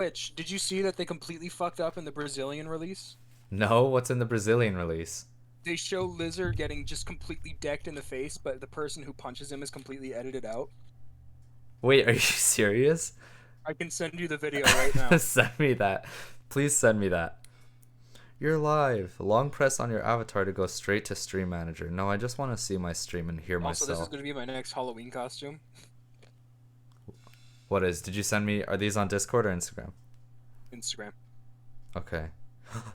Which, did you see that they completely fucked up in the Brazilian release? No, what's in the Brazilian release? They show Lizard getting just completely decked in the face, but the person who punches him is completely edited out. Wait, are you serious? I can send you the video right now. Send me that. Please send me that. You're live. Long press on your avatar to go straight to stream manager. No, I just want to see my stream and hear Also, this is myself. going to be my next Halloween costume. What is? Did you send me? Are these on Discord or Instagram? Instagram. Okay.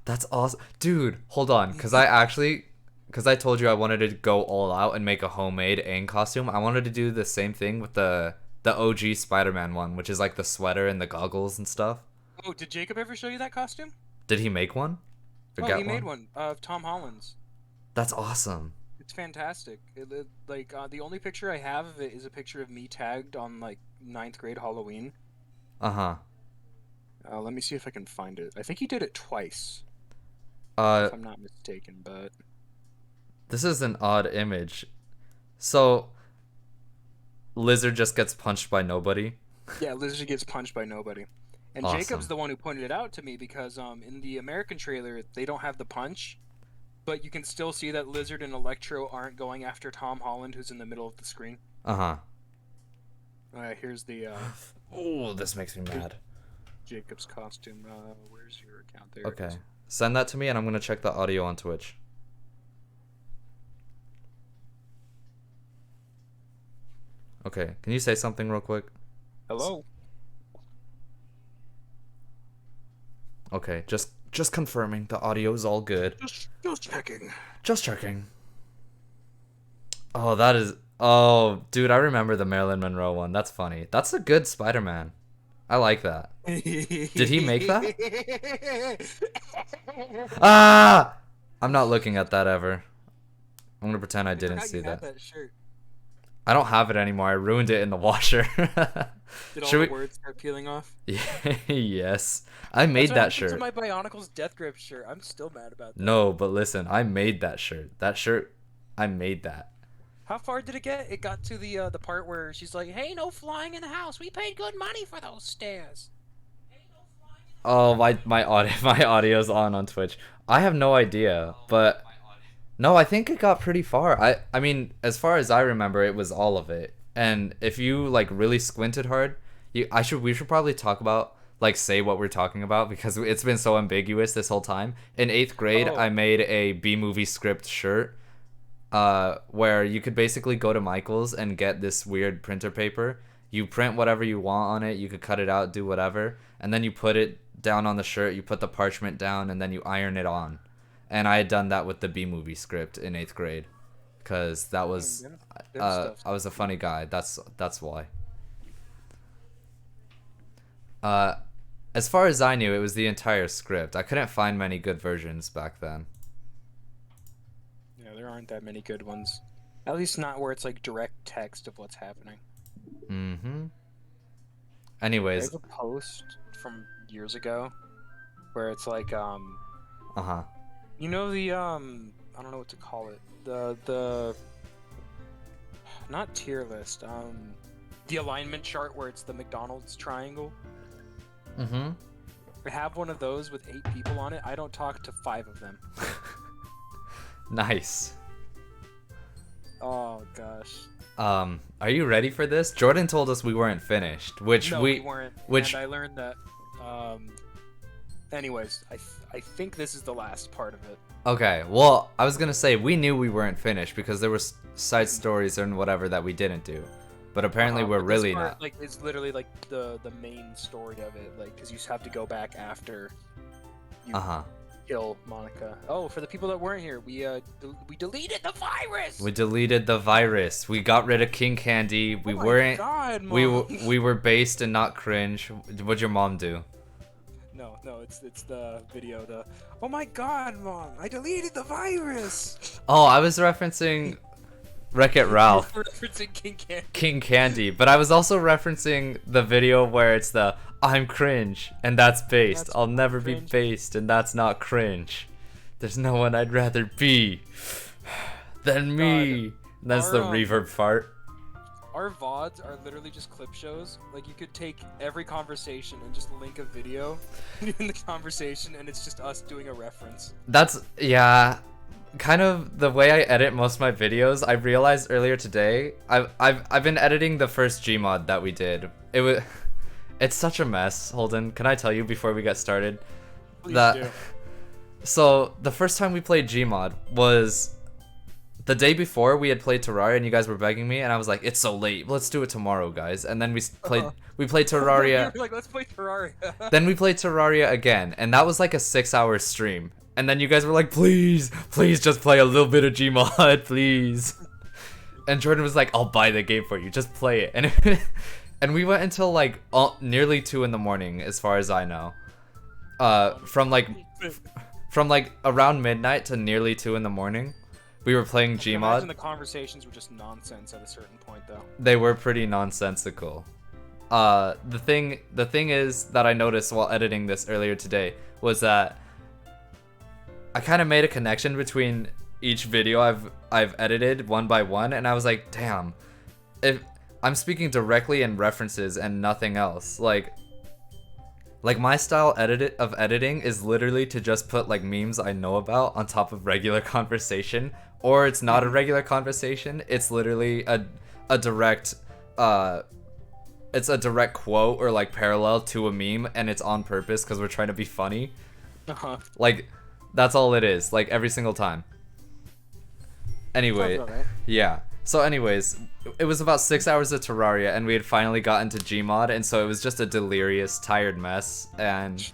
That's awesome. Dude, hold on. Because I told you I wanted to go all out and make a homemade Aang costume. I wanted to do the same thing with the OG Spider-Man one, which is like the sweater and the goggles and stuff. Oh, did Jacob ever show you that costume? Did he make one? Or Oh, he get made one? one of Tom Holland's. That's awesome. It's fantastic. The only picture I have of it is a picture of me tagged on like ninth grade Halloween. Uh-huh. Let me see if I can find it. I think he did it twice, Uh, if I'm not mistaken. But this is an odd image. So, Lizard just gets punched by nobody. yeah, Lizard gets punched by nobody. And Jacob's Awesome. the one who pointed it out to me because in the American trailer they don't have the punch, but you can still see that Lizard and Electro aren't going after Tom Holland, who's in the middle of the screen. Uh-huh. Here's the Oh, this makes me mad. Jacob's costume. Where's your account? There. It Okay. is. Send that to me and I'm going to check the audio on Twitch. Okay. Can you say something real quick? Hello. Okay. Just confirming the audio is all good. Just checking. Just checking. Oh, that is... Oh, dude, I remember the Marilyn Monroe one. That's funny. That's a good Spider-Man. I like that. Did he make that? Ah! I'm not looking at that ever. I'm gonna pretend I didn't Forgot see you had that. that shirt. I don't have it anymore. I ruined it in the washer. Did all Should the we? words start peeling off? Yes. I That's made what that happened to shirt. my Bionicle's Death Grip shirt. I'm still mad about that. No, but listen, I made that shirt. That shirt, I made that. How far did it get? It got to the part where she's like, "Hey, no flying in the house. We paid good money for those stairs." Oh, my audio's on Twitch. I have no idea, but no, I think it got pretty far. I mean, as far as I remember, it was all of it. And if you like really squinted hard, we should probably talk about like say what we're talking about because it's been so ambiguous this whole time. In 8th grade, Oh, I made a B movie script shirt where you could basically go to Michael's and get this weird printer paper. You print whatever you want on it. You could cut it out, do whatever, and then you put it down on the shirt. You put the parchment down, and then you iron it on. And I had done that with the B movie script in 8th grade, cause that was good stuff. I was a funny guy. That's why. As far as I knew, it was the entire script. I couldn't find many good versions back then. Yeah, there aren't that many good ones. At least not where it's like direct text of what's happening. Mm-hmm. Anyways, There's a post from years ago where it's like uh-huh. you know the I don't know what to call it. The not tier list. The alignment chart where it's the McDonald's triangle. Mm-hmm. I have one of those with 8 people on it. I don't talk to 5 of them. Nice. Oh gosh. Are you ready for this? Jordan told us we weren't finished, which No, we weren't. which And I learned that. Anyways, I think this is the last part of it. okay. Well, I was gonna say we knew we weren't finished because there were side stories and whatever that we didn't do, but apparently we're But this really part, not. like it's literally like the main story of it, like because you have to go back after you Uh-huh. kill Monica. Oh, for the people that weren't here, we deleted the virus. We deleted the virus. We got rid of King Candy. We Oh my weren't. God, We Mom. we were based and not cringe. What'd your mom do? No, it's the video. Oh my God, Mom! I deleted the virus. Oh, I was referencing Wreck-It Ralph. You're referencing King Candy. King Candy, but I was also referencing the video where it's the I'm cringe and that's based. That's I'll never be cringe. based and that's not cringe. There's no one I'd rather be than me. That's the Our, reverb fart. our VODs are literally just clip shows. Like, you could take every conversation and just link a video in the conversation, and it's just us doing a reference. That's, yeah, kind of the way I edit most of my videos. I realized earlier today, I've been editing the first Gmod that we did. It's such a mess. Holden, can I tell you before we get started? Please do. So the first time we played Gmod was the day before we had played Terraria, and you guys were begging me, and I was like, "It's so late. Let's do it tomorrow, guys." And then we played Terraria. You were like, let's play Terraria. Then we played Terraria again, and that was like a 6-hour stream. And then you guys were like, "Please, please, just play a little bit of Gmod, please." And Jordan was like, "I'll buy the game for you. Just play it." And we went until like nearly 2 in the morning, as far as I know. From like around midnight to nearly 2 in the morning. We were playing Gmod. Imagine the conversations were just nonsense at a certain point, though. They were pretty nonsensical. The thing is that I noticed while editing this earlier today was that I kind of made a connection between each video I've edited one by one, and I was like, damn, if I'm speaking directly in references and nothing else, like my style of editing is literally to just put like memes I know about on top of regular conversation, or it's not a regular conversation. It's literally a direct it's a direct quote or like parallel to a meme, and it's on purpose because we're trying to be funny. Like that's all it is, like every single time. Anyway, yeah. So anyways, it was about 6 hours of Terraria, and we had finally gotten to Gmod, and so it was just a delirious, tired mess, and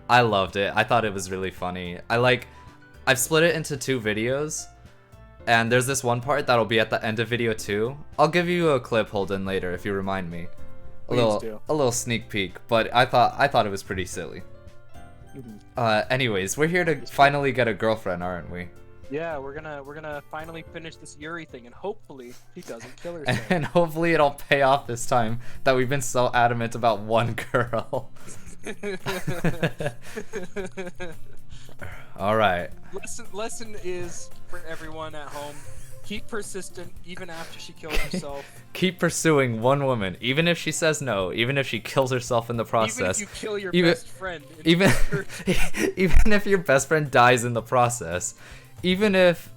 I loved it. I thought it was really funny. I've split it into 2 videos, and there's this one part that'll be at the end of video 2. I'll give you a clip, Holden, later if you remind me. A little sneak peek, but I thought it was pretty silly. Anyways, we're here to finally get a girlfriend, aren't we? Yeah, we're gonna finally finish this Yuri thing, and hopefully he doesn't kill herself. And hopefully it'll pay off this time that we've been so adamant about one girl. All right. Lesson is for everyone at home: keep persistent even after she kills herself. Keep pursuing one woman, even if she says no, even if she kills herself in the process. Even if you kill your best friend. Even if your best friend dies in the process. Even if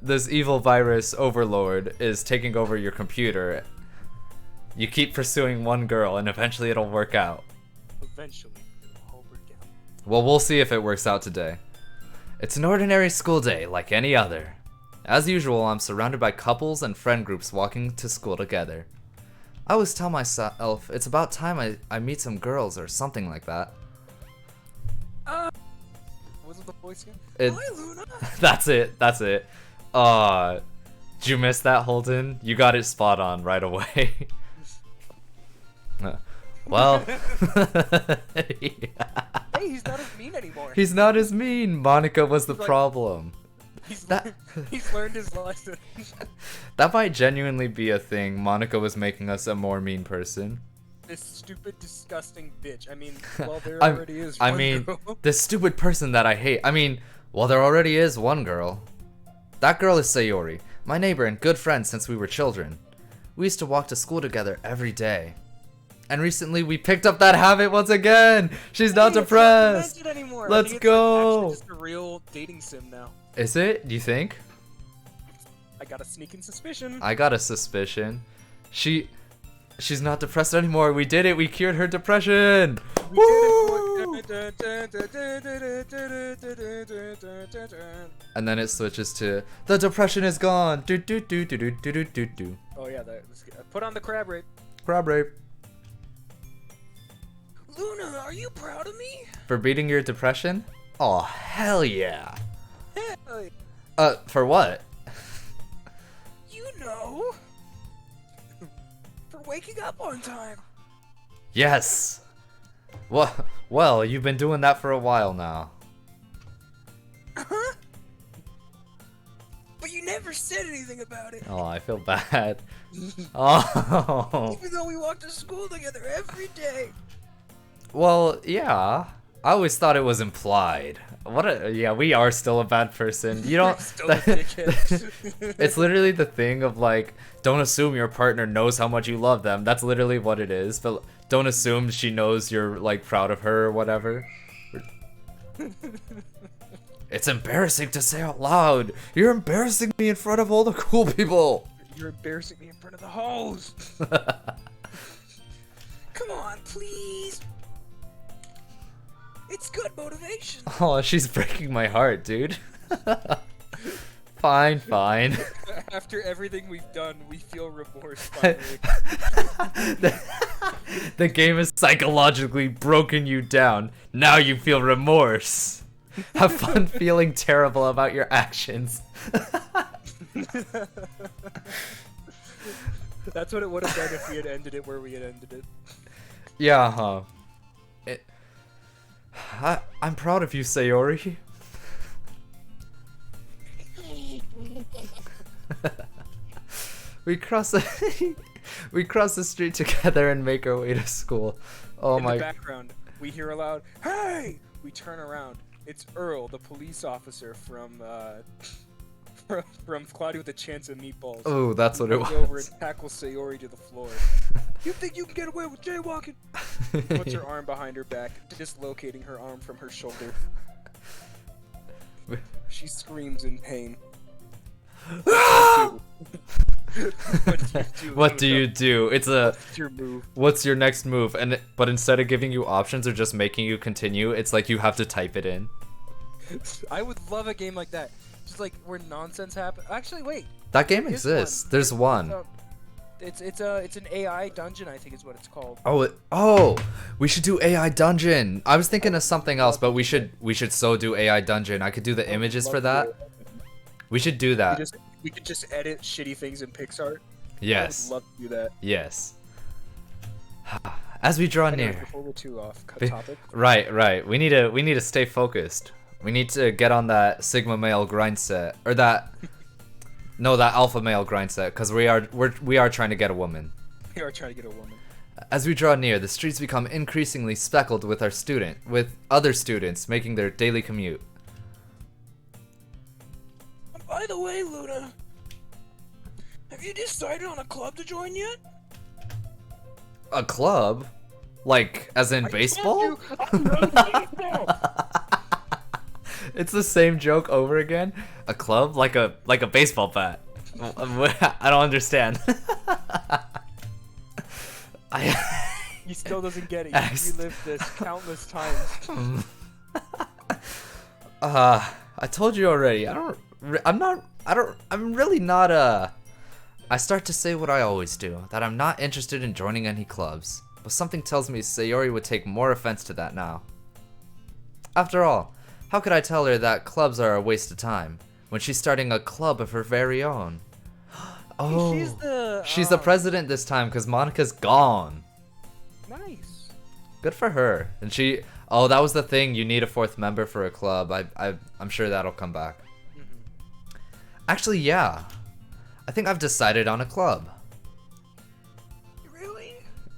this evil virus overlord is taking over your computer, you keep pursuing one girl, and eventually it'll work out. Eventually, it'll all work out. Well, we'll see if it works out today. It's an ordinary school day, like any other. As usual, I'm surrounded by couples and friend groups walking to school together. I always tell myself it's about time I meet some girls or something like that. Wasn't the voice again? Hi, Luna. That's it. Did you miss that, Holden? You got it spot on right away. Well. Hey, he's not as mean anymore. He's not as mean. Monica was the problem. He's learned his lesson. That might genuinely be a thing. Monica was making us a more mean person. This stupid, disgusting bitch. I mean, well, there already is one girl. This stupid person that I hate. I mean, well, there already is one girl. That girl is Sayori, my neighbor and good friend since we were children. We used to walk to school together every day. And recently we picked up that habit once again. She's not depressed. It's not anymore. Let's go. It's actually just a real dating sim now. Is it? Do you think? I got a sneaking suspicion. I got a suspicion. She's not depressed anymore. We did it. We cured her depression. Woo! And then it switches to the depression is gone. Do do do do do do do do. Oh yeah, put on the crab rape. Crab rape. Luna, are you proud of me? For beating your depression? Oh hell yeah. Hell yeah. For what? You know. For waking up on time. Yes. Well, you've been doing that for a while now. Uh-huh. But you never said anything about it. Oh, I feel bad. Oh. Even though we walk to school together every day. Well, yeah. I always thought it was implied. Yeah, we are still a bad person. You don't. Still a dickhead. It's literally the thing of like, don't assume your partner knows how much you love them. That's literally what it is. But don't assume she knows you're like proud of her or whatever. It's embarrassing to say out loud. You're embarrassing me in front of all the cool people. You're embarrassing me in front of the hoes. Come on, please. It's good motivation. Oh, she's breaking my heart, dude. Fine. After everything we've done, we feel remorse finally. The game has psychologically broken you down. Now you feel remorse. Have fun feeling terrible about your actions. That's what it would have been if we had ended it where we had ended it. Yeah, huh. I'm proud of you, Sayori. we cross the street together and make our way to school. Oh In my. the background, we hear a loud, "Hey!" We turn around. It's Earl, the police officer from Cloudy with a Chance of Meatballs. Oh, that's what it Goes over was. and tackles Sayori to the floor. You think you can get away with jaywalking? Puts her arm behind her back, dislocating her arm from her shoulder. She screams in pain. What do you do? It's a. What's your move? What's your next move? But instead of giving you options or just making you continue, it's like you have to type it in. I would love a game like that. Just like where nonsense happens. Actually, wait. That game There is exists. one. There's one. It's an AI dungeon, I think is what it's called. Oh, we should do AI dungeon. I was thinking of something else, but we should so do AI dungeon. I could do the images for that. We should do that. We could just edit shitty things in Pixar. Yes. I would love to do that. Yes. As we draw Anyway, near. before we're too off topic. Right. We need to stay focused. We need to get on that Sigma male grind set, or that. No, that alpha male grind set, because we are trying to get a woman. We are trying to get a woman. As we draw near, the streets become increasingly speckled with with other students making their daily commute. By the way, Luna, have you decided on a club to join yet? A club? Like, as in baseball? It's the same joke over again. A club? Like a baseball bat. I don't understand. He still doesn't get it. X. You relived this countless times. I told you already. I'm really not I start to say what I always do, that I'm not interested in joining any clubs. But something tells me Sayori would take more offense to that now. After all, how could I tell her that clubs are a waste of time when she's starting a club of her very own? Oh, she's the president this time because Monica's gone. Nice. Good for her. And she. Oh, that was the thing. You need a fourth member for a club. I'm sure that'll come back. Mm-hmm. Actually, yeah. I think I've decided on a club. Really?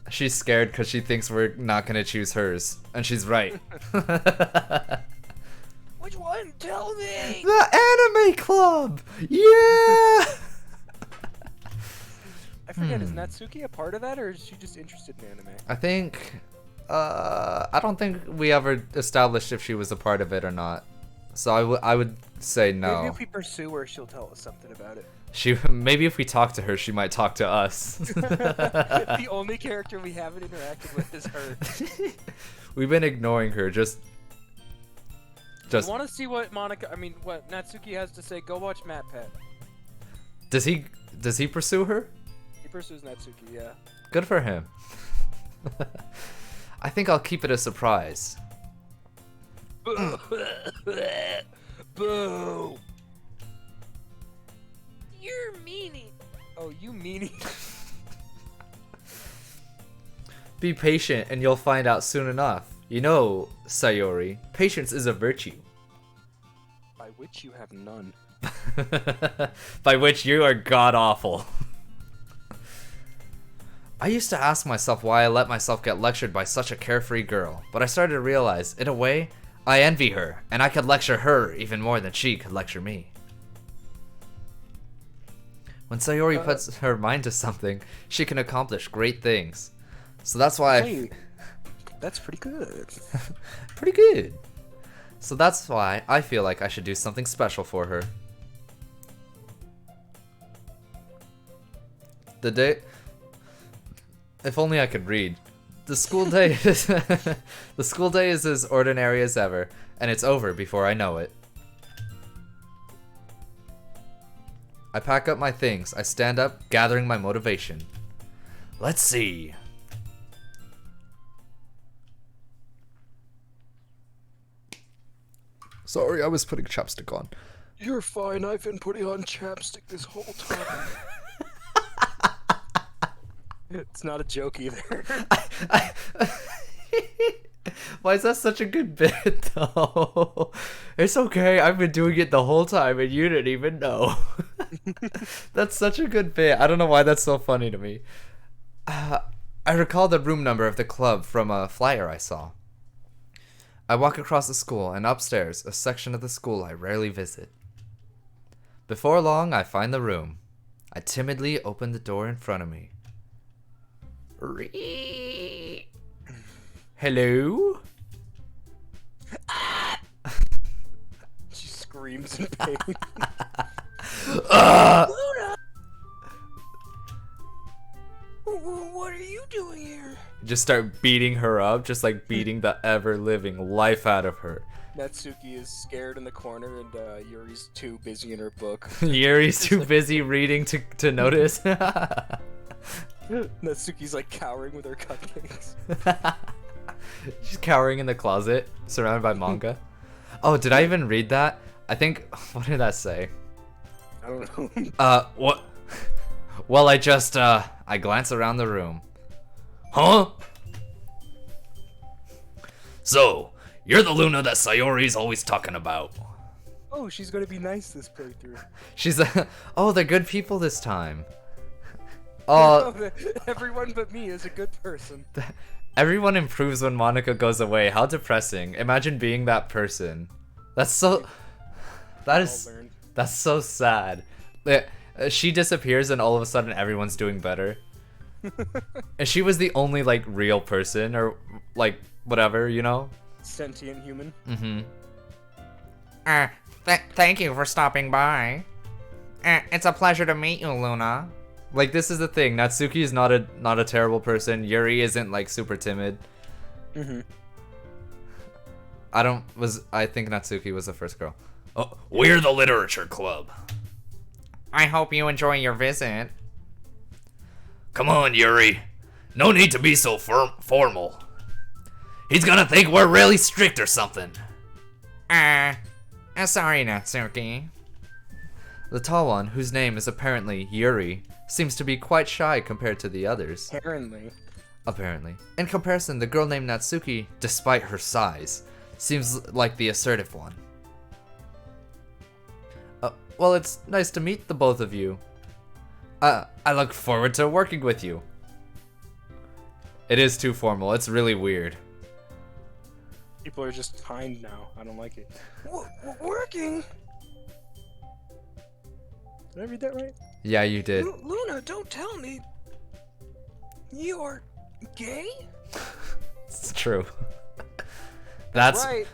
She's scared because she thinks we're not gonna choose hers, and she's right. Which one? Tell me. The anime club. Yeah. I forget. Is Natsuki a part of that, or is she just interested in anime? I think. I don't think we ever established if she was a part of it or not. So I would say no. Maybe if we pursue her, she'll tell us something about it. Maybe if we talk to her, she might talk to us. The only character we haven't interacted with is her. We've been ignoring her. Just. I want to see what what Natsuki has to say. Go watch Matt Pet. Does he pursue her? He pursues Natsuki, yeah. Good for him. I think I'll keep it a surprise. Boo! You're meanie. Oh, you meanie. Be patient and you'll find out soon enough. You know, Sayori, patience is a virtue. By which you have none. By which you are god awful. I used to ask myself why I let myself get lectured by such a carefree girl, but I started to realize, in a way, I envy her, and I could lecture her even more than she could lecture me. When Sayori puts her mind to something, she can accomplish great things. So that's why Hey, that's pretty good. pretty good. So that's why I feel like I should do something special for her. The day... If only I could read. The school day is... The school day is as ordinary as ever, and it's over before I know it. I pack up my things. I stand up, gathering my motivation. Let's see. Sorry, I was putting chapstick on. You're fine. I've been putting on chapstick this whole time. It's not a joke either. Why is that such a good bit, though? It's okay. I've been doing it the whole time, and you didn't even know. That's such a good bit. I don't know why that's so funny to me. I recall the room number of the club from a flyer I saw. I walk across the school and upstairs, a section of the school I rarely visit. Before long, I find the room. I timidly open the door in front of me. Hello? She screams in pain. Luna! What are you doing here? Just start beating her up, just like beating the ever-living life out of her. Natsuki is scared in the corner, and Yuri's too busy in her book. Yuri's too busy reading to notice. Natsuki's like cowering with her cupcakes. She's cowering in the closet, surrounded by manga. Oh, did I even read that? I think... What did that say? I don't know. What? Well, I glance around the room. Huh? So, you're the Luna that Sayori's always talking about. Oh, she's gonna be nice this playthrough. She's oh, they're good people this time. Everyone but me is a good person. Everyone improves when Monica goes away. How depressing. Imagine being that person. That's so... That's so sad. She disappears and all of a sudden everyone's doing better. And she was the only, like, real person, or, like, whatever, you know? Sentient human. Mm-hmm. Thank you for stopping by. It's a pleasure to meet you, Luna. Like, this is the thing. Natsuki is not a terrible person. Yuri isn't, like, super timid. Mm-hmm. I think Natsuki was the first girl. Oh, we're the literature club. I hope you enjoy your visit. Come on, Yuri. No need to be so formal. He's gonna think we're really strict or something. Sorry, Natsuki. The tall one, whose name is apparently Yuri, seems to be quite shy compared to the others. Apparently. In comparison, the girl named Natsuki, despite her size, seems like the assertive one. Well, it's nice to meet the both of you. I look forward to working with you. It is too formal. It's really weird. People are just kind now. I don't like it. Working? Did I read that right? Yeah, you did. Luna, don't tell me you're gay? It's true. That's right.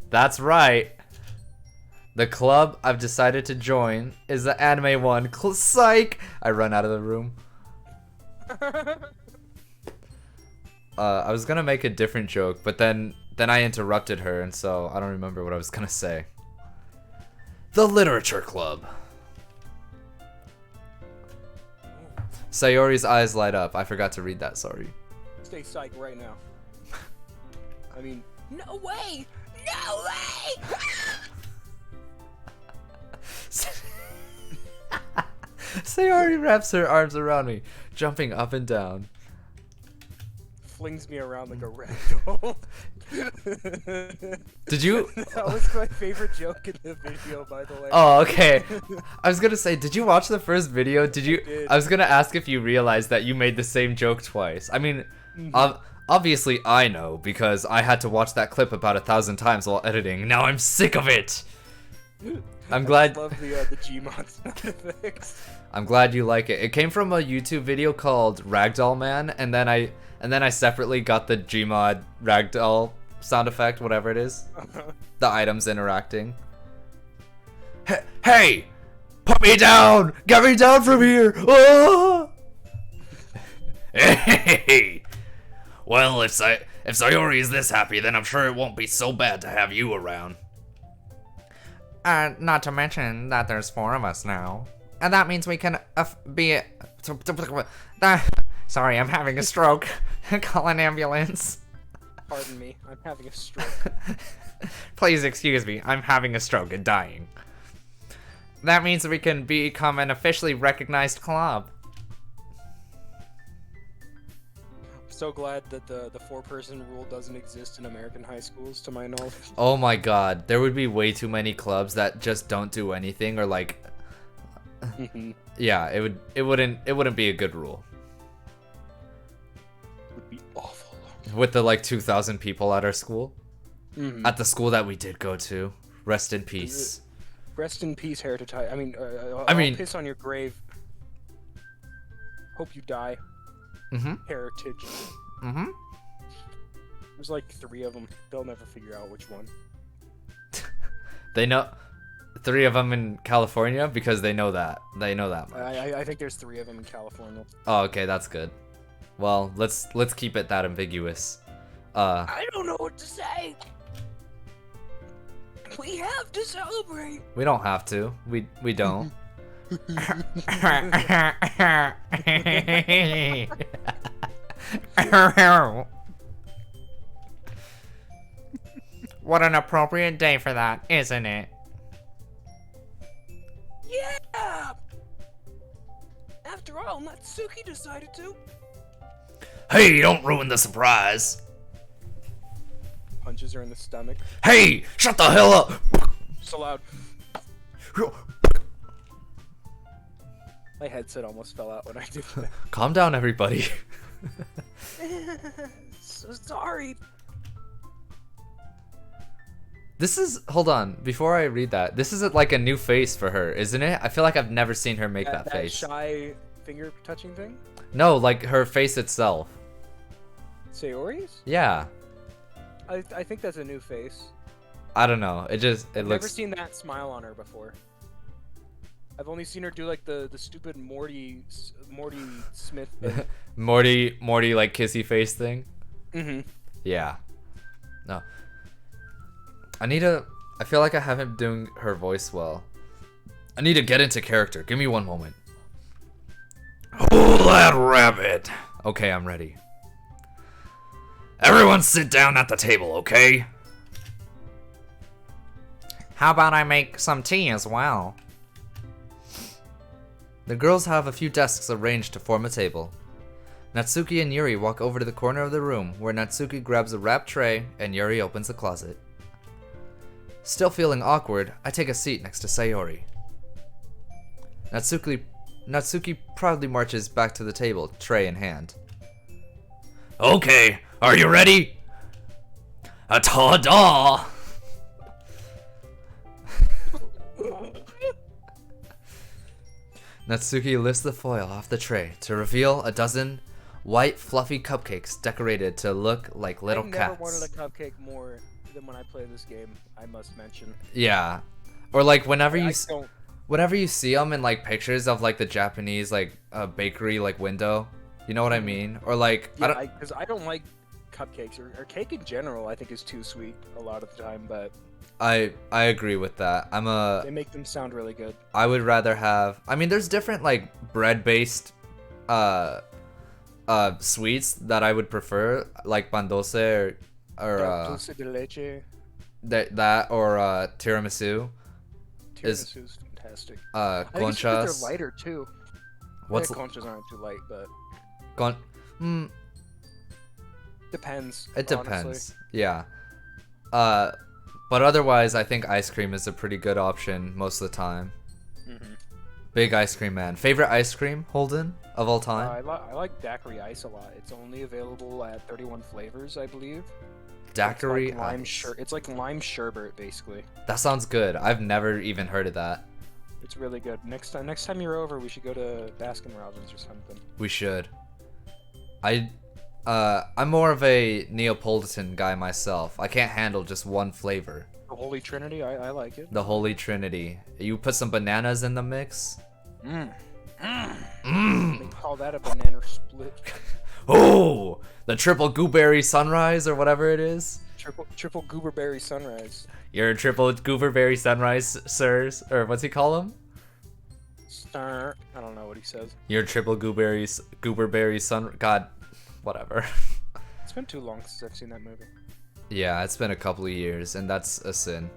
That's right. The club I've decided to join is the anime one. Psych! I run out of the room. I was gonna make a different joke, but then I interrupted her, and so I don't remember what I was gonna say. The literature club. Sayori's eyes light up. I forgot to read that, sorry. Stay psych right now. I mean, no way! No way! Sayori wraps her arms around me, jumping up and down. Flings me around like a rag doll. Did you? That was my favorite joke in the video, by the way. Oh, okay. I was gonna say, did you watch the first video? Did you? did. I was gonna ask if you realized that you made the same joke twice. I mean, obviously I know because I had to watch that clip about 1,000 times while editing. Now I'm sick of it. I'm glad. I love the Gmod sound effects. I'm glad you like it. It came from a YouTube video called Ragdoll Man, and then I separately got the Gmod Ragdoll sound effect, whatever it is. The items interacting. Hey! Put me down! Get me down from here! Ah! Hey! Well, if Sayori is this happy, then I'm sure it won't be so bad to have you around. Not to mention that there's 4 of us now. And that means we can be... Sorry, I'm having a stroke. Call an ambulance. Pardon me, I'm having a stroke. Please excuse me, I'm having a stroke and dying. That means we can become an officially recognized club. So glad that the 4-person rule doesn't exist in American high schools, to my knowledge. Oh my god, there would be way too many clubs that just don't do anything or like... Yeah, it wouldn't be a good rule. Would be awful. With the like 2,000 people at our school. Mm-hmm. At the school that we did go to. Rest in peace. Rest in peace, Heritage. I mean, I mean, I'll piss on your grave. Hope you die. Heritage. There's like 3 of them. They'll never figure out which one. They know 3 of them in California because they know that. They know that much. I think there's 3 of them in California. Oh, okay, that's good. Well, let's keep it that ambiguous. I don't know what to say. We have to celebrate. We don't have to. We don't. What an appropriate day for that, isn't it? Yeah. After all, Natsuki decided to. Hey, don't ruin the surprise. Punches her in the stomach. Hey, shut the hell up. So loud. My headset almost fell out when I did that. Calm down, everybody. So sorry. This is, hold on, before I read that, this is like a new face for her, isn't it? I feel like I've never seen her make that face. Shy finger touching thing? No, like her face itself. Sayori's? Yeah. I think that's a new face. I don't know. It I've looks. never seen that smile on her before. I've only seen her do like the stupid Morty Smith thing. Morty like kissy face thing. Yeah. No. I feel like I haven't been doing her voice well. I need to get into character. Give me one moment. Hold that rabbit. Okay, I'm ready. Everyone sit down at the table, okay? How about I make some tea as well? The girls have a few desks arranged to form a table. Natsuki and Yuri walk over to the corner of the room where Natsuki grabs a wrapped tray and Yuri opens the closet. Still feeling awkward, I take a seat next to Sayori. Natsuki proudly marches back to the table, tray in hand. Okay, are you ready? Ta-da! Natsuki lifts the foil off the tray to reveal a dozen white fluffy cupcakes decorated to look like little I cats. never wanted a cupcake more than when I play this game, I must mention. Yeah. Or like whenever you don't... whenever you see them in like pictures of like the Japanese like bakery like window, you know what I mean? Or like Yeah, because I don't like cupcakes or cake in general. I think is too sweet a lot of the time, but I agree with that. they make them sound really good. I would rather have, I mean there's different like bread based sweets that I would prefer, like pan dulce or dulce de leche. that or tiramisu. Tiramisu is fantastic. Conchas. I think it's because they're lighter too. What's Conchas aren't too light, but depends. depends. It depends. Honestly. Yeah. But otherwise, I think ice cream is a pretty good option most of the time. Big ice cream man. Favorite ice cream, Holden, of all time? I like daiquiri ice a lot. It's only available at 31 flavors, I believe. Daiquiri it's like ice. It's like lime sherbet, basically. That sounds good. I've never even heard of that. It's really good. Next time you're over, we should go to Baskin Robbins or something. We should. I'm more of a Neapolitan guy myself. I can't handle just one flavor. The Holy Trinity, I like it. The Holy Trinity. You put some bananas in the mix? They call that a banana split. Oh! The triple gooberry sunrise or whatever it is? Triple gooberberry sunrise. You're a triple gooberberry sunrise, sirs. Or what's he call him? I don't know what he says. You're a triple gooberberry sun... God, whatever. It's been too long since I've seen that movie. Yeah, it's been a couple of years, and that's a sin.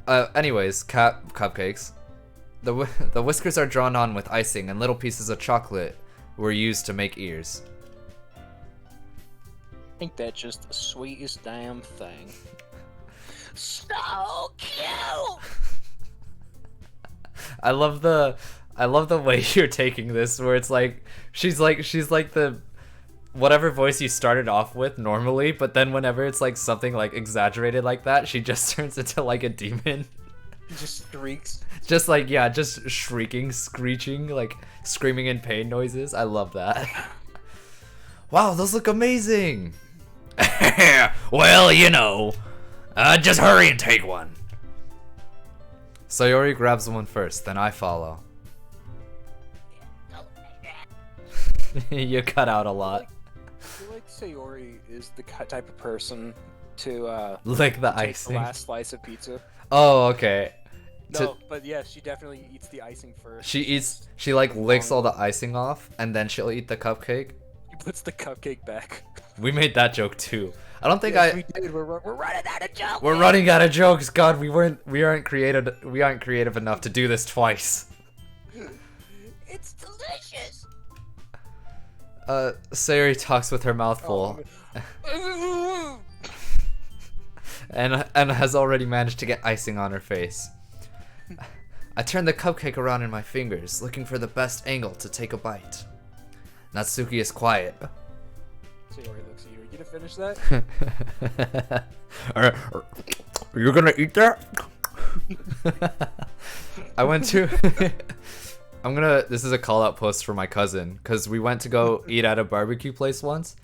Anyways, cupcakes. The whiskers are drawn on with icing, and little pieces of chocolate were used to make ears. I think that's just the sweetest damn thing. So cute! I love the way you're taking this, where it's like she's like the whatever voice you started off with normally, but then whenever it's like something like exaggerated like that, she just turns into like a demon. He just shrieks. Just like, yeah, just shrieking, screeching, like screaming in pain noises. I love that. Wow, those look amazing. Well, you know, just hurry and take one. Sayori grabs one first, then I follow. You cut out a lot. I feel like Sayori is the type of person to Lick the take icing. the last slice of pizza. Oh, okay. No, but yeah, she definitely eats the icing first. She like licks all the icing off, and then she'll eat the cupcake. She puts the cupcake back. We made that joke too. I don't think Yes, we did. We're running out of jokes. We're running out of jokes. God, we aren't creative enough to do this twice. It's delicious. Sayori talks with her mouth full, and has already managed to get icing on her face. I turn the cupcake around in my fingers, looking for the best angle to take a bite. Natsuki is quiet. Sayori looks at you. Are you gonna finish that? Are you gonna eat that? I went to. This is a call out post for my cousin, because we went to go eat at a barbecue place once.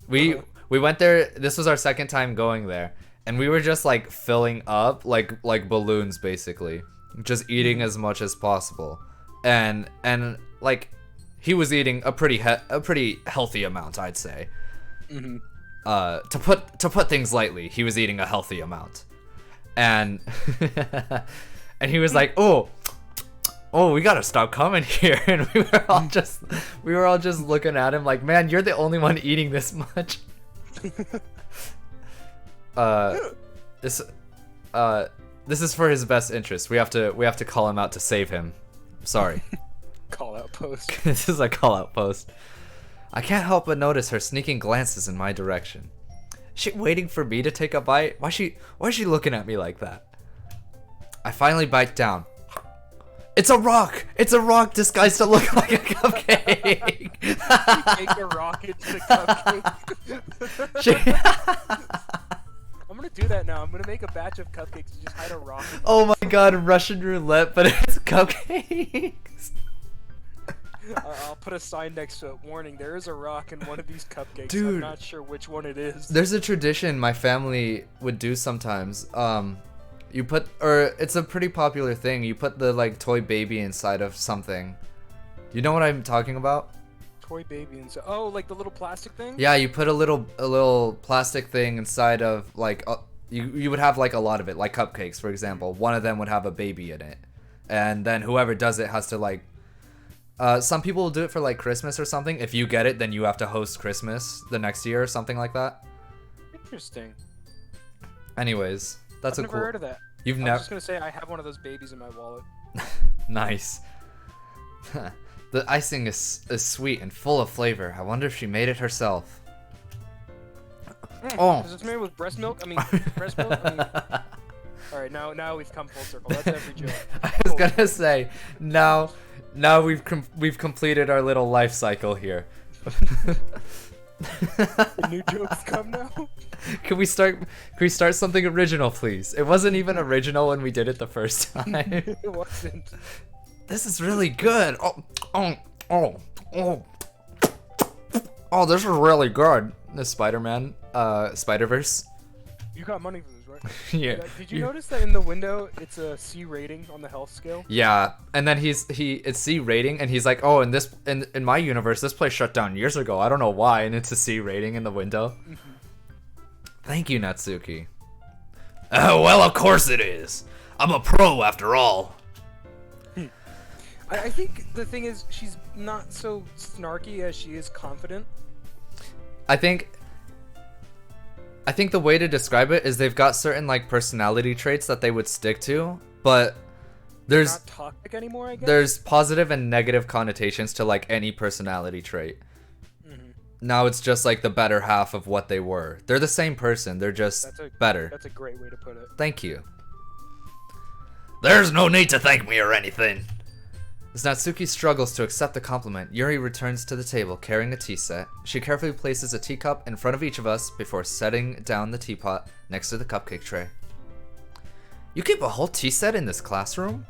We went there. This was our second time going there, and we were just like filling up like balloons, basically, just eating as much as possible, and like he was eating a pretty healthy amount, I'd say. Mm-hmm. To put things lightly, he was eating a healthy amount, and and he was like, oh, we gotta stop coming here, and we were all just looking at him like, man, you're the only one eating this much. This is for his best interest. We have to call him out to save him. Sorry. Call out post. This is a call out post. I can't help but notice her sneaking glances in my direction. Is she waiting for me to take a bite? Why is she looking at me like that? I finally bite down. It's a rock! It's a rock disguised to look like a cupcake! You take a rock into the cupcake. I'm gonna do that now. I'm gonna make a batch of cupcakes and just hide a rock. Oh my god, Russian roulette, but it's cupcakes! I'll put a sign next to it. Warning, there is a rock in one of these cupcakes. Dude. I'm not sure which one it is. There's a tradition my family would do sometimes. It's a pretty popular thing. You put the like toy baby inside of something. You know what I'm talking about? Toy baby inside. Oh, like the little plastic thing? Yeah, you put a little plastic thing inside of like you would have like a lot of it, like cupcakes, for example. One of them would have a baby in it, and then whoever does it has to like. Some people will do it for like Christmas or something. If you get it, then you have to host Christmas the next year or something like that. Interesting. Anyways, that's I've a never cool. heard of that. You've I never. was just gonna say I have one of those babies in my wallet. Nice. The icing is sweet and full of flavor. I wonder if she made it herself. Oh. Is this made with breast milk? I mean, breast milk? I mean... Alright, now we've come full circle. That's every joke. I was gonna say, now we've completed our little life cycle here. The new jokes come now? Can we start something original, please? It wasn't even original when we did it the first time. It wasn't. This is really good. Oh, this is really good. The Spider-Man, Spider-Verse. You got money for this, right? Yeah. Did you notice that in the window it's a C rating on the health scale? Yeah, and then it's C rating, and he's like, oh, in my universe, this place shut down years ago. I don't know why, and it's a C rating in the window. Thank you, Natsuki. Oh, well, of course it is. I'm a pro after all. I think the thing is, she's not so snarky as she is confident. I think the way to describe it is they've got certain like personality traits that they would stick to, but They're not toxic anymore, I guess? there's positive and negative connotations to like any personality trait. Now it's just like the better half of what they were. They're the same person, they're just better. That's a great way to put it. Thank you. There's no need to thank me or anything. As Natsuki struggles to accept the compliment, Yuri returns to the table carrying a tea set. She carefully places a teacup in front of each of us before setting down the teapot next to the cupcake tray. You keep a whole tea set in this classroom?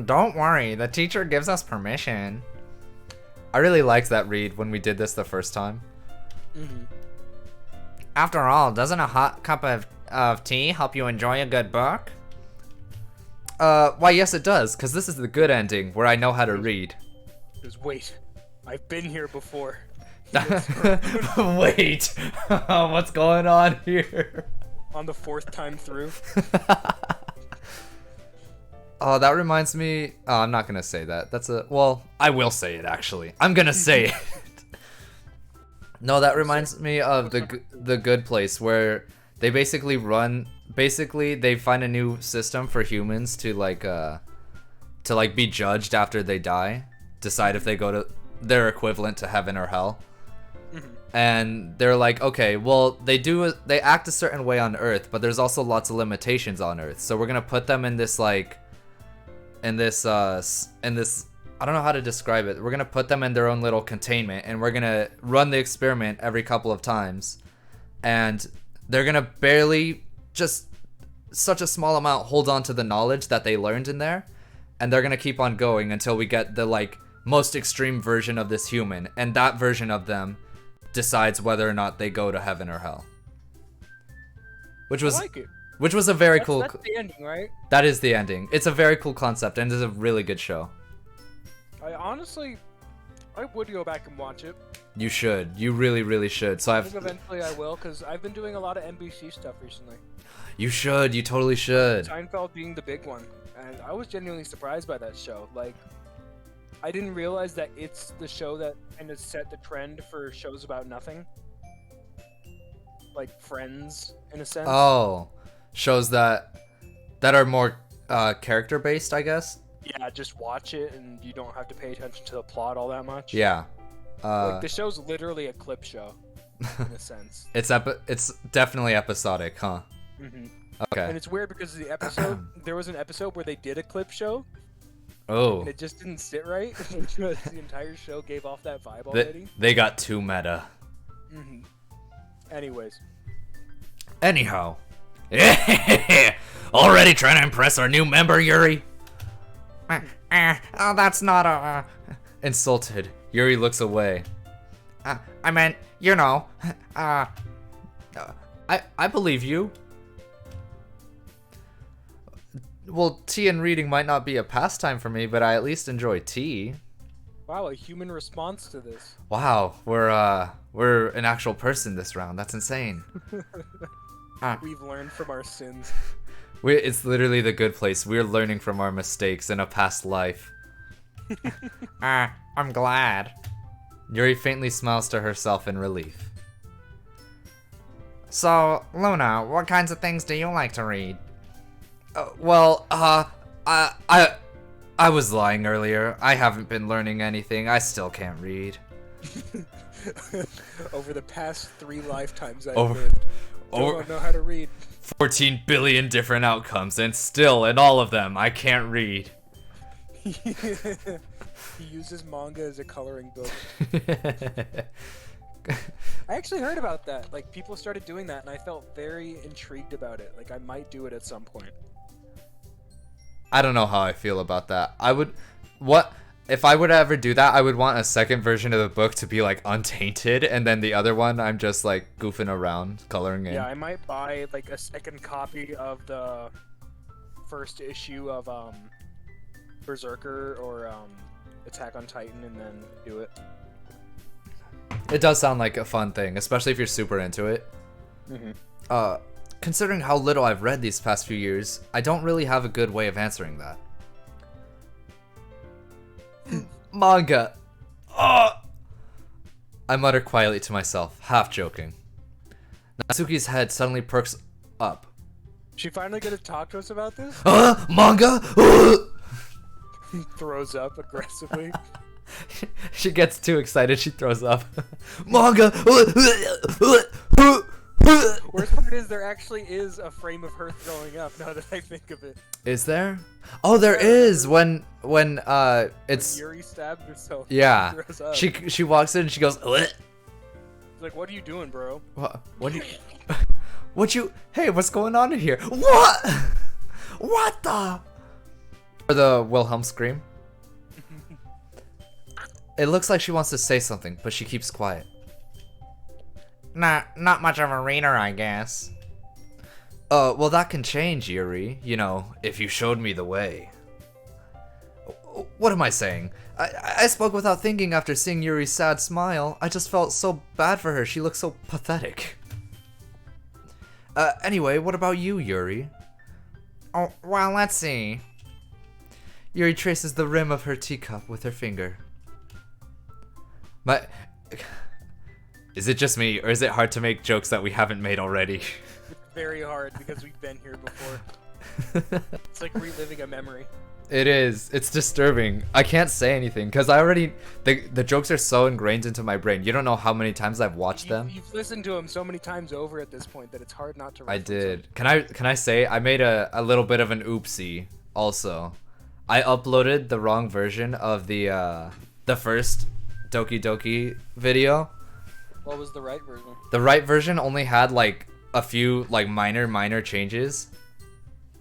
Don't worry, the teacher gives us permission. I really liked that read when we did this the first time. After all, doesn't a hot cup of tea help you enjoy a good book? Why yes it does, because this is the good ending where I know how to read. Just wait. I've been here before. Wait, what's going on here? On the 4th time through. Oh, that reminds me. Oh, I'm not gonna say that. Well, I will say it actually. I'm gonna say it. No, that reminds me of the Good Place, where they basically they find a new system for humans to be judged after they die, decide if they go to their equivalent to heaven or hell. And they're like, okay, well, they act a certain way on Earth, but there's also lots of limitations on Earth. So we're gonna put them in this I don't know how to describe it. We're gonna put them in their own little containment, and we're gonna run the experiment every couple of times, and they're gonna barely, just such a small amount, hold on to the knowledge that they learned in there, and they're gonna keep on going until we get the most extreme version of this human, and that version of them decides whether or not they go to heaven or hell. Which was I like it. Which was a very cool. That's the ending, right? That is the ending. It's a very cool concept, and it's a really good show. I would go back and watch it. You should. You really, really should. So I think eventually I will, because I've been doing a lot of NBC stuff recently. You should. You totally should. Seinfeld being the big one, and I was genuinely surprised by that show. Like, I didn't realize that it's the show that kind of set the trend for shows about nothing. Like Friends, in a sense. Oh, shows that are more character based, I guess. Yeah, just watch it and you don't have to pay attention to the plot all that much. Yeah. Like the show's literally a clip show, in a sense. It's definitely episodic, huh? Okay. And it's weird because the episode, there was an episode where they did a clip show. Oh. And it just didn't sit right because the entire show gave off that vibe already. They got too meta. Anyhow. Already trying to impress our new member, Yuri? Oh, that's not a... Insulted, Yuri looks away. I meant, you know, I believe you. Well, tea and reading might not be a pastime for me, but I at least enjoy tea. Wow, a human response to this. Wow, we're an actual person this round. That's insane. We've learned from our sins. It's literally the Good Place. We're learning from our mistakes in a past life. I'm glad. Yuri faintly smiles to herself in relief. So, Luna, what kinds of things do you like to read? I was lying earlier. I haven't been learning anything. I still can't read. Over the past 3 lifetimes I've Over- lived, over- don't know how to read. 14 billion different outcomes, and still, in all of them, I can't read. He uses manga as a coloring book. I actually heard about that. Like, people started doing that, and I felt very intrigued about it. Like, I might do it at some point. I don't know how I feel about that. If I would ever do that, I would want a second version of the book to be like untainted, and then the other one I'm just like goofing around coloring in. Yeah, I might buy like a second copy of the first issue of Berserker or Attack on Titan, and then do it. It does sound like a fun thing, especially if you're super into it. Considering how little I've read these past few years, I don't really have a good way of answering that. Manga. I mutter quietly to myself, half joking. Natsuki's head suddenly perks up. She finally gonna talk to us about this? Manga? Throws up aggressively. She gets too excited, she throws up. Manga! Worst part is there actually is a frame of her throwing up now that I think of it. Is there? Oh, there is! When it's... Yuri stabbed herself. Yeah. Throws up. She walks in and she goes, She's like, what are you doing, bro? What do you... Hey, what's going on in here? What? What the... Or the Wilhelm scream. It looks like she wants to say something, but she keeps quiet. Not much of a reader, I guess. Well, that can change, Yuri. You know, if you showed me the way. What am I saying? I spoke without thinking after seeing Yuri's sad smile. I just felt so bad for her. She looked so pathetic. Anyway, what about you, Yuri? Oh, well, let's see. Yuri traces the rim of her teacup with her finger. Is it just me, or is it hard to make jokes that we haven't made already? It's very hard because we've been here before. It's like reliving a memory. It is. It's disturbing. I can't say anything because the jokes are so ingrained into my brain. You don't know how many times I've watched them. You've listened to them so many times over at this point that it's hard not to. I did. Can I say I made a little bit of an oopsie also. I uploaded the wrong version of the first Doki Doki video. What was the right version? The right version only had like a few like minor changes.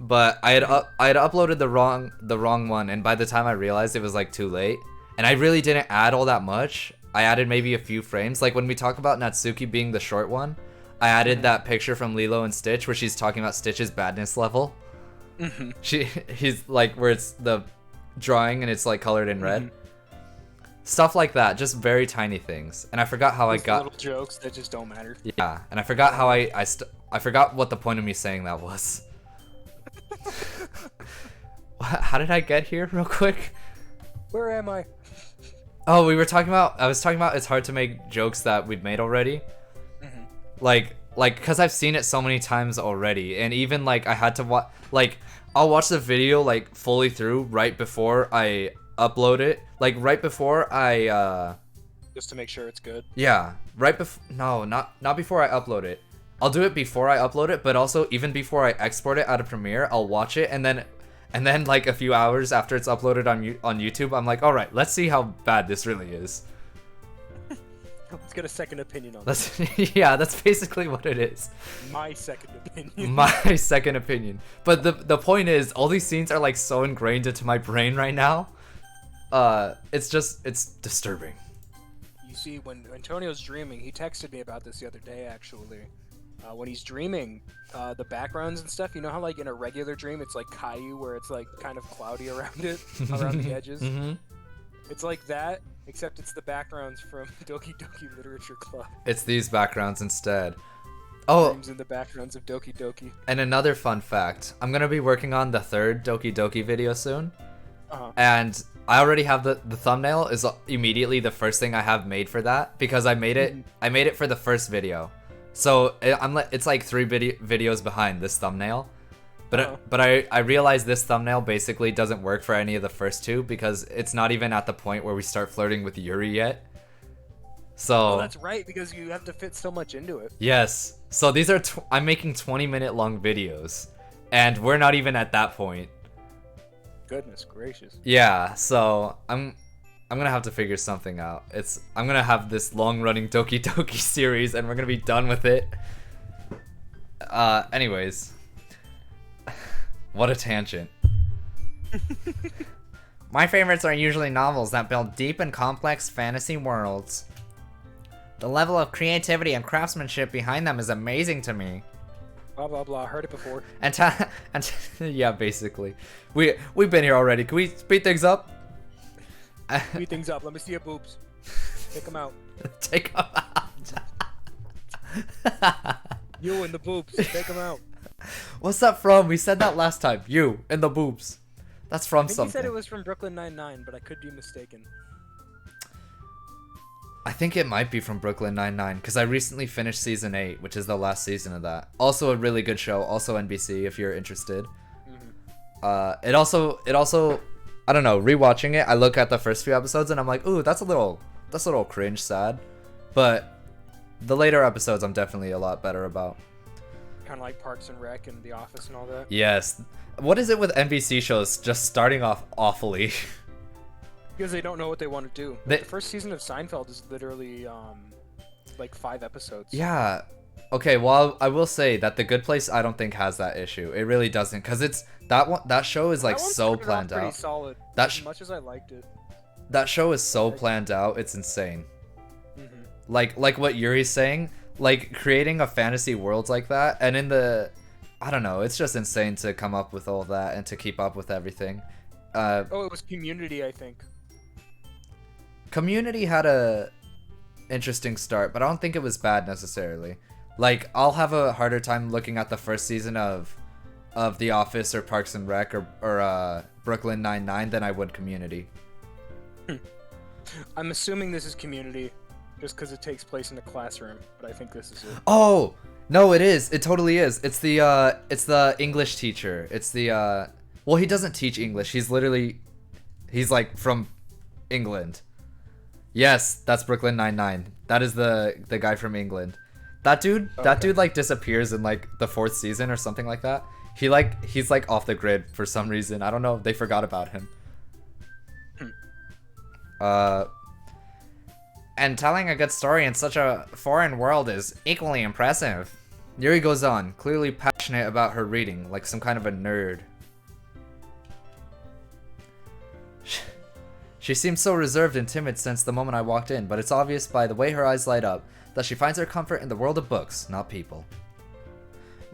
But I had uploaded the wrong one, and by the time I realized it was like too late, and I really didn't add all that much. I added maybe a few frames. Like when we talk about Natsuki being the short one, I added that picture from Lilo and Stitch where she's talking about Stitch's badness level. He's like where it's the drawing and it's like colored in red. Stuff like that, just very tiny things. And I forgot how Those I got little jokes that just don't matter. Yeah, and I forgot how I forgot what the point of me saying that was. How did I get here real quick? Where am I? Oh, I was talking about it's hard to make jokes that we've made already. Like cuz I've seen it so many times already, and even like I had to watch I'll watch the video like fully through right before I upload it. Like right before I just to make sure it's good. Yeah, right before not before I upload it. I'll do it before I upload it, but also even before I export it out of Premiere, I'll watch it and then like a few hours after it's uploaded on YouTube, I'm like, all right, let's see how bad this really is. Let's get a second opinion on this. Yeah, that's basically what it is. My second opinion. My second opinion. But the point is, all these scenes are like so ingrained into my brain right now. It's disturbing. You see, when Antonio's dreaming, he texted me about this the other day actually. When he's dreaming, the backgrounds and stuff, you know how like in a regular dream it's like Caillou where it's like kind of cloudy around it, around the edges? It's like that, except it's the backgrounds from Doki Doki Literature Club. It's these backgrounds instead. Oh, Dreams in the backgrounds of Doki Doki. And another fun fact, I'm going to be working on the third Doki Doki video soon. And I already have the thumbnail is immediately the first thing I have made for that because I made it for the first video. So it's like 3 videos behind this thumbnail, but I realized this thumbnail basically doesn't work for any of the first 2 because it's not even at the point where we start flirting with Yuri yet. So Oh, that's right, because you have to fit so much into it. yes. So these are I'm making 20-minute long videos, and we're not even at that point. Goodness gracious. Yeah. So I'm gonna have to figure something out. I'm gonna have this long-running Doki Doki series, and we're gonna be done with it. Anyways, what a tangent. My favorites are usually novels that build deep and complex fantasy worlds. The level of creativity and craftsmanship behind them is amazing to me. Blah blah blah. Heard it before. And yeah, basically, we've been here already. Can we speed things up? Speed things up. Let me see your boobs. Take them out. Take them out. You and the boobs. Take them out. What's that from? We said that last time. You and the boobs. That's from I think something. you said it was from Brooklyn Nine-Nine, but I could be mistaken. I think it might be from Brooklyn Nine-Nine because I recently finished season 8, which is the last season of that. Also a really good show. Also NBC if you're interested. It also I don't know, rewatching it, I look at the first few episodes and I'm like, ooh, that's a little cringe sad. But the later episodes I'm definitely a lot better about. Kind of like Parks and Rec and The Office and all that. Yes. What is it with NBC shows just starting off awfully? Because they don't know what they want to do. They- The first season of Seinfeld is literally like 5 episodes. Yeah. Okay, well, I will say that The Good Place I don't think has that issue. It really doesn't, cuz it's that show is like That one so started off planned pretty out. solid. That As much as I liked it. That show is so planned out, it's insane. Mhm. Like what Yuri's saying, like creating a fantasy world like that, and I don't know, it's just insane to come up with all that and to keep up with everything. Oh, it was Community, I think. Community had a interesting start, but I don't think it was bad necessarily. Like, I'll have a harder time looking at the first season of The Office or Parks and Rec or Brooklyn Nine-Nine than I would Community. I'm assuming this is Community, just because it takes place in a classroom, but I think this is it. Oh no, it is. It totally is. It's the English teacher. It's the well, he doesn't teach English. He's like from England. Yes, that's Brooklyn Nine-Nine. That is the guy from England. That dude like disappears in like the 4th season or something like that. He's like off the grid for some reason. I don't know. They forgot about him. And telling a good story in such a foreign world is equally impressive. Yuri goes on, clearly passionate about her reading, like some kind of a nerd. She seems so reserved and timid since the moment I walked in, but it's obvious by the way her eyes light up that she finds her comfort in the world of books, not people.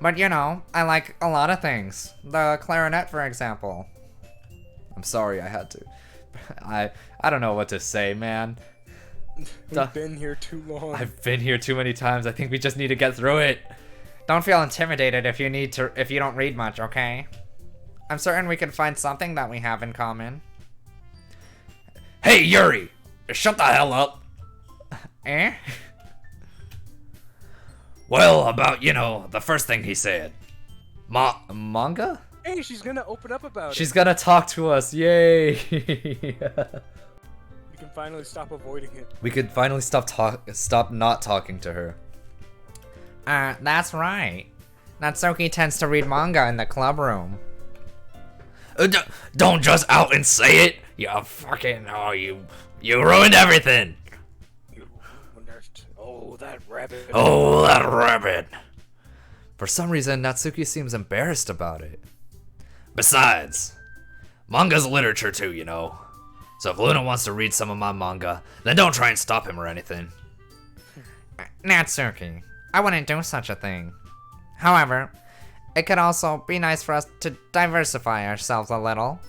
But you know, I like a lot of things. The clarinet, for example. I'm sorry, I had to. I don't know what to say, man. We've been here too long. I've been here too many times. I think we just need to get through it. Don't feel intimidated if you don't read much, okay? I'm certain we can find something that we have in common. Hey, Yuri! Shut the hell up! Eh? Well, about, the first thing he said. Manga? Hey, she's gonna open up about She's it. gonna talk to us. Yay! We can finally stop avoiding it. We could finally stop not talking to her. That's right. Natsuki tends to read manga in the club room. Don't just out and say it! You fucking... Oh, you ruined everything! Oh, that rabbit. Oh, that rabbit! For some reason, Natsuki seems embarrassed about it. Besides, manga's literature too, you know. So if Luna wants to read some of my manga, then don't try and stop him or anything. Natsuki, I wouldn't do such a thing. However, it could also be nice for us to diversify ourselves a little.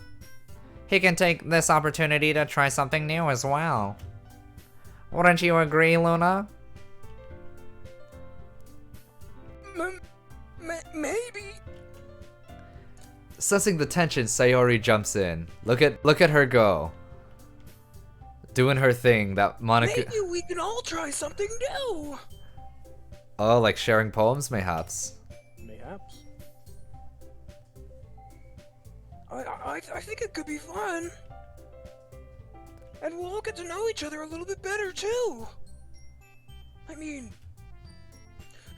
He can take this opportunity to try something new as well. Wouldn't you agree, Luna? Maybe. Sensing the tension, Sayori jumps in. Look at her go. Doing her thing that Monica... Maybe we can all try something new. Oh, like sharing poems, mayhaps. Mayhaps. I think it could be fun. And we'll all get to know each other a little bit better, too. I mean,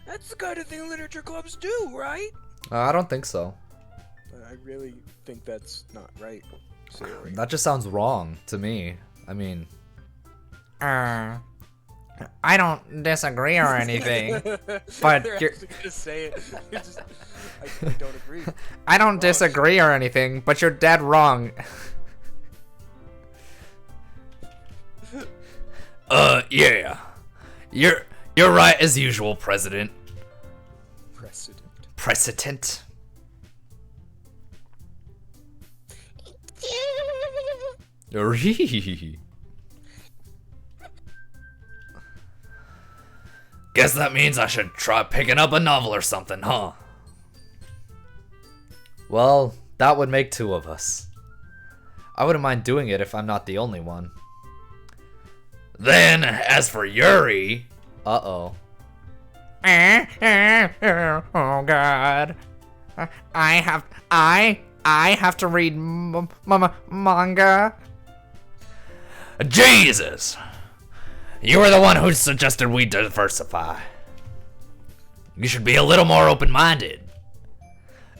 that's the kind of thing literature clubs do, right? I don't think so. I really think that's not right, Sayori. That just sounds wrong to me. I mean, I don't disagree or anything. But you're- you're gonna say it. I don't agree. I don't disagree or anything, but you're dead wrong. Yeah. You're right as usual, President. Precedent. Guess that means I should try picking up a novel or something, huh? Well, that would make 2 of us. I wouldn't mind doing it if I'm not the only one. Then, as for Yuri, Uh-oh. Oh God. I have to read manga. Jesus! You were the one who suggested we diversify. You should be a little more open-minded.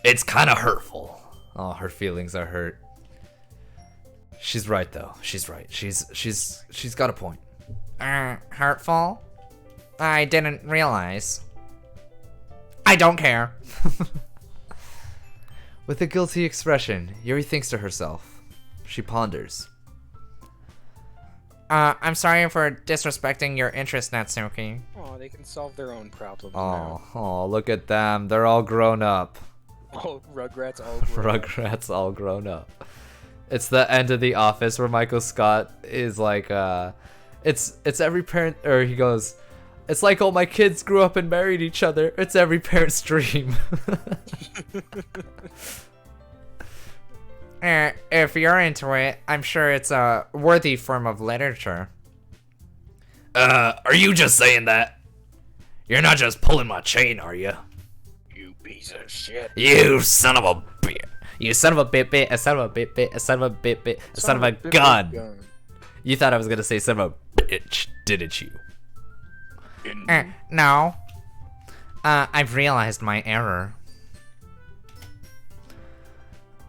It's kind of hurtful. Oh, her feelings are hurt. She's right though. She's right. She's got a point. Hurtful? I didn't realize. I don't care. With a guilty expression, Yuri thinks to herself. She ponders. I'm sorry for disrespecting your interest, Natsuki. Oh, they can solve their own problems Oh, now. oh, look at them. They're all grown up. Oh, Rugrats all grown up. Rugrats all grown up. It's the end of The Office where Michael Scott is like, it's every parent, or he goes, it's like all my kids grew up and married each other. It's every parent's dream. If you're into it, I'm sure it's a worthy form of literature. Are you just saying that? You're not just pulling my chain, are you? You piece of shit. You son of a bitch. You son of a bit, a son of a bit, a son of a bit, a son of a gun. You thought I was gonna say son of a bitch, didn't you? No. I've realized my error.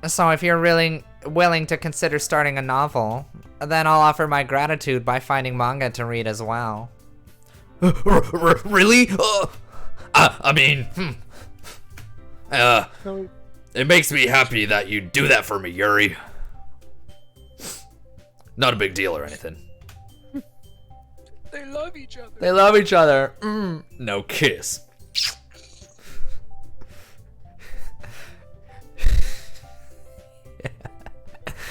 So if you're really willing to consider starting a novel, then I'll offer my gratitude by finding manga to read as well. Really? I mean, it makes me happy that you do that for me, Yuri. Not a big deal or anything. They love each other. They love each other. No kiss.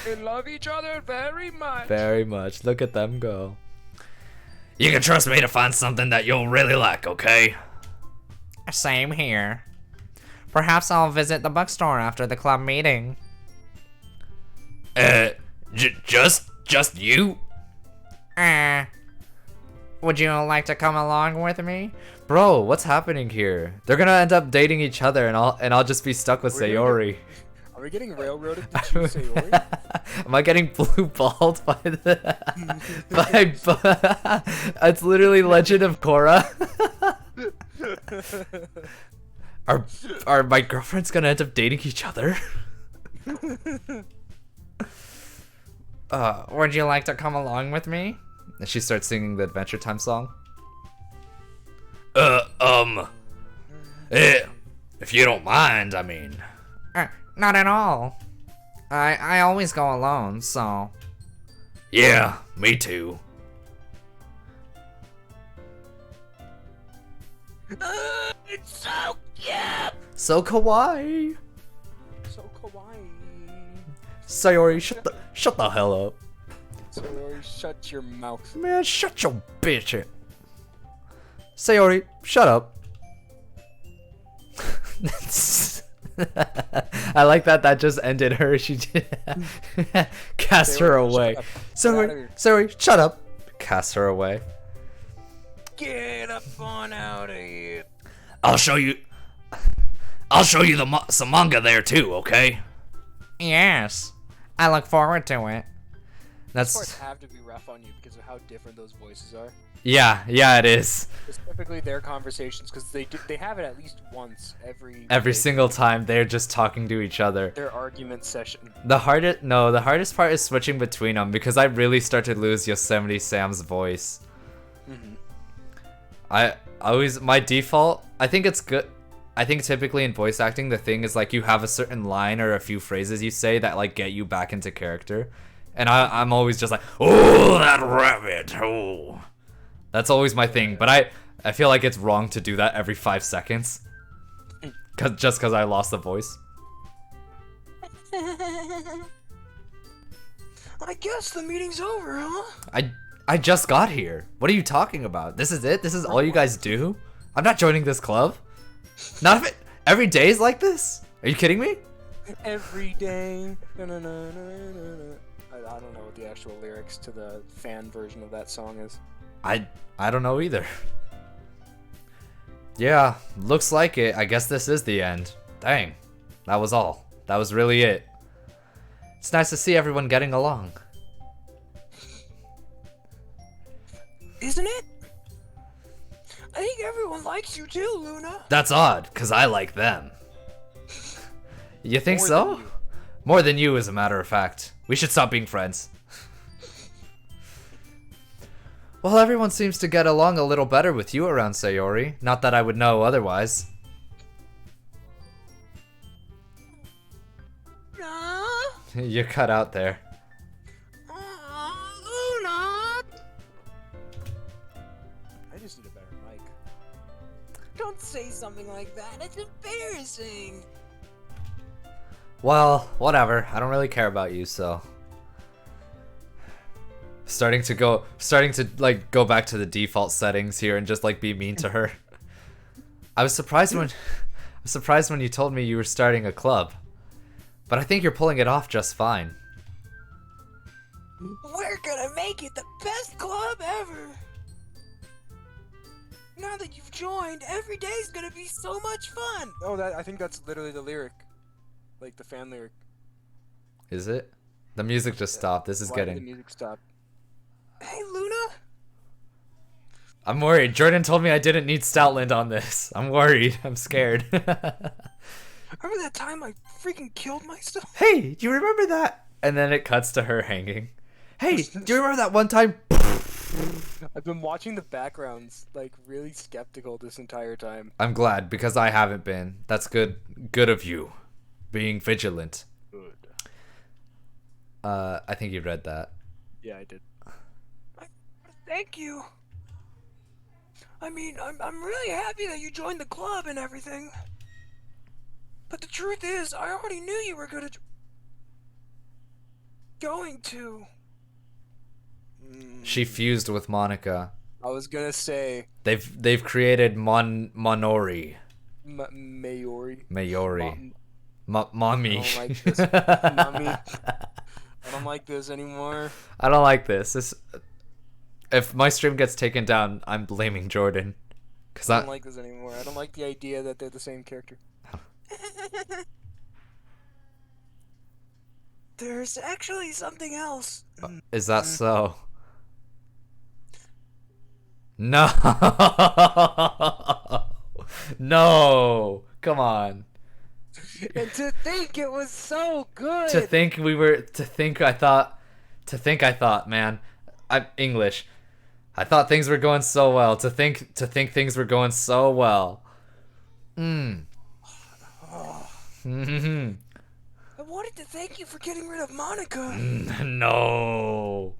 They love each other very much. Very much. Look at them go. You can trust me to find something that you'll really like, okay? Same here. Perhaps I'll visit the bookstore after the club meeting. Just you? Would you like to come along with me? Bro, what's happening here? They're gonna end up dating each other, and I'll just be stuck with Sayori. Are we getting railroaded to choose Sayori? Am I getting blue balled by the? It's literally Legend of Korra. Are my girlfriends gonna end up dating each other? Would you like to come along with me? And she starts singing the Adventure Time song. If you don't mind, I mean. Not at all. I always go alone, so. Yeah, me too. It's so cute. So kawaii. So kawaii. Sayori, shut the hell up. Sayori, shut your mouth. Man, shut your bitch. Sayori, shut up. I like that just ended her. She did cast her away. Sayori, shut up. Cast her away. Get up on out of here. I'll show you some manga there too, okay? Yes. I look forward to it. These parts That's have to be rough on you because of how different those voices are. yeah, it is. Specifically their conversations, because they have it at least once every Every day. single time they're just talking to each other. Their argument session. The hardest part is switching between them because I really start to lose Yosemite Sam's voice. Mm-hmm. I always my default. I think it's good. I think typically in voice acting, the thing is like you have a certain line or a few phrases you say that like get you back into character, and I'm always just like, oh, that rabbit, oh. That's always my thing. But I feel like it's wrong to do that every 5 seconds, just because I lost the voice. I guess the meeting's over, huh? I just got here. What are you talking about? This is it? This is all you guys do? I'm not joining this club. Not if it every day is like this? Are you kidding me? Every day. I don't know what the actual lyrics to the fan version of that song is. I don't know either. Yeah, looks like it. I guess this is the end. Dang. That was all. That was really it. It's nice to see everyone getting along. Isn't it? I think everyone likes you too, Luna. That's odd, cause I like them. You think More so? than you. More than you, as a matter of fact. We should stop being friends. Well, everyone seems to get along a little better with you around, Sayori. Not that I would know otherwise. You cut out there. Luna. I just need a better mic. Don't say something like that. It's embarrassing. Well, whatever. I don't really care about you, so. Starting to like go back to the default settings here and just like be mean to her. I was surprised when you told me you were starting a club. But I think you're pulling it off just fine. We're gonna make it the best club ever. Now that you've joined, every day's gonna be so much fun. Oh, I think that's literally the lyric, like the fan lyric. Is it? The music just stopped. This is Why did getting. the music stop? Hey, Luna. I'm worried. Jordan told me I didn't need Stoutland on this. I'm worried. I'm scared. Remember that time I freaking killed myself? Hey, do you remember that? And then it cuts to her hanging. Hey, do you remember that one time? I've been watching the backgrounds, like really skeptical this entire time. I'm glad because I haven't been. That's good. Good of you, being vigilant. Good. I think you read that. Yeah, I did. Thank you. I mean, I'm really happy that you joined the club and everything. But the truth is, I already knew you were going to. She fused with Monica. I was gonna say They've created Monori. Mayori. Mayori. I Mommy. don't like this. Mommy. I don't like this anymore. I don't like this. If my stream gets taken down, I'm blaming Jordan. Cause I don't like this anymore. I don't like the idea that they're the same character. There's actually something else. Is that so? No. No. Come on. And to think it was so good. To think I thought, man. I'm English. I thought things were going so well. To think things were going so well. I wanted to thank you for getting rid of Monica. No.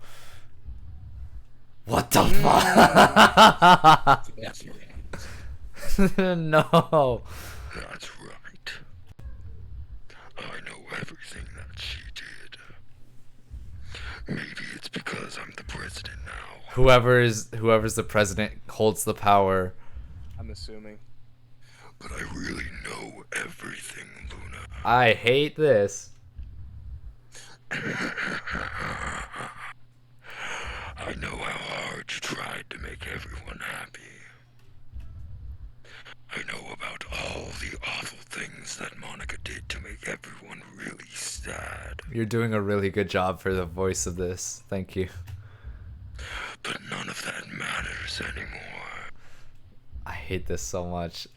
What the fuck? No. That's right. I know everything that she did. Maybe it's because I'm the president now. Whoever's the president holds the power. I'm assuming. But I really know everything, Luna. I hate this. I know how hard you tried to make everyone happy. I know about all the awful things that Monica did to make everyone really sad. You're doing a really good job for the voice of this. Thank you. But none of that matters anymore. I hate this so much.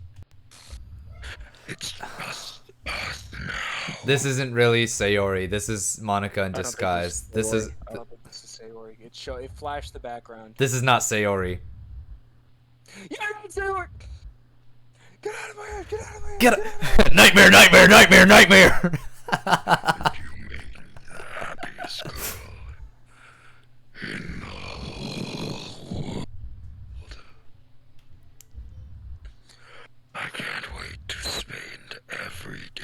It's just us now. This isn't really Sayori. This is Monica in I don't think disguise. this This is Sayori. I don't think this is Sayori. It flashed the background. this is not Sayori. Yeah, it's Sayori. Get out of my head! Get out of my head! Get out of my it. head! Nightmare, nightmare, nightmare, nightmare. You made me the happiest girl in the whole world. I can't wait to spend every day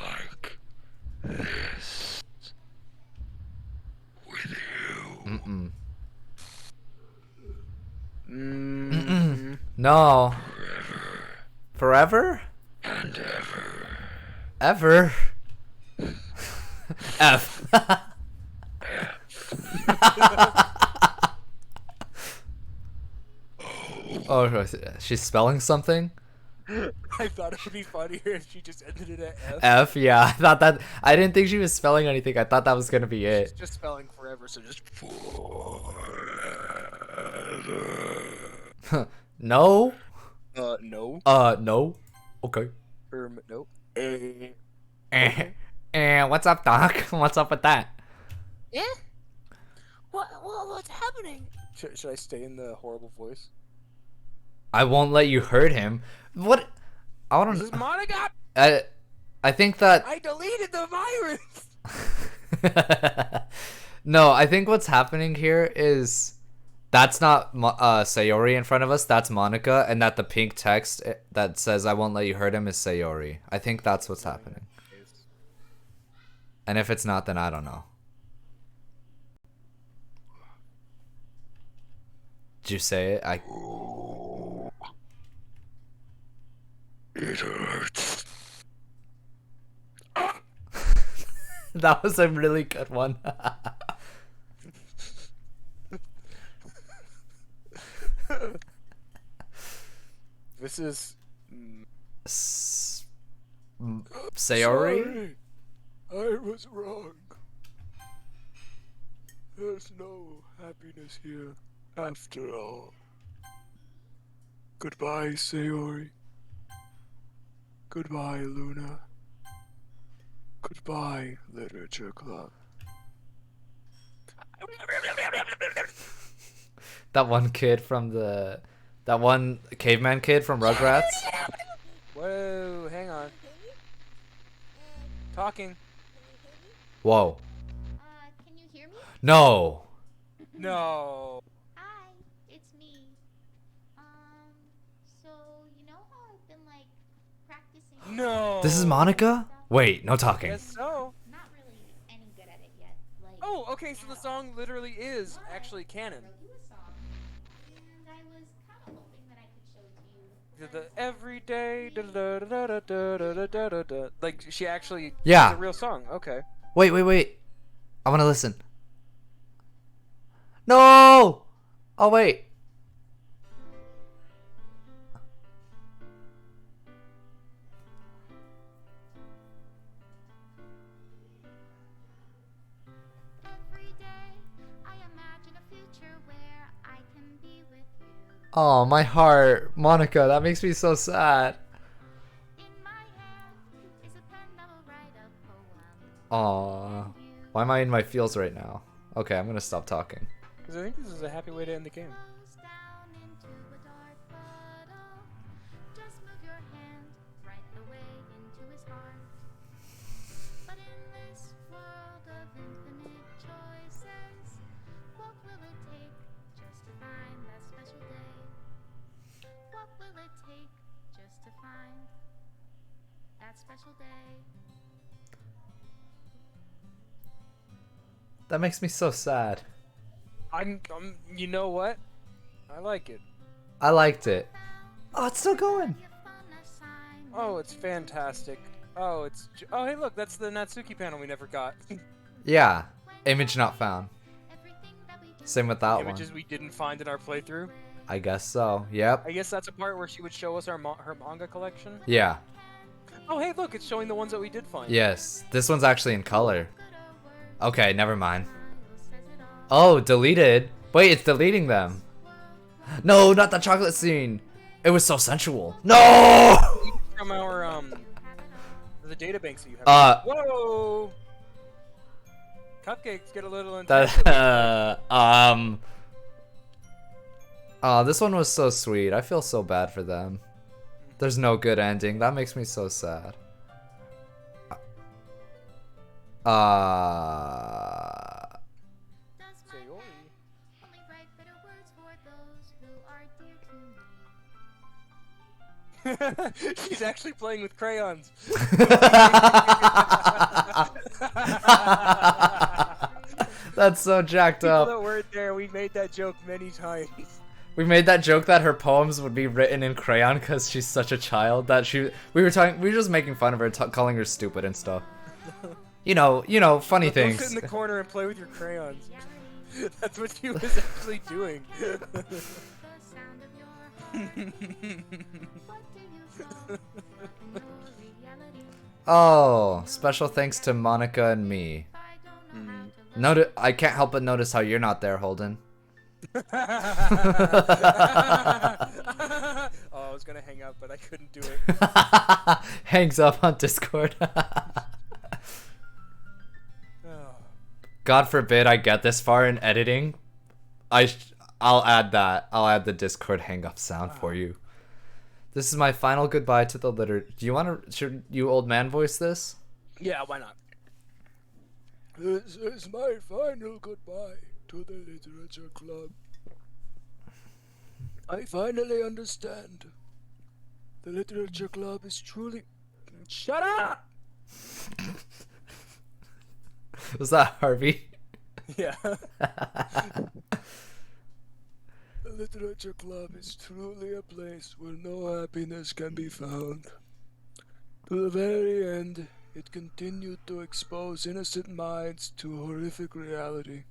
like this with you. Mm-mm. Mm. No. Forever? And ever. Ever? F. Oh, she's spelling something? I thought it would be funnier if she just ended it at F. F, yeah. I thought that. I didn't think she was spelling anything. I thought that was gonna be She's it. just spelling forever, so just No? no. No. Okay. Nope. What's up, Doc? What's up with that? Yeah. What's happening? Should I stay in the horrible voice? I won't let you hurt him. What? I This don't is Monica. I think that. I deleted the virus. No, I think what's happening here is that's not Sayori in front of us. That's Monica, and that the pink text that says "I won't let you hurt him" is Sayori. I think that's what's happening. And if it's not, then I don't know. Did you say it? It hurts. That was a really good one. This is Sayori? I was wrong. There's no happiness here after all. Goodbye, Sayori. Goodbye, Luna. Goodbye, Literature Club. That one kid from that one caveman kid from Rugrats? Whoa, hang on. Talking. Whoa. Can you hear me? No. No. Hi, it's me. So you know how I've been like practicing. No. This is Monica? Wait, no talking. Guess so. Not really any good at it yet. Like. Oh, okay, so the song literally is actually canon. wrote you a song, and I was kind of hoping that I could show it to you. The everyday da da da da da da da da da. Like she actually. Yeah. It's a real song. Okay. Wait. I want to listen. No! Oh, wait. Every day, I imagine a future where I can be with you. Oh, my heart. Monica, that makes me so sad. In my hand is a pen that will write a poem. Aw. Why am I in my feels right now? Okay, I'm gonna stop talking. Because I think this is a happy way to end the game. Goes down into a dark puddle. Just move your hand right the way into his heart. But in this world of infinite choices, what will it take just to find that special day? What will it take just to find that special day? That makes me so sad. You know what? I like it. I liked it. Oh, it's still going. Oh, it's fantastic. Oh, oh, hey, look, that's the Natsuki panel we never got. Yeah. Image not found. Same with that one. Images we didn't find in our playthrough. I guess so. Yep. I guess that's a part where she would show us her manga collection. Yeah. Oh, hey, look, it's showing the ones that we did find. Yes. This one's actually in color. Okay, never mind. Oh, deleted. Wait, it's deleting them. No, not the chocolate scene. It was so sensual. No! From our, the databanks that you have. Whoa! Cupcakes get a little intense. Oh, this one was so sweet. I feel so bad for them. There's no good ending. That makes me so sad. Only write bitter words for those who are dear to me. She's actually playing with crayons. That's so jacked People up. that weren't there, we made that joke many times. We made that joke that her poems would be written in crayon because she's such a child that we were just making fun of her, calling her stupid and stuff. You know, funny Go things. sit in the corner and play with your crayons. That's what she was actually doing. The sound of your heart. What do you love? Your reality. Oh, special thanks to Monica and me. I don't know how to I can't help but notice how you're not there, Holden. Oh, I was gonna hang up, but I couldn't do it. Hangs up on Discord. Oh. God forbid I get this far in editing. I'll add that. I'll add the Discord hang up sound for you. This is my final goodbye to the litter. Do you want to? Should you old man voice this? Yeah, why not? This is my final goodbye to the Literature Club. I finally understand. The Literature Club is truly... Shut up! Was that Harvey? Yeah. The Literature Club is truly a place where no happiness can be found. To the very end, it continued to expose innocent minds to horrific reality.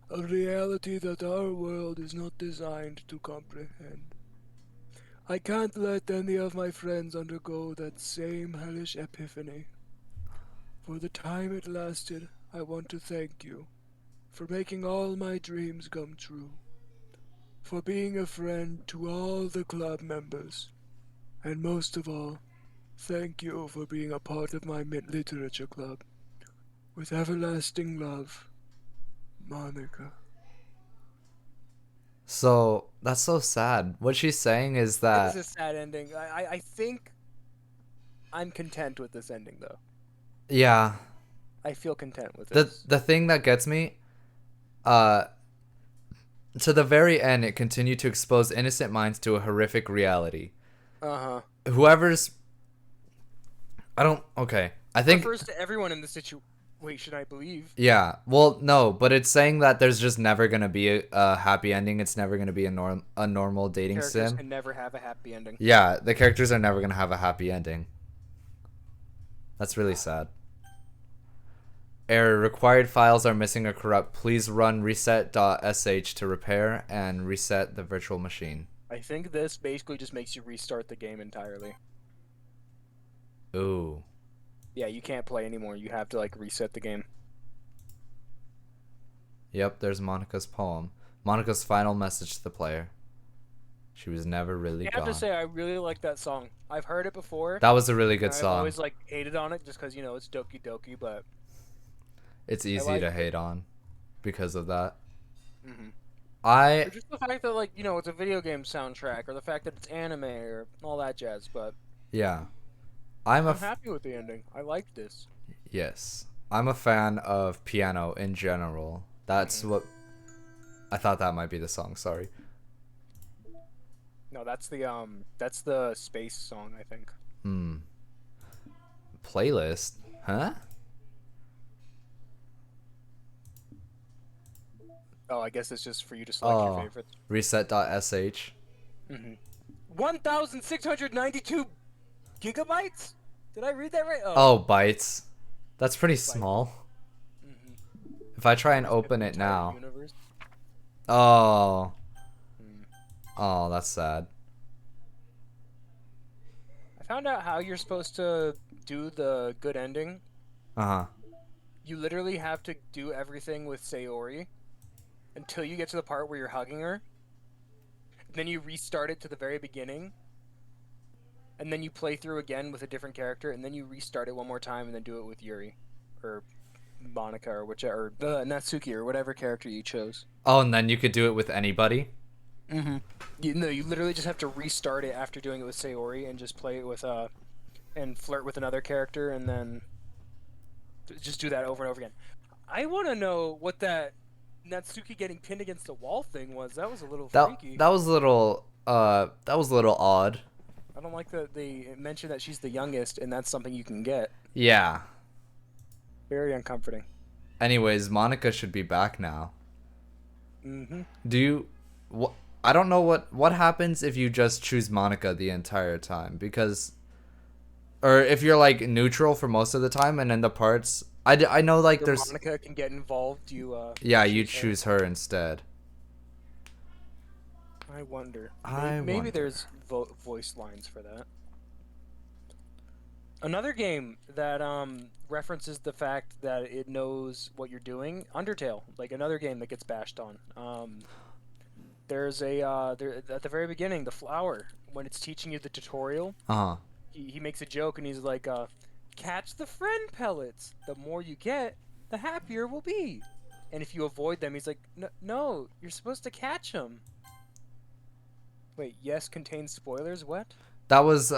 A reality that our world is not designed to comprehend. I can't let any of my friends undergo that same hellish epiphany. For the time it lasted, I want to thank you for making all my dreams come true, for being a friend to all the club members, and most of all, thank you for being a part of my literature club. With everlasting love, Monica. So that's so sad. What she's saying is It that is a sad ending. I think I'm content with this ending, though. yeah, I feel content with the this. the thing that gets me, to the very end, it continued to expose innocent minds to a horrific reality. Uh-huh. Whoever's, okay. I think Refers to everyone in the situation, I believe. yeah. Well, no, but it's saying that there's just never gonna be a happy ending. It's never gonna be a normal dating Characters sim. can never have a happy ending. Yeah, the characters are never gonna have a happy ending. That's really sad. Error. Required files are missing or corrupt. Please run reset.sh to repair and reset the virtual machine. I think this basically just makes you restart the game entirely. Ooh. Yeah, you can't play anymore. You have to, like, reset the game. Yep, there's Monica's poem. Monica's final message to the player. She was never really I have gone. to say, I really like that song. I've heard it before. That was a really good and I've song. always, like, hated on it just because, you know, it's Doki Doki, but... It's easy like to it. hate on because of that. Mhm. I Or just the fact that, like, you know, it's a video game soundtrack, or the fact that it's anime, or all that jazz, but yeah. I'm I'm happy with the ending. I like this. yes. I'm a fan of piano in general. That's what I thought that might be the song, sorry. No, that's the space song, I think. Playlist? Huh? Oh, I guess it's just for you to select your Oh. favorites. Reset.sh. 1,692 gigabytes? Did I read that right? Oh, bytes. That's pretty small. If I try and open it Entire now. universe. Oh. Oh, that's sad. I found out how you're supposed to do the good ending. Uh-huh. You literally have to do everything with Sayori until you get to the part where you're hugging her. Then you restart it to the very beginning. And then you play through again with a different character, and then you restart it one more time, and then do it with Yuri, or Monica, or whichever, or Natsuki, or whatever character you chose. Oh, and then you could do it with anybody? Mm-hmm. You literally just have to restart it after doing it with Sayori, and just play it with and flirt with another character, and then just do that over and over again. I want to know what that Natsuki getting pinned against the wall thing was. That was a little freaky. That was a little odd. I don't like that they mentioned that she's the youngest, and that's something you can get. Yeah. Very uncomforting. Anyways, Monica should be back now. Mm-hmm. Do you I don't know what happens if you just choose Monica the entire time, because or if you're like neutral for most of the time, and in the parts I know like there's Monica can get involved. You choose her instead. I wonder. I Maybe wonder. there's voice lines for that. Another game that references the fact that it knows what you're doing. Undertale, like another game that gets bashed on. There's there at the very beginning, the flower, when it's teaching you the tutorial, Uh-huh. he makes a joke and he's like, catch the friend pellets. The more you get, the happier we'll be. And if you avoid them, he's like, no, you're supposed to catch them. Wait, yes contains spoilers? What? That was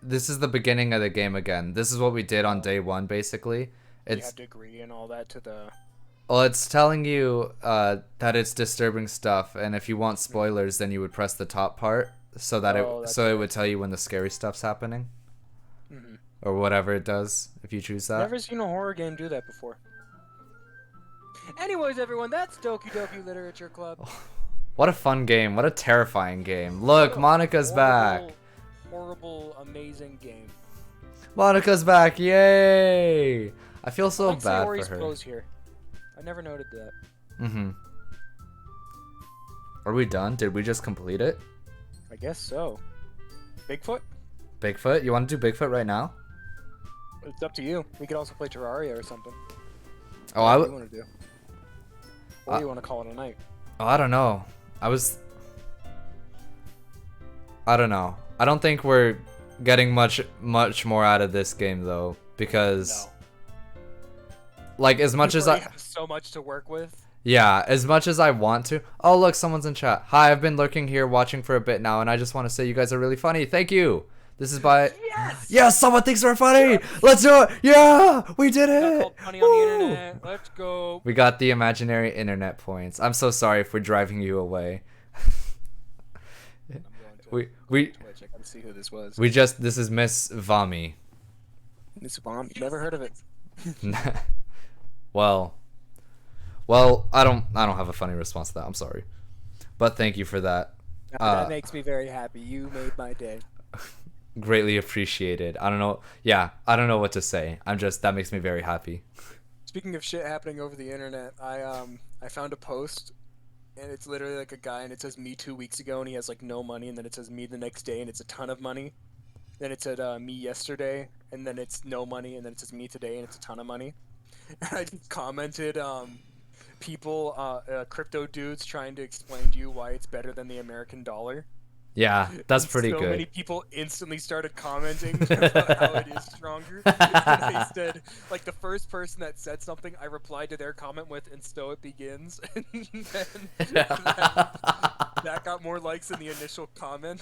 this is the beginning of the game again. This is what we did on day 1 basically. You It's have to agree and all that to the... well, it's telling you that it's disturbing stuff, and if you want spoilers, then you would press the top part so that that's it right. would tell you when the scary stuff's happening, Mhm. or whatever it does if you choose that. Never seen a horror game do that before. Anyways, everyone, that's Doki Doki Literature Club. What a fun game! What a terrifying game! Look, Monica's back. Horrible, amazing game. Monica's back! Yay! I feel so I like bad Sayori's for her. pose here. I never noted that. Mm-hmm. Are we done? Did we just complete it? I guess so. Bigfoot? Bigfoot? You want to do Bigfoot right now? It's up to you. We could also play Terraria or something. Oh, I What do would. you want to do? Or do you want to call it a night? Oh, I don't know. I don't know. I don't think we're getting much more out of this game though, because like as much as We I have so much to work with. yeah, as much as I want to. Oh, look, someone's in chat. Hi, I've been lurking here watching for a bit now, and I just want to say you guys are really funny. Thank you. This is by Yes, someone thinks we're funny. Let's do it. Yeah, we did Got it. called funny on the Woo! internet. Let's go. We got the imaginary internet points. I'm so sorry if we're driving you away. I'm going to We Twitch. I gotta see who this was. this is Miss Vami. Miss Bomb. Never heard of it. well, I don't have a funny response to that. I'm sorry, but thank you for that. That makes me very happy. You made my day. Greatly appreciated. I don't know. Yeah, I don't know what to say. That makes me very happy. Speaking of shit happening over the internet, I found a post, and it's literally like a guy, and it says me 2 weeks ago, and he has like no money, and then it says me the next day, and it's a ton of money. Then it said me yesterday, and then it's no money, and then it says me today, and it's a ton of money. And I just commented, people, crypto dudes trying to explain to you why it's better than the American dollar. Yeah, that's And pretty so good. many people instantly stared commenting about how it is stronger. And they said, like, the first person that said something, I replied to their comment with, and so it begins. And then that got more likes than the initial comment.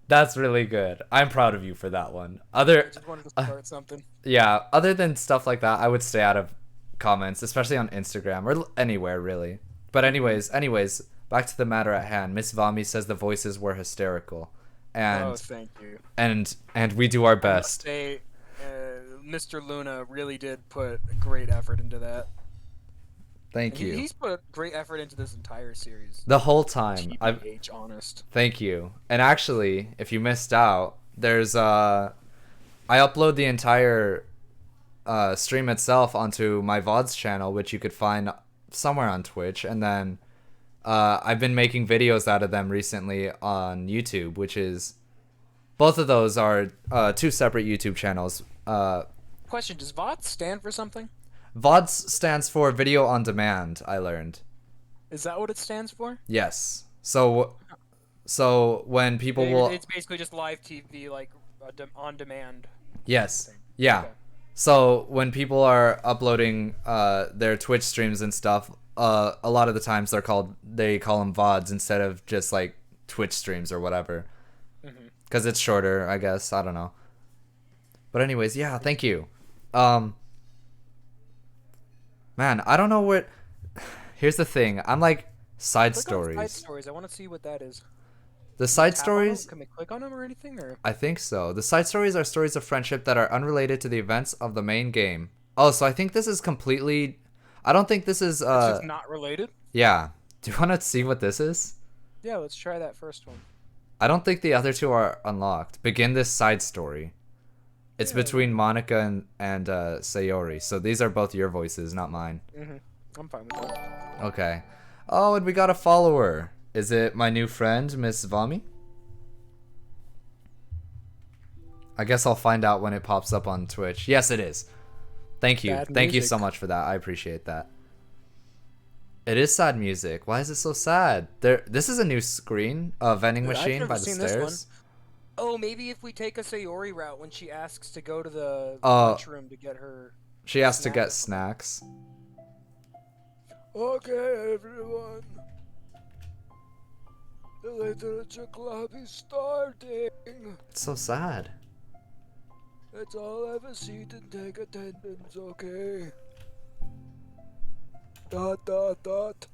That's really good. I'm proud of you for that one. I just wanted to start something. Yeah, other than stuff like that, I would stay out of comments, especially on Instagram or anywhere really. But anyways, back to the matter at hand. Miss Vami says the voices were hysterical, and Oh, thank you. and we do our I must best. say, Mr. Luna really did put great effort into that. Thank you. He's put great effort into this entire series. The whole time. TBH, honest. Thank you. And actually, if you missed out, there's I upload the entire stream itself onto my VODs channel, which you could find somewhere on Twitch, and then I've been making videos out of them recently on YouTube, which is both of those are two separate YouTube channels. Question: does VOD stand for something? VODs stands for video on demand. I learned. Is that what it stands for? Yes. So when people will It's basically just live TV, like on demand. yes. Yeah. Okay. So when people are uploading their Twitch streams and stuff, a lot of the times they call them VODs instead of just like Twitch streams or whatever. Because it's shorter, I guess. I don't know. But anyways, yeah, thank you. Man, I don't know what. Here's the thing. I'm like side Click on stories. side stories. I want to see what that is. The side Tap on them? stories. Can we click on them or anything? Or I think so. The side stories are stories of friendship that are unrelated to the events of the main game. Oh, so I think this is completely. I don't think this is. it's just not related? Yeah. Do you want to see what this is? Yeah, let's try that first one. I don't think the other two are unlocked. Begin this side story. It's between Monica and Sayori. So these are both your voices, not mine. I'm fine with that. Okay. Oh, and we got a follower. Is it my new friend, Miss Vami? I guess I'll find out when it pops up on Twitch. Yes, it is. Thank you. Bad Thank you music. so much for that. I appreciate that. It is sad music. Why is it so sad? This is a new screen, a vending I've machine never by the seen this one. stairs. Oh, maybe if we take a Sayori route when she asks to go to the Oh. lunchroom to get her. She has to Snack. get snacks. Okay, everyone. The literature club is starting. It's so sad. Let's all have a seat and take attendance, okay? Dot dot dot.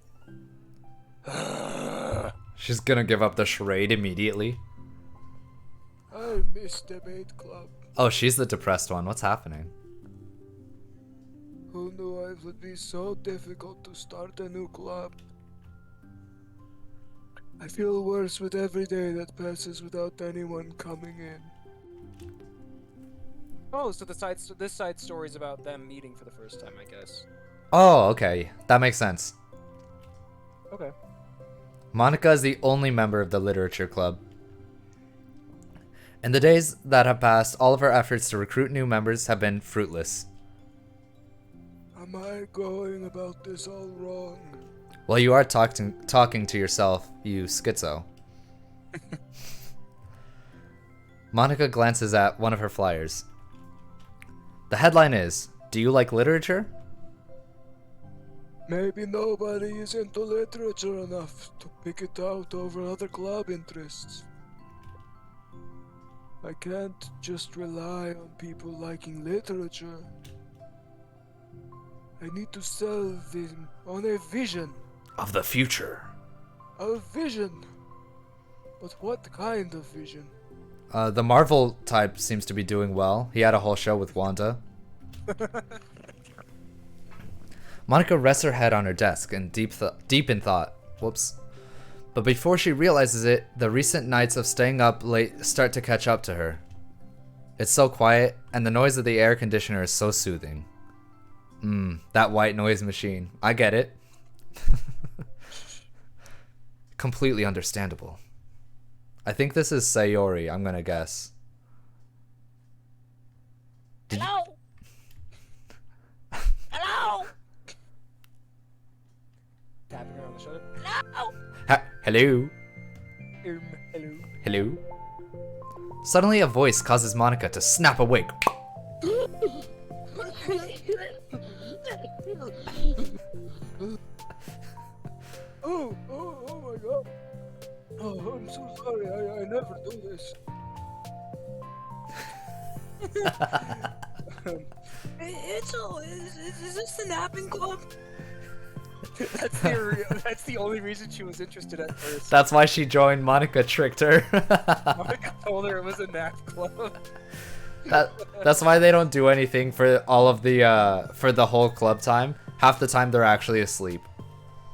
She's gonna give up the charade immediately. I miss debate club. Oh, she's the depressed one. What's happening? Who knew it would be so difficult to start a new club? I feel worse with every day that passes without anyone coming in. Oh, so this side story is about them meeting for the first time, I guess. Oh, okay. That makes sense. Okay. Monica is the only member of the literature club. In the days that have passed, all of her efforts to recruit new members have been fruitless. Am I going about this all wrong? Well, you are talking to yourself, you schizo. Monica glances at one of her flyers. The headline is, "Do you like literature?" Maybe nobody is into literature enough to pick it out over other club interests. I can't just rely on people liking literature. I need to sell them on a vision. Of the future. A vision. But what kind of vision? The Marvel type seems to be doing well. He had a whole show with Wanda. Monica rests her head on her desk in deep in thought. Whoops. But before she realizes it, the recent nights of staying up late start to catch up to her. It's so quiet, and the noise of the air conditioner is so soothing. That white noise machine. I get it. Completely understandable. I think this is Sayori, I'm gonna guess. Hello. Hello. Tapping her on the shoulder. Hello? Hello. Hello? Suddenly a voice causes Monica to snap awake. Oh my god. Oh, I'm so sorry. I never do this. Is this the napping club? That's the only reason she was interested at first. That's why she joined. Monica tricked her. Monica told her it was a nap club. That's why they don't do anything for all of the for the whole club time. Half the time they're actually asleep.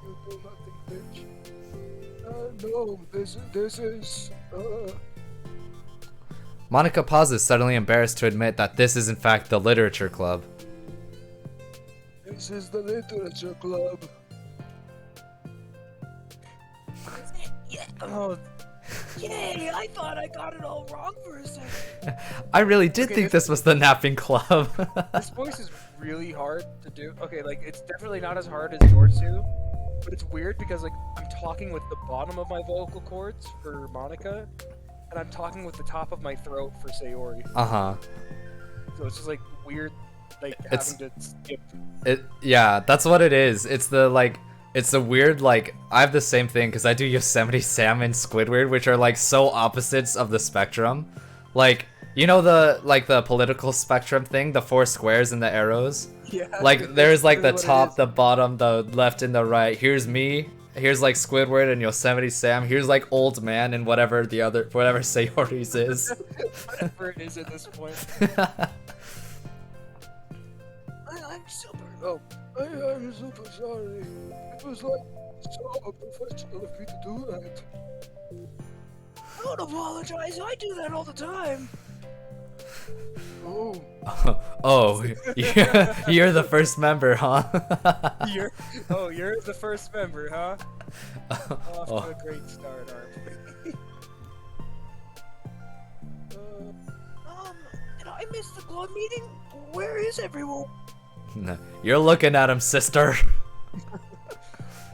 You do nothing, bitch. No, this is. Monica pauses, suddenly embarrassed to admit that this is in fact the literature club. This is the literature club. Oh, yay! I thought I got it all wrong for a second. I really did Okay, think this was the napping club. This voice is really hard to do. Okay, like it's definitely not as hard as yours two, but it's weird because like I'm talking with the bottom of my vocal cords for Monica, and I'm talking with the top of my throat for Sayori. Uh-huh. So it's just like weird, like It's- having to skip. Yeah, that's what it is. It's the like it's the weird like I have the same thing because I do Yosemite Sam and Squidward, which are like so opposites of the spectrum. Like, you know the the political spectrum thing, the four squares and the arrows? Yeah. Like there's like the That's what it top, is. the bottom, the left and the right. Here's me. Here's like Squidward and Yosemite Sam. Here's like old man and whatever Sayori's is. Whatever it is at this point. I'm super. Oh, I'm super sorry. It was like so unprofessional of me to do that. Don't apologize. I do that all the time. Oh, Oh, you're the first member, huh? you're the first member, huh? Off Oh. to a great start, aren't we? Did I miss the club meeting? Where is everyone? You're looking at him, sister.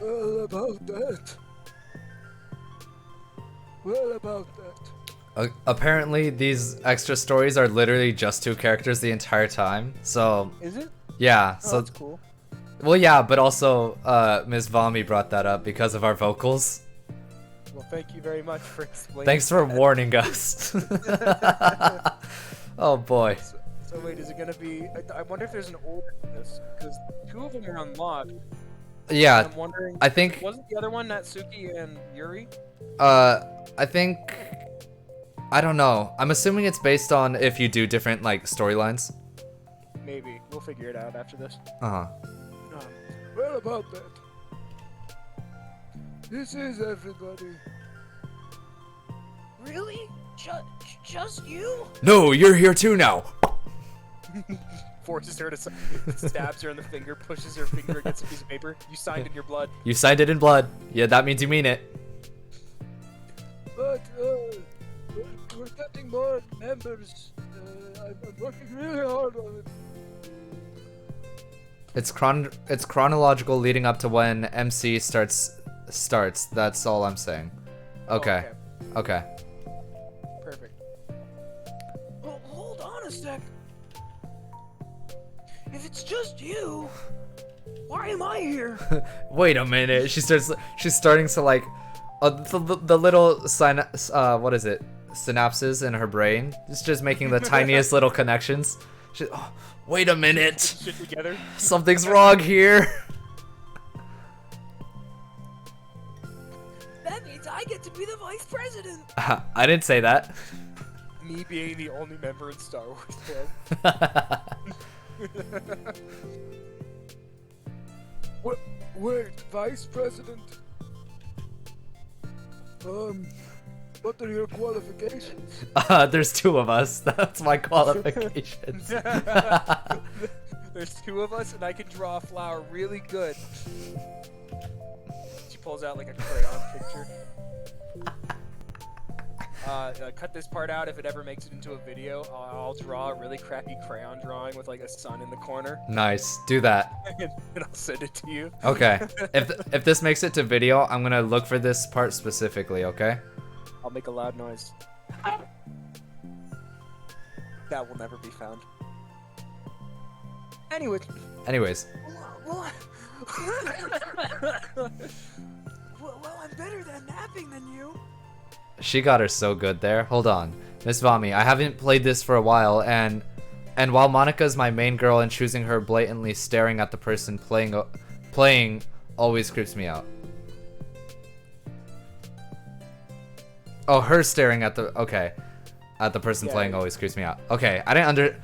Well, about that. Well, about that. Apparently, these extra stories are literally just two characters the entire time. So, Is it? yeah. Oh, So, that's cool. well, yeah, but also, Ms. Vami brought that up because of our vocals. Well, thank you very much for explaining. Thanks for warning us. Oh boy. So wait, is it gonna be? I wonder if there's an order to this because two of them are unlocked. Yeah, I'm wondering. I think. Wasn't the other one Natsuki and Yuri? I think. I don't know. I'm assuming it's based on if you do different like storylines. Maybe we'll figure it out after this. Uh huh. Well, about that. This is everybody. Really? Just you? No, you're here too now. Forces her to stabs her in the finger, pushes her finger against a piece of paper. You signed in your blood. You signed it in blood. Yeah, that means you mean it. But we're getting more members. I'm working really hard on it. It's chronological leading up to when MC starts. That's all I'm saying. Okay. Okay. Perfect. Well, hold on a sec. If it's just you, why am I here? Wait a minute. She's starting to like, the little what is it? Synapses in her brain. It's just making the tiniest little connections. Oh, wait a minute. Shit together. Something's wrong here. That means I get to be the vice president. I didn't say that. Me being the only member in Star Wars Club. Wait, vice president? What are your qualifications? There's two of us. That's my qualifications. There's two of us, and I can draw a flower really good. She pulls out like a crayon picture. Cut this part out if it ever makes it into a video. I'll draw a really crappy crayon drawing with like a sun in the corner, Nice. Do that. and I'll send it to you. Okay. If this makes it to video, I'm gonna look for this part specifically. Okay. I'll make a loud noise. That will never be found. Anyways. Anyways. Well, well, I'm better than napping than you. She got her so good there. Hold on. Miss Vami, I haven't played this for a while, and while Monica's my main girl and choosing her blatantly staring at the person playing always creeps me out. Oh, her staring at the person Yeah, playing yeah. always creeps me out. Okay, I didn't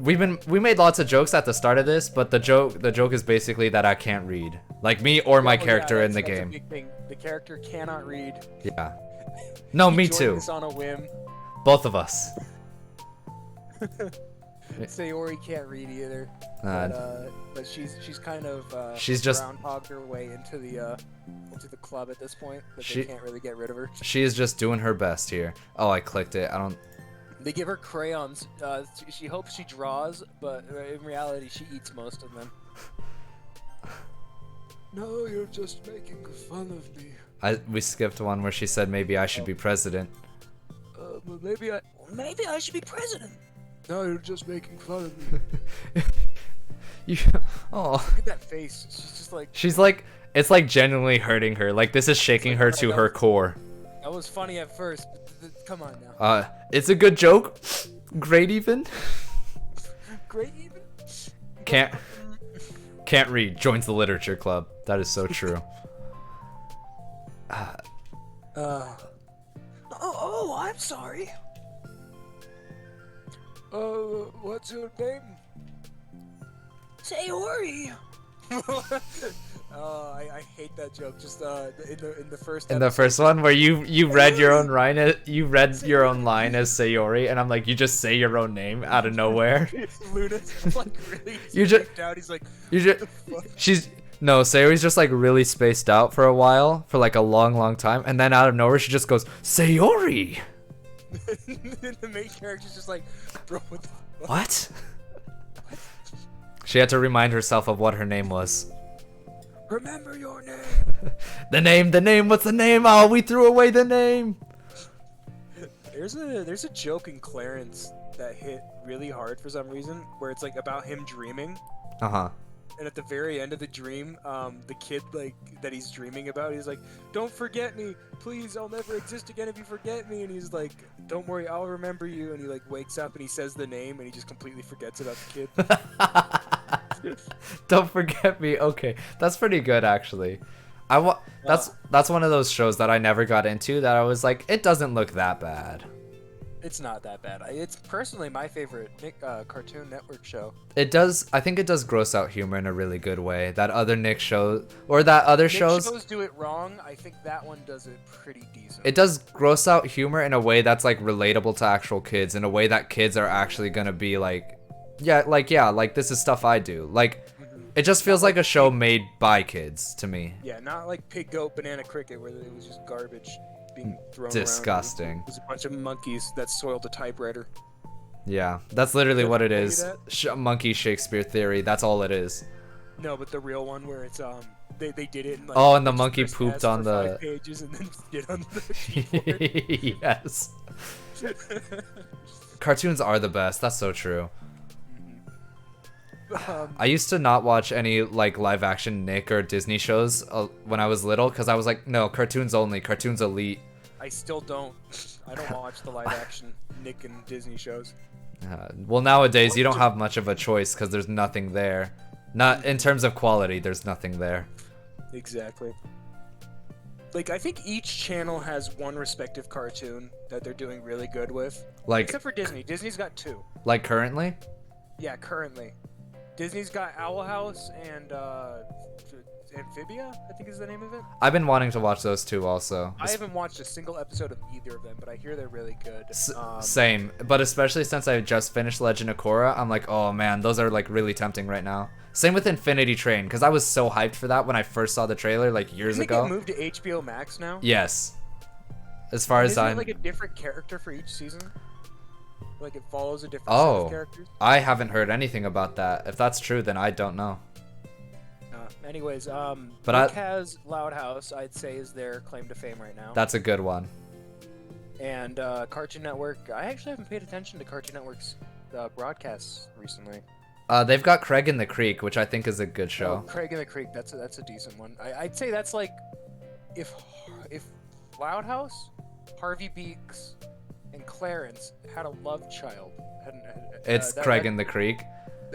we made lots of jokes at the start of this, but the joke is basically that I can't read. Like me or my Oh, yeah, character in the that's a game. big thing. The character cannot read. Yeah. No, He me joined too. This on a whim. Both of us. Sayori can't read either. Uh, But she's kind of She's just- groundhogged her way into the club at this point. But She- they can't really get rid of her. She is just doing her best here. Oh, I clicked it. I don't. They give her crayons. She hopes she draws, but in reality, she eats most of them. No, you're just making fun of me. We skipped one where she said maybe I should be president. Well, maybe I should be president. No, you're just making fun of me. You. Oh. Look at that face. She's just like. She's like, it's like genuinely hurting her. Like this is shaking her to her core. That was funny at first, but come on now. It's a good joke. Great even. Great even. Can't read. Joins the literature club. That is so true. Oh, I'm sorry. What's your name? Sayori. Oh, I hate that joke. Just in the first. In the first one where you read your own line, you read your own line as Sayori, and I'm like, you just say your own name out of nowhere. Luna's like really. You just- freaked out. He's like. You just, Sayori's just like really spaced out for a while, for like a long time, and then out of nowhere she just goes Sayori. The main character's just like, bro, what the fuck? What? She had to remind herself of what her name was. Remember your name. The name, what's the name? Oh, we threw away the name. There's a joke in Clarence that hit really hard for some reason, where it's like about him dreaming, Uh-huh. and at the very end of the dream, the kid like that he's dreaming about, he's like, "Don't forget me, please. I'll never exist again if you forget me." And he's like, "Don't worry, I'll remember you." And he like wakes up and he says the name, and he just completely forgets about the kid. Don't forget me. Okay, that's pretty good actually. That's one of those shows that I never got into that I was like, it doesn't look that bad. It's not that bad. It's personally my favorite Cartoon Network show. It does. I think it does gross out humor in a really good way. That other Nick show or that other Nick shows, shows do it wrong. I think that one does it pretty decent. it does gross out humor in a way that's like relatable to actual kids, in a way that kids are actually gonna be like, like this is stuff I do. Like, it just feels like a show made by kids to me. Yeah, not like Pig Goat Banana Cricket where it was just garbage being thrown Disgusting. around. It was a bunch of monkeys that soiled a typewriter. Yeah, that's literally what it Tell you is. that? Monkey Shakespeare theory. That's all it is. No, but the real one where it's they did it. And, like, Oh, and the just monkey pressed pooped S on for the- 5 pages and then did on the keyboard. Yes. Cartoons are the best. That's so true. I used to not watch any like live action Nick or Disney shows when I was little because I was like, no, cartoons only, cartoons elite. I still don't. I don't watch the live action Nick and Disney shows. Well, nowadays you don't have much of a choice because there's nothing there. Not in terms of quality, there's nothing there. Exactly. Like, I think each channel has one respective cartoon that they're doing really good with. Like, Except for Disney. Disney's got 2. like currently? Yeah, currently. Disney's got Owl House and Amphibia, I think is the name of it. I've been wanting to watch those two also. I haven't watched a single episode of either of them, but I hear they're really good. Same, but especially since I just finished Legend of Korra, I'm like, oh man, those are like really tempting right now. Same with Infinity Train, because I was so hyped for that when I first saw the trailer like years Didn't it ago. get moved to HBO Max now? Yes. As far as Isn't it I'm, like a different character for each season? Like it follows a different set Oh. of characters? I haven't heard anything about that. If that's true, then I don't know. Anyways, But Nick has Loud House, I'd say, is their claim to fame right now. That's a good one. And Cartoon Network, I actually haven't paid attention to Cartoon Network's broadcasts recently. They've got Craig in the Creek, which I think is a good Oh, show. Craig in the Creek, that's a decent one. I'd say that's like if Loud House, Harvey Beaks, and Clarence had a love child. It's Craig in the Creek.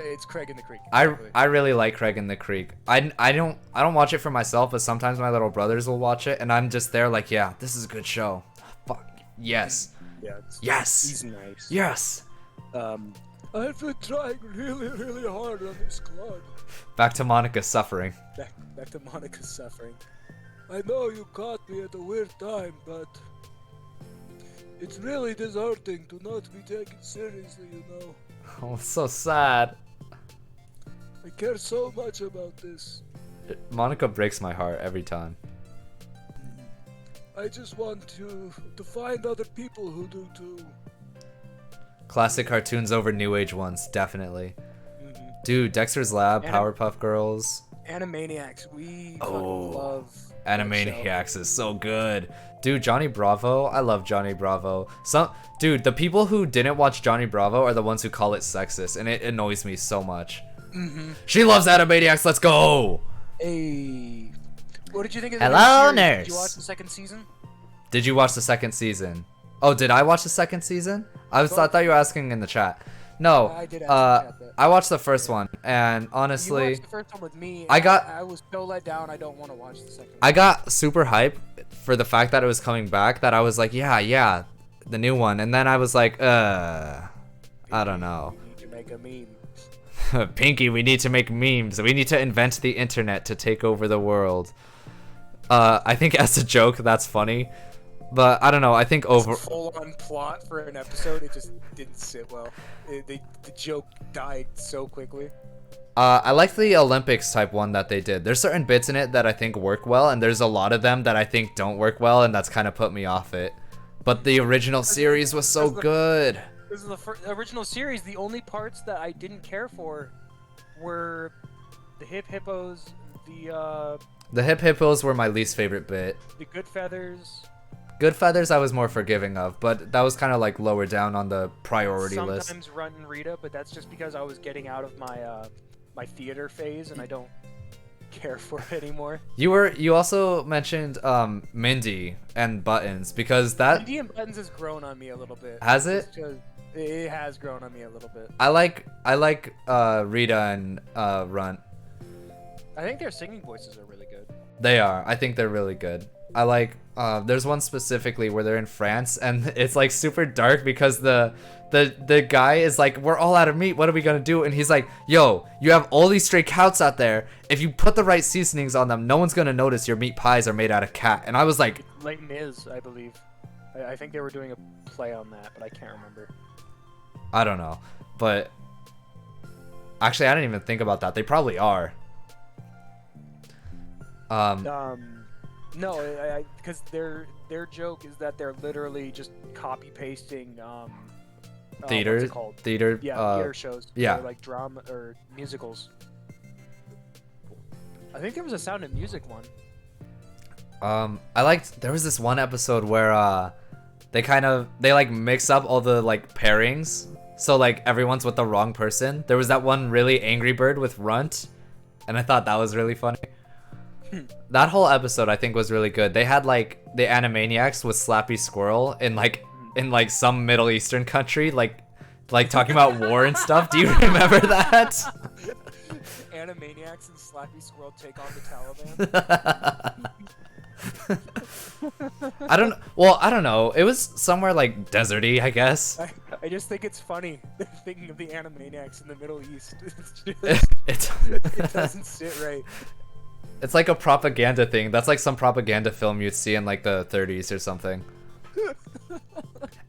It's Craig in the Creek. I exactly. I really like Craig in the Creek. I don't watch it for myself, but sometimes my little brothers will watch it, and I'm just there like, yeah, this is a good show. Fuck yes, Yeah, yes, he's nice. yes. I've been trying really hard on this club. Back to Monica suffering. Back to Monica's suffering. I know you caught me at a weird time, but it's really disheartening to not be taken seriously, you know. Oh, it's so sad. I care so much about this. Monica breaks my heart every time. I just want to find other people who do too. Classic cartoons over new age ones, definitely. Dude, Dexter's Lab, Powerpuff Girls. Animaniacs, we fucking Oh, love that show. Animaniacs is so good. Dude, Johnny Bravo, I love Johnny Bravo. Dude, the people who didn't watch Johnny Bravo are the ones who call it sexist, and it annoys me so much. She loves Animaniacs, let's go! Hey, what did you think of the Hello, new series? nurse. Did you watch the second season? Did you watch the second season? Oh, did I watch the second season? I thought you were asking in the chat. No, I did ask in the chat that. I watched the first one, and You honestly, watched the first one with me. I got- I was so let down. I don't want to watch the second. I got super hype for the fact that it was coming back, that I was like, yeah, the new one, and then I was like, I don't know. We need to make a meme. Pinky, we need to make memes. We need to invent the internet to take over the world. I think as a joke, that's funny. But I don't know, I think over... Full-on plot for an episode, it just didn't sit well. The joke died so quickly. I like the Olympics type one that they did. There's certain bits in it that I think work well, and there's a lot of them that I think don't work well, and that's kind of put me off it. But the original series was so good. This is the original series. The only parts that I didn't care for were the hip hippos, The hip hippos were my least favorite bit. the good feathers. Good Feathers I was more forgiving of, but that was kind of like lower down on the priority list. Sometimes Run and Rita, but that's just because I was getting out of my my theater phase and I don't care for it anymore. You also mentioned Mindy and Buttons, because that Mindy and Buttons has grown on me a little bit. has it. Just 'cause it has grown on me a little bit. I like Rita and Runt. I think their singing voices are really good. They are. I think they're really good. I like there's one specifically where they're in France and it's like super dark because the guy is like, we're all out of meat, what are we gonna do? And he's like, yo, you have all these stray cows out there. If you put the right seasonings on them, no one's gonna notice your meat pies are made out of cat. And I was like, Les Mis, I believe. I think they were doing a play on that, but I can't remember. I don't know. But actually I didn't even think about that. They probably are. No, because their joke is that they're literally just copy pasting what's Theater it called? theater Theater shows. yeah. They're like drama or musicals. I think there was a Sound of Music one. I liked, there was this one episode where they like mix up all the like pairings, so like everyone's with the wrong person. There was that one really angry bird with Runt, and I thought that was really funny. That whole episode I think was really good. They had like the Animaniacs with Slappy Squirrel in like some Middle Eastern country, like talking about war and stuff. Do you remember that? Animaniacs and Slappy Squirrel take on the Taliban. I don't know. It was somewhere like deserty, I guess. I just think it's funny thinking of the Animaniacs in the Middle East. It's It doesn't sit right. It's like a propaganda thing. That's like some propaganda film you'd see in like the 30s or something.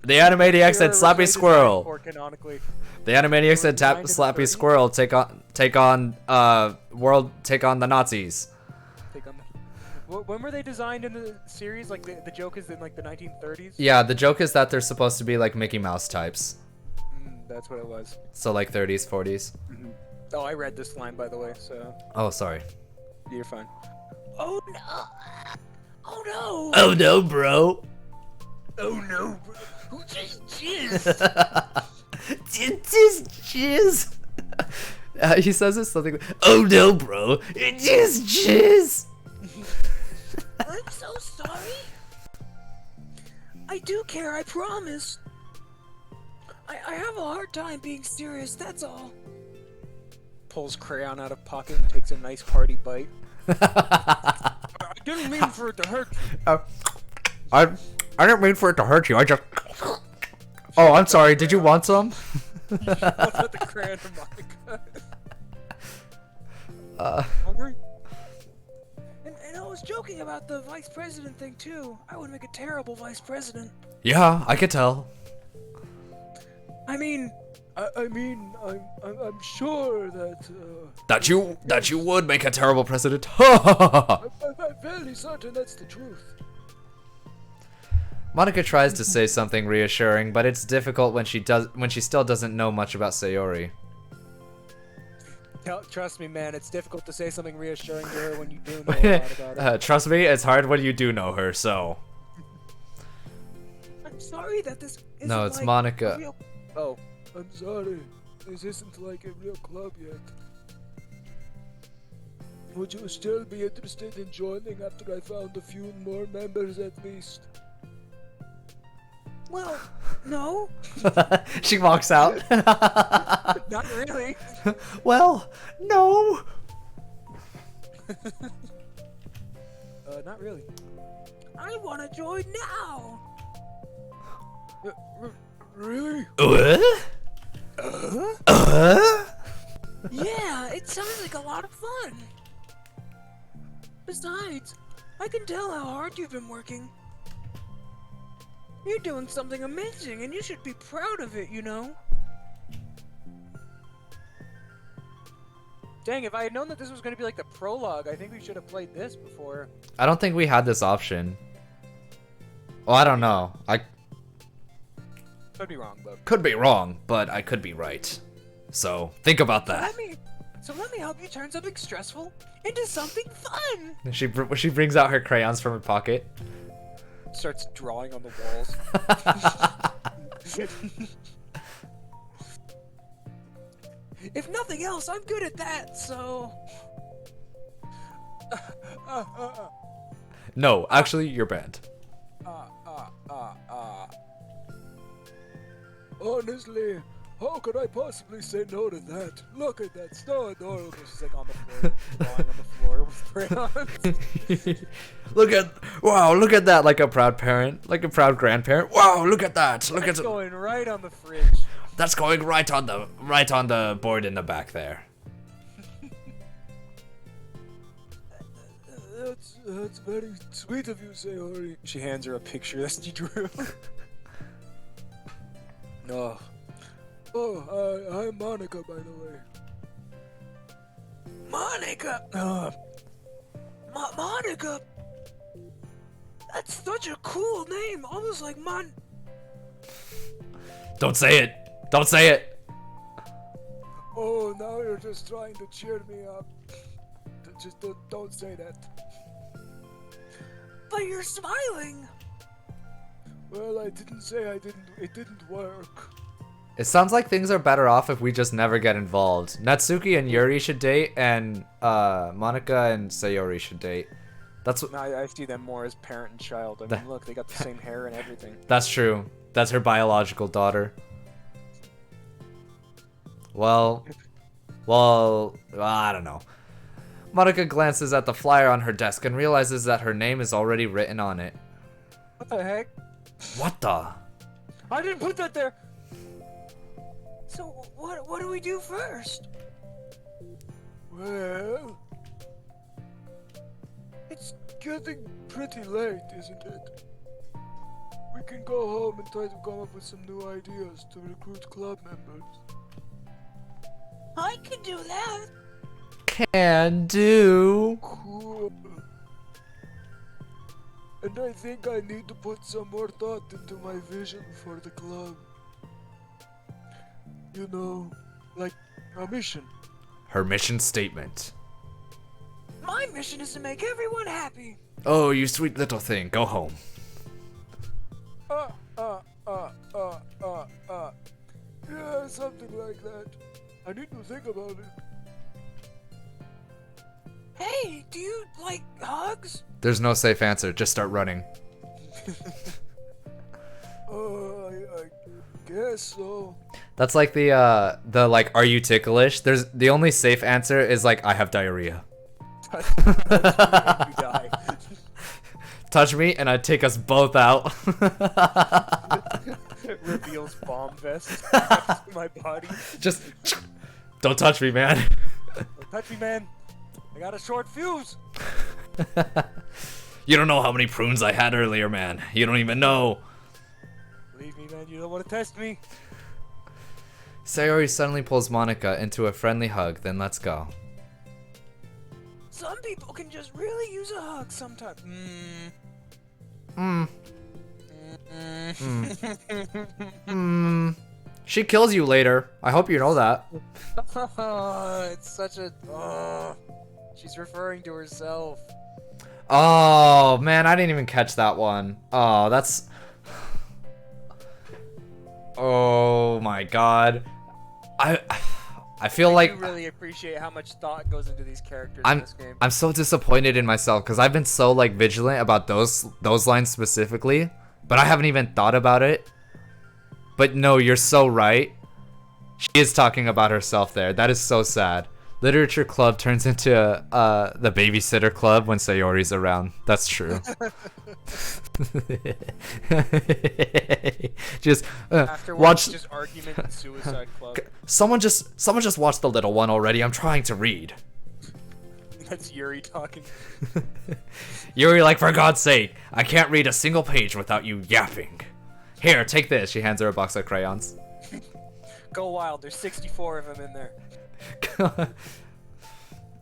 The Animaniacs said Slappy Squirrel. Or canonically. The Animaniacs said tap Designed in the Slappy 30s? Squirrel take on the Nazis. Take on when were they designed in the series? Like the joke is in like the 1930s? Yeah, the joke is that they're supposed to be like Mickey Mouse types. That's what it was. So like 30s, 40s. Oh, I read this line by the way, so Oh, sorry. you're fine. Oh no! Oh no! Oh no, bro. Oh no! Bro. Who just jizzed? Just jizz. He says it something like, oh no, bro. It just jizz. I'm so sorry. I do care, I promise. I have a hard time being serious, that's all. Pulls crayon out of pocket and takes a nice hearty bite. I didn't mean for it to hurt you. I didn't mean for it to hurt you. I just. Oh, I'm sorry. Did you want some? Pulls out the crayon from Monica. Hungry? And I was joking about the vice president thing too. I would make a terrible vice president. Yeah, I could tell. I mean, I mean, I'm sure that. That you would make a terrible president. Ha ha ha ha. I'm fairly certain that's the truth. Monica tries to say something reassuring, but it's difficult when she still doesn't know much about Sayori. Trust me, man, it's difficult to say something reassuring to her when you do know a lot about it. Trust me, it's hard when you do know her, so. I'm sorry that this isn't No, it's like Monica. a real... Oh, I'm sorry. This isn't like a real club yet. Would you still be interested in joining after I found a few more members at least? Well, no. She walks out. Not really. Well, no. Not really. I want to join now. Really? Yeah, it sounds like a lot of fun. Besides, I can tell how hard you've been working. You're doing something amazing, and you should be proud of it, you know? Dang, if I had known that this was going to be like the prologue, I think we should have played this before. I don't think we had this option. Well, I don't know. I Could be wrong, but... Could be wrong, but I could be right. So think about that. So let me help you turn something stressful into something fun! she brings out her crayons from her pocket. Starts drawing on the walls. If nothing else, I'm good at that, so... No, actually, you're banned. Honestly, how could I possibly say no to that? Look at that, so adorable. She's like on the floor, drawing on the floor with crayons. Look at that, like a proud parent, like a proud grandparent. Wow, look at that. Look That's at going right on the fridge. That's going right on the board in the back there. That's very sweet of you, Sayori. She hands her a picture that she drew. I'm Monica, by the way. Monica! Monica! That's such a cool name, almost like Don't say it. Don't say it. Oh, now you're just trying to cheer me up. Just don't say that. But you're smiling! Well, I didn't say it didn't work. It sounds like things are better off if we just never get involved. Natsuki and Yuri should date, and Monica and Sayori should date. That's what. No, I see them more as parent and child. I mean, look, they got the same hair and everything. That's true. That's her biological daughter. Well, I don't know. Monica glances at the flyer on her desk and realizes that her name is already written on it. What the heck? What the? I didn't put that there! So, what do we do first? Well... It's getting pretty late, isn't it? We can go home and try to come up with some new ideas to recruit club members. I can do that! Can do. Cool. And I think I need to put some more thought into my vision for the club. You know, like a mission. Her mission statement. My mission is to make everyone happy. Oh, you sweet little thing. Go home. Yeah, something like that. I need to think about it. Hey, do you like hugs? There's no safe answer. Just start running. I guess so. That's like the like, are you ticklish? There's the only safe answer is like, I have diarrhea. You die. Touch me and I take us both out. Reveals bomb vest next to my body. Just don't touch me, man. Don't touch me, man. I got a short fuse. You don't know how many prunes I had earlier, man. You don't even know. Believe me, man. You don't want to test me. Sayori suddenly pulls Monica into a friendly hug, then let's go. Some people can just really use a hug sometimes. She kills you later. I hope you know that. It's such a. She's referring to herself. Oh, man, I didn't even catch that one. Oh, that's... Oh my god. I feel like I do really appreciate how much thought goes into these characters in this game. I'm so disappointed in myself because I've been so like vigilant about those lines specifically, but I haven't even thought about it. But no, you're so right. She is talking about herself there. That is so sad. Literature club turns into the babysitter club when Sayori's around. That's true. Just Afterwards, watch. just argument and suicide club. Someone just watch the little one already. I'm trying to read. That's Yuri talking. Yuri, like, for God's sake, I can't read a single page without you yapping. Here, take this. She hands her a box of crayons. Go wild. There's 64 of them in there.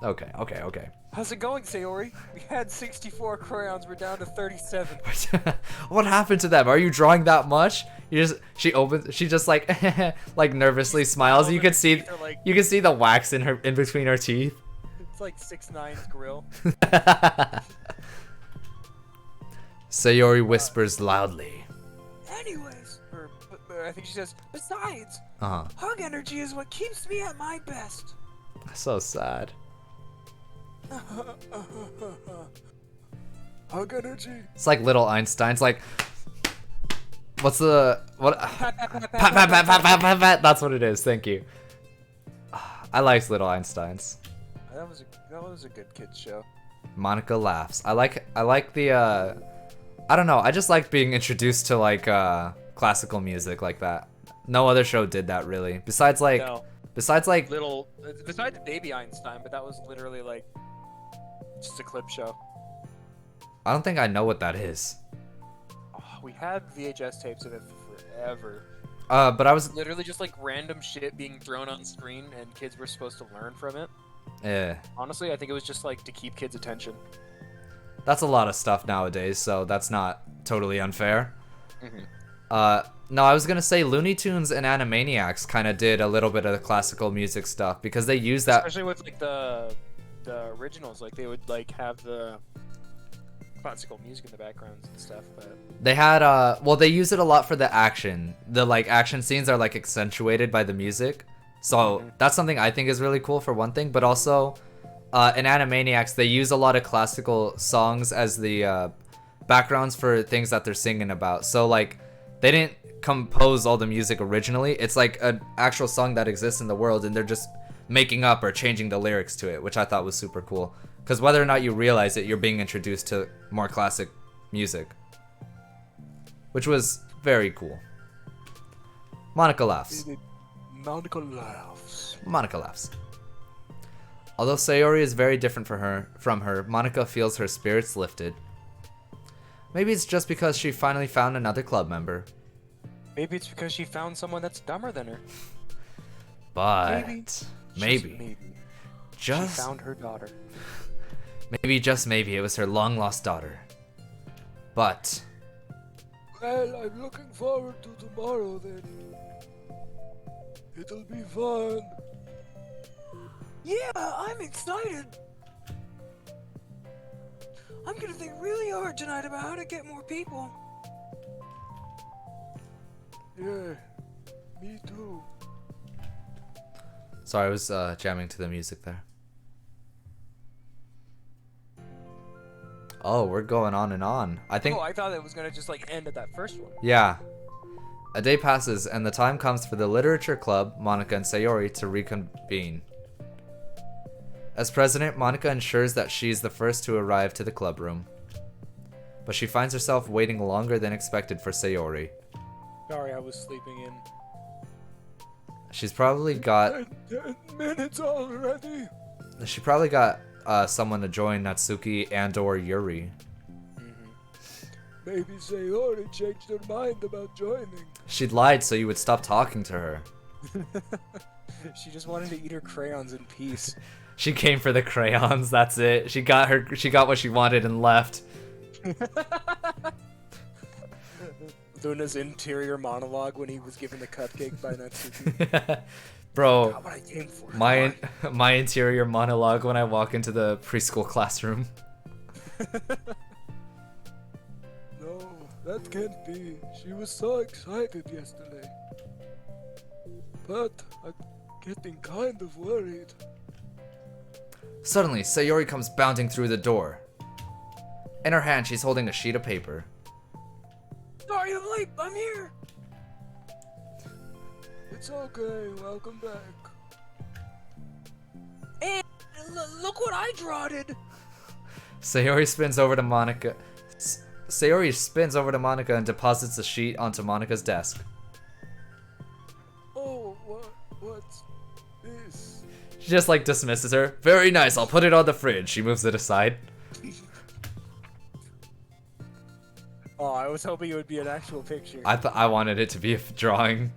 Okay. How's it going, Sayori? We had 64 crayons. We're down to 37. What happened to them? Are you drawing that much? She just like like nervously smiles. You can see the wax in between her teeth. It's like 6ix9ine's grill. Sayori whispers loudly. Anyways, or I think she says, besides, Uh-huh. hug energy is what keeps me at my best. So sad. Hug energy. It's like little Einstein's like what's the what pat. That's what it is. Thank you. I liked Little Einsteins. That was a good kids show. Monica laughs. I like the I don't know. I just like being introduced to like classical music like that. No other show did that really. Besides like besides the Baby Einstein, but that was literally like just a clip show. I don't think I know what that is. Oh, we had VHS tapes of it forever. But I was Literally just like random shit being thrown on screen and kids were supposed to learn from it. yeah. Honestly, I think it was just like to keep kids' attention. That's a lot of stuff nowadays, so that's not totally unfair. Mm-hmm. No, I was gonna say Looney Tunes and Animaniacs kind of did a little bit of the classical music stuff because they use that. Especially with like the originals, like they would like have the classical music in the backgrounds and stuff. But They had well, they use it a lot for the action. The like action scenes are like accentuated by the music, so that's something I think is really cool for one thing. But also, in Animaniacs, they use a lot of classical songs as the backgrounds for things that they're singing about. So like, they didn't compose all the music originally. It's like an actual song that exists in the world, and they're just making up or changing the lyrics to it, which I thought was super cool. Because whether or not you realize it, you're being introduced to more classic music, which was very cool. Monica laughs. Monica laughs. Monica laughs. Although Sayori is very different from her, Monica feels her spirits lifted. Maybe it's just because she finally found another club member. Maybe it's because she found someone that's dumber than her. But Maybe. She just found her daughter. just maybe it was her long lost daughter. But Well, I'm looking forward to tomorrow then. It'll be fun. Yeah, I'm excited. I'm gonna think really hard tonight about how to get more people. Yeah, me too. sorry, I was jamming to the music there. Oh, we're going on and on. I think Oh, I thought it was gonna just like end at that first one. yeah. A day passes, and the time comes for the literature club, Monica and Sayori, to reconvene. As president, Monica ensures that she's the first to arrive to the club room. But she finds herself waiting longer than expected for Sayori. Sorry, I was sleeping in. She's probably got 10 minutes already. someone to join Natsuki and or Yuri. Maybe Sayori changed her mind about joining. She'd lied so you would stop talking to her. She just wanted to eat her crayons in peace. She came for the crayons. That's it. She got what she wanted and left. Luna's interior monologue when he was given the cupcake by Natsuki. Bro, Not what I came for. my interior monologue when I walk into the preschool classroom. No, that can't be. She was so excited yesterday. But I'm getting kind of worried. Suddenly, Sayori comes bounding through the door. In her hand, she's holding a sheet of paper. Sorry I'm late. I'm here. It's okay. Welcome back. And look what I drawed. Sayori spins over to Monica. Sayori spins over to Monica and deposits the sheet onto Monica's desk. Oh, what's this? She just like dismisses her. Very nice, I'll put it on the fridge. She moves it aside. Oh, I was hoping it would be an actual picture. I wanted it to be a drawing.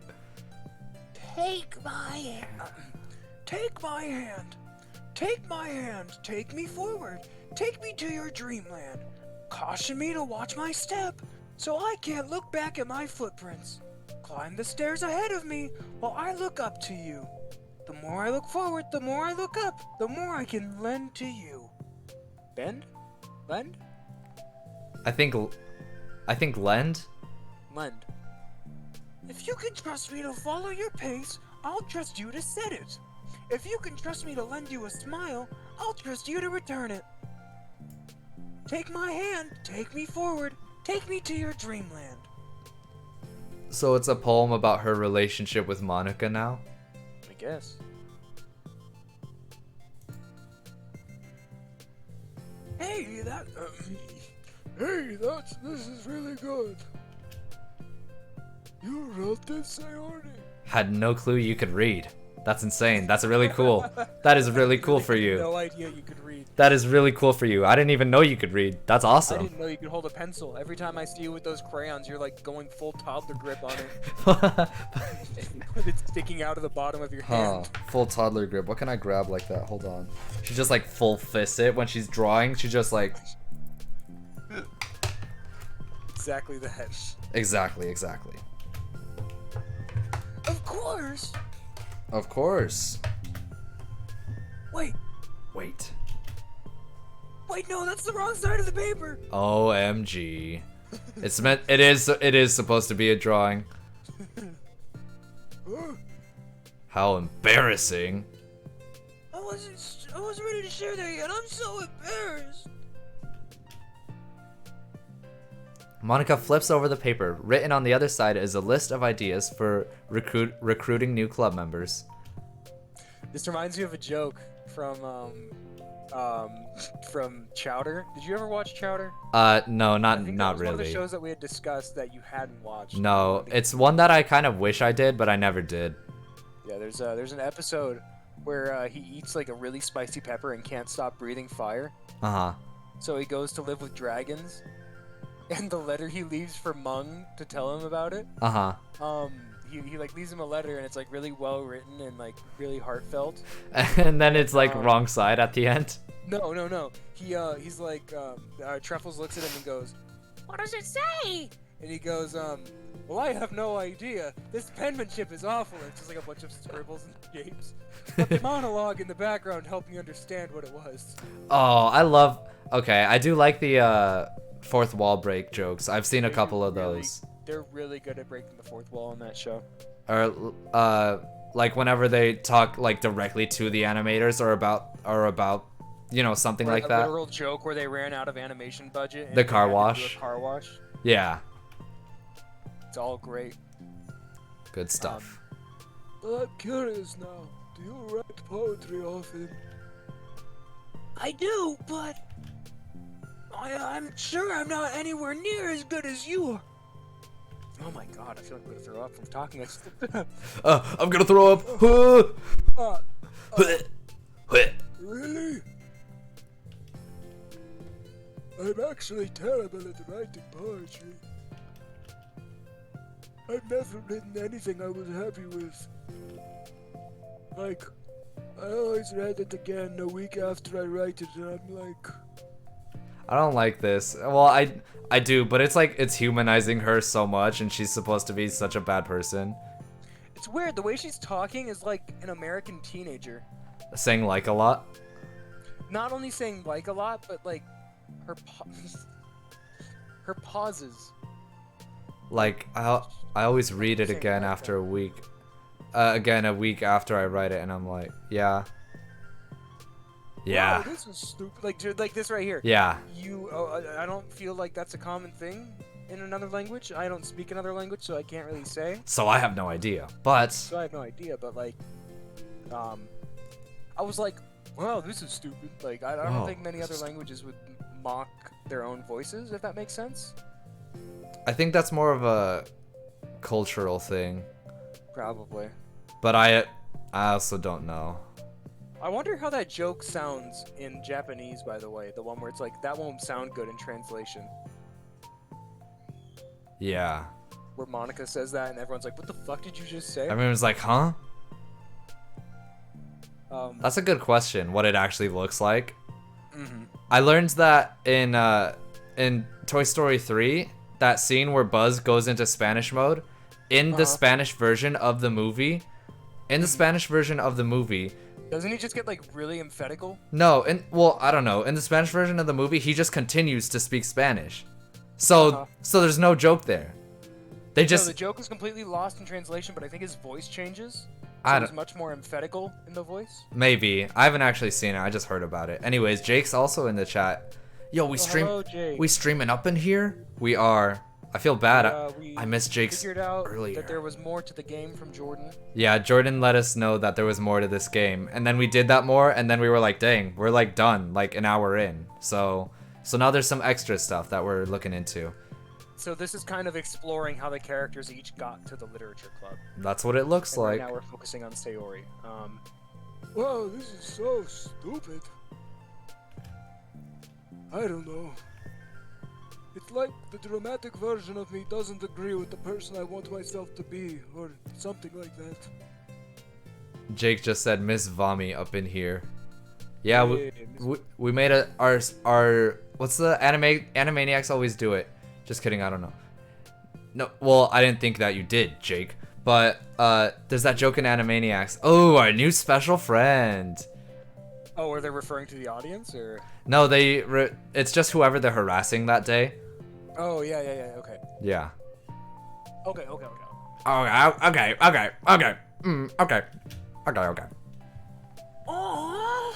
Take my hand. Take my hand. Take my hand. Take me forward. Take me to your dreamland. Caution me to watch my step, so I can't look back at my footprints. Climb the stairs ahead of me while I look up to you. The more I look forward, the more I look up, the more I can lend to you. Bend? Lend? I think lend. Lend. If you can trust me to follow your pace, I'll trust you to set it. If you can trust me to lend you a smile, I'll trust you to return it. Take my hand, take me forward, take me to your dreamland. So it's a poem about her relationship with Monica now? I guess. Hey, this is really good. You wrote this, Sayori? Had no clue you could read. That's insane. That's really cool. That is really cool for you. No idea you could read. That is really cool for you. I didn't even know you could read. That's I awesome. didn't know you could hold a pencil. Every time I see you with those crayons, you're like going full toddler grip on it. With it sticking out of the bottom of your hand. Full toddler grip. What can I grab like that? Hold on. She just like full fists it when she's drawing. She just like Exactly that. exactly. Of course. Of course. Wait, no, that's the wrong side of the paper. OMG. It is supposed to be a drawing. How embarrassing. I wasn't ready to share that yet. I'm so embarrassed. Monica flips over the paper. Written on the other side is a list of ideas for recruiting new club members. This reminds me of a joke from Chowder. Did you ever watch Chowder? No, I not think that was one of the really. shows that we had discussed that you hadn't watched. No, it's one that I kind of wish I did, but I never did. Yeah, there's an episode where he eats like a really spicy pepper and can't stop breathing fire. Uh-huh. So he goes to live with dragons, and the letter he leaves for Mung to tell him about it. Uh-huh. He like leaves him a letter, and it's like really well written and like really heartfelt. And then it's like wrong side at the end. No. He's like Truffles looks at him and goes, "What does it say?" And he goes, "Well, I have no idea. This penmanship is awful." It's just like a bunch of scribbles and shapes. But the monologue in the background helped me understand what it was. Oh, I love. Okay, I do like the fourth wall break jokes. I've seen a couple of those. They're really good at breaking the fourth wall on that show. Or like whenever they talk like directly to the animators or about you know something Or like a that. literal joke where they ran out of animation budget. And The they car had to do wash. a car wash. Yeah, It's all great. good stuff. But I'm curious now. Do you write poetry often? I do, but I'm sure I'm not anywhere near as good as you are. Oh my god, I feel like I'm gonna throw up from talking. I'm gonna throw up. Really? I'm actually terrible at writing poetry. I've never written anything I was happy with. like, I always read it again a week after I write it, and I'm like, I don't like this. Well, I do, but it's like it's humanizing her so much, and she's supposed to be such a bad person. it's weird. The way she's talking is like an American teenager. Saying like a lot. Not only saying like a lot, but like her her pauses. Like I always read it Saying again like after that. a week. Again a week after I write it, and I'm like, yeah. Yeah. Wow, this is stupid. Like, dude, like this right here. Yeah. I don't feel like that's a common thing in another language. I don't speak another language, so I can't really say. So I have no idea. But So I have no idea. But like, I was like, wow, this is stupid. Like, I don't Whoa. think many other languages would mock their own voices, if that makes sense. I think that's more of a cultural thing. Probably. But I also don't know. I wonder how that joke sounds in Japanese, by the way. The one where it's like, that won't sound good in translation. Yeah. Where Monica says that, and everyone's like, what the fuck did you just say? Everyone's like, huh? That's That's a good question. What it actually looks like. mm-hmm. I learned that in Toy Story 3, that scene where Buzz goes into Spanish mode, in the Spanish version of the movie, Doesn't he just get like really emphatical? no, well, I don't know. In the Spanish version of the movie, he just continues to speak Spanish. So there's no joke there. They just No, the joke is completely lost in translation, but I think his voice changes. I So don't- he's much more emphatical in the voice. maybe. I haven't actually seen it. I just heard about it. Anyways, Jake's also in the chat. Yo, we Hello, Jake. we streaming up in here? We are. I feel bad. We I missed Jake's figured out earlier. that there was more to the game from Jordan. Yeah, Jordan let us know that there was more to this game, and then we did that more, and then we were like, dang, we're like done, like an hour in. So now there's some extra stuff that we're looking into. So this is kind of exploring how the characters each got to the literature club. That's what it looks And like. right now we're focusing on Sayori. Whoa, this is so stupid. I don't know. It's like the dramatic version of me doesn't agree with the person I want myself to be, or something like that. Jake just said Miss Vami up in here. Yeah, Hey, Miss- we made our what's the Animaniacs always do it. Just kidding, I don't know. No, well, I didn't think that you did, Jake. But there's that joke in Animaniacs. Oh, our new special friend. Oh, are they referring to the audience, or? No, it's just whoever they're harassing that day. Oh, yeah, okay. Yeah. Okay. Okay. Okay. Aww.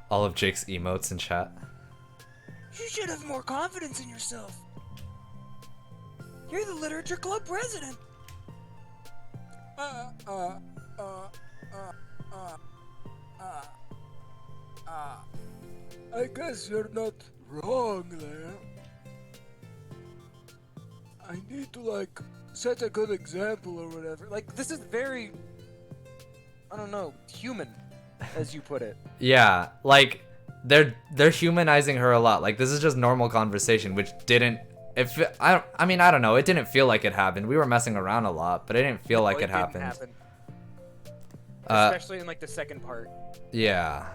All of Jake's emotes in chat. You should have more confidence in yourself. You're the literature club president. I guess you're not wrong there. I need to, like, set a good example or whatever. Like, this is very, I don't know, human, as you put it. Yeah, like they're humanizing her a lot. Like this is just normal conversation, which didn't. I don't know. It didn't feel like it happened. We were messing around a lot, but it didn't feel like it didn't happened. happen. Uh, Especially in, like, the second part. Yeah,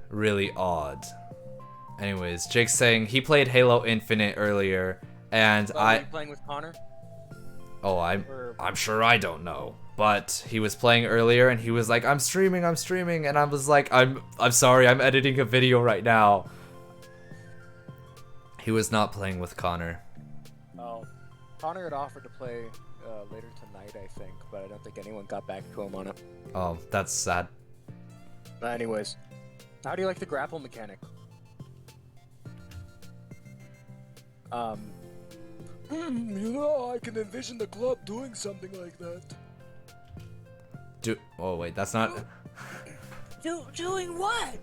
really odd. Anyways, Jake's saying he played Halo Infinite earlier, and Were you playing with Connor? I'm sure I don't know. But he was playing earlier and he was like, I'm streaming, and I was like, I'm sorry, I'm editing a video right now. He was not playing with Connor. Oh, Connor had offered to play later tonight, I think, but I don't think anyone got back to him on it. Oh, that's sad. But anyways, how do you like the grapple mechanic? You know, I can envision the club doing something like that. Oh wait, that's not. Doing what?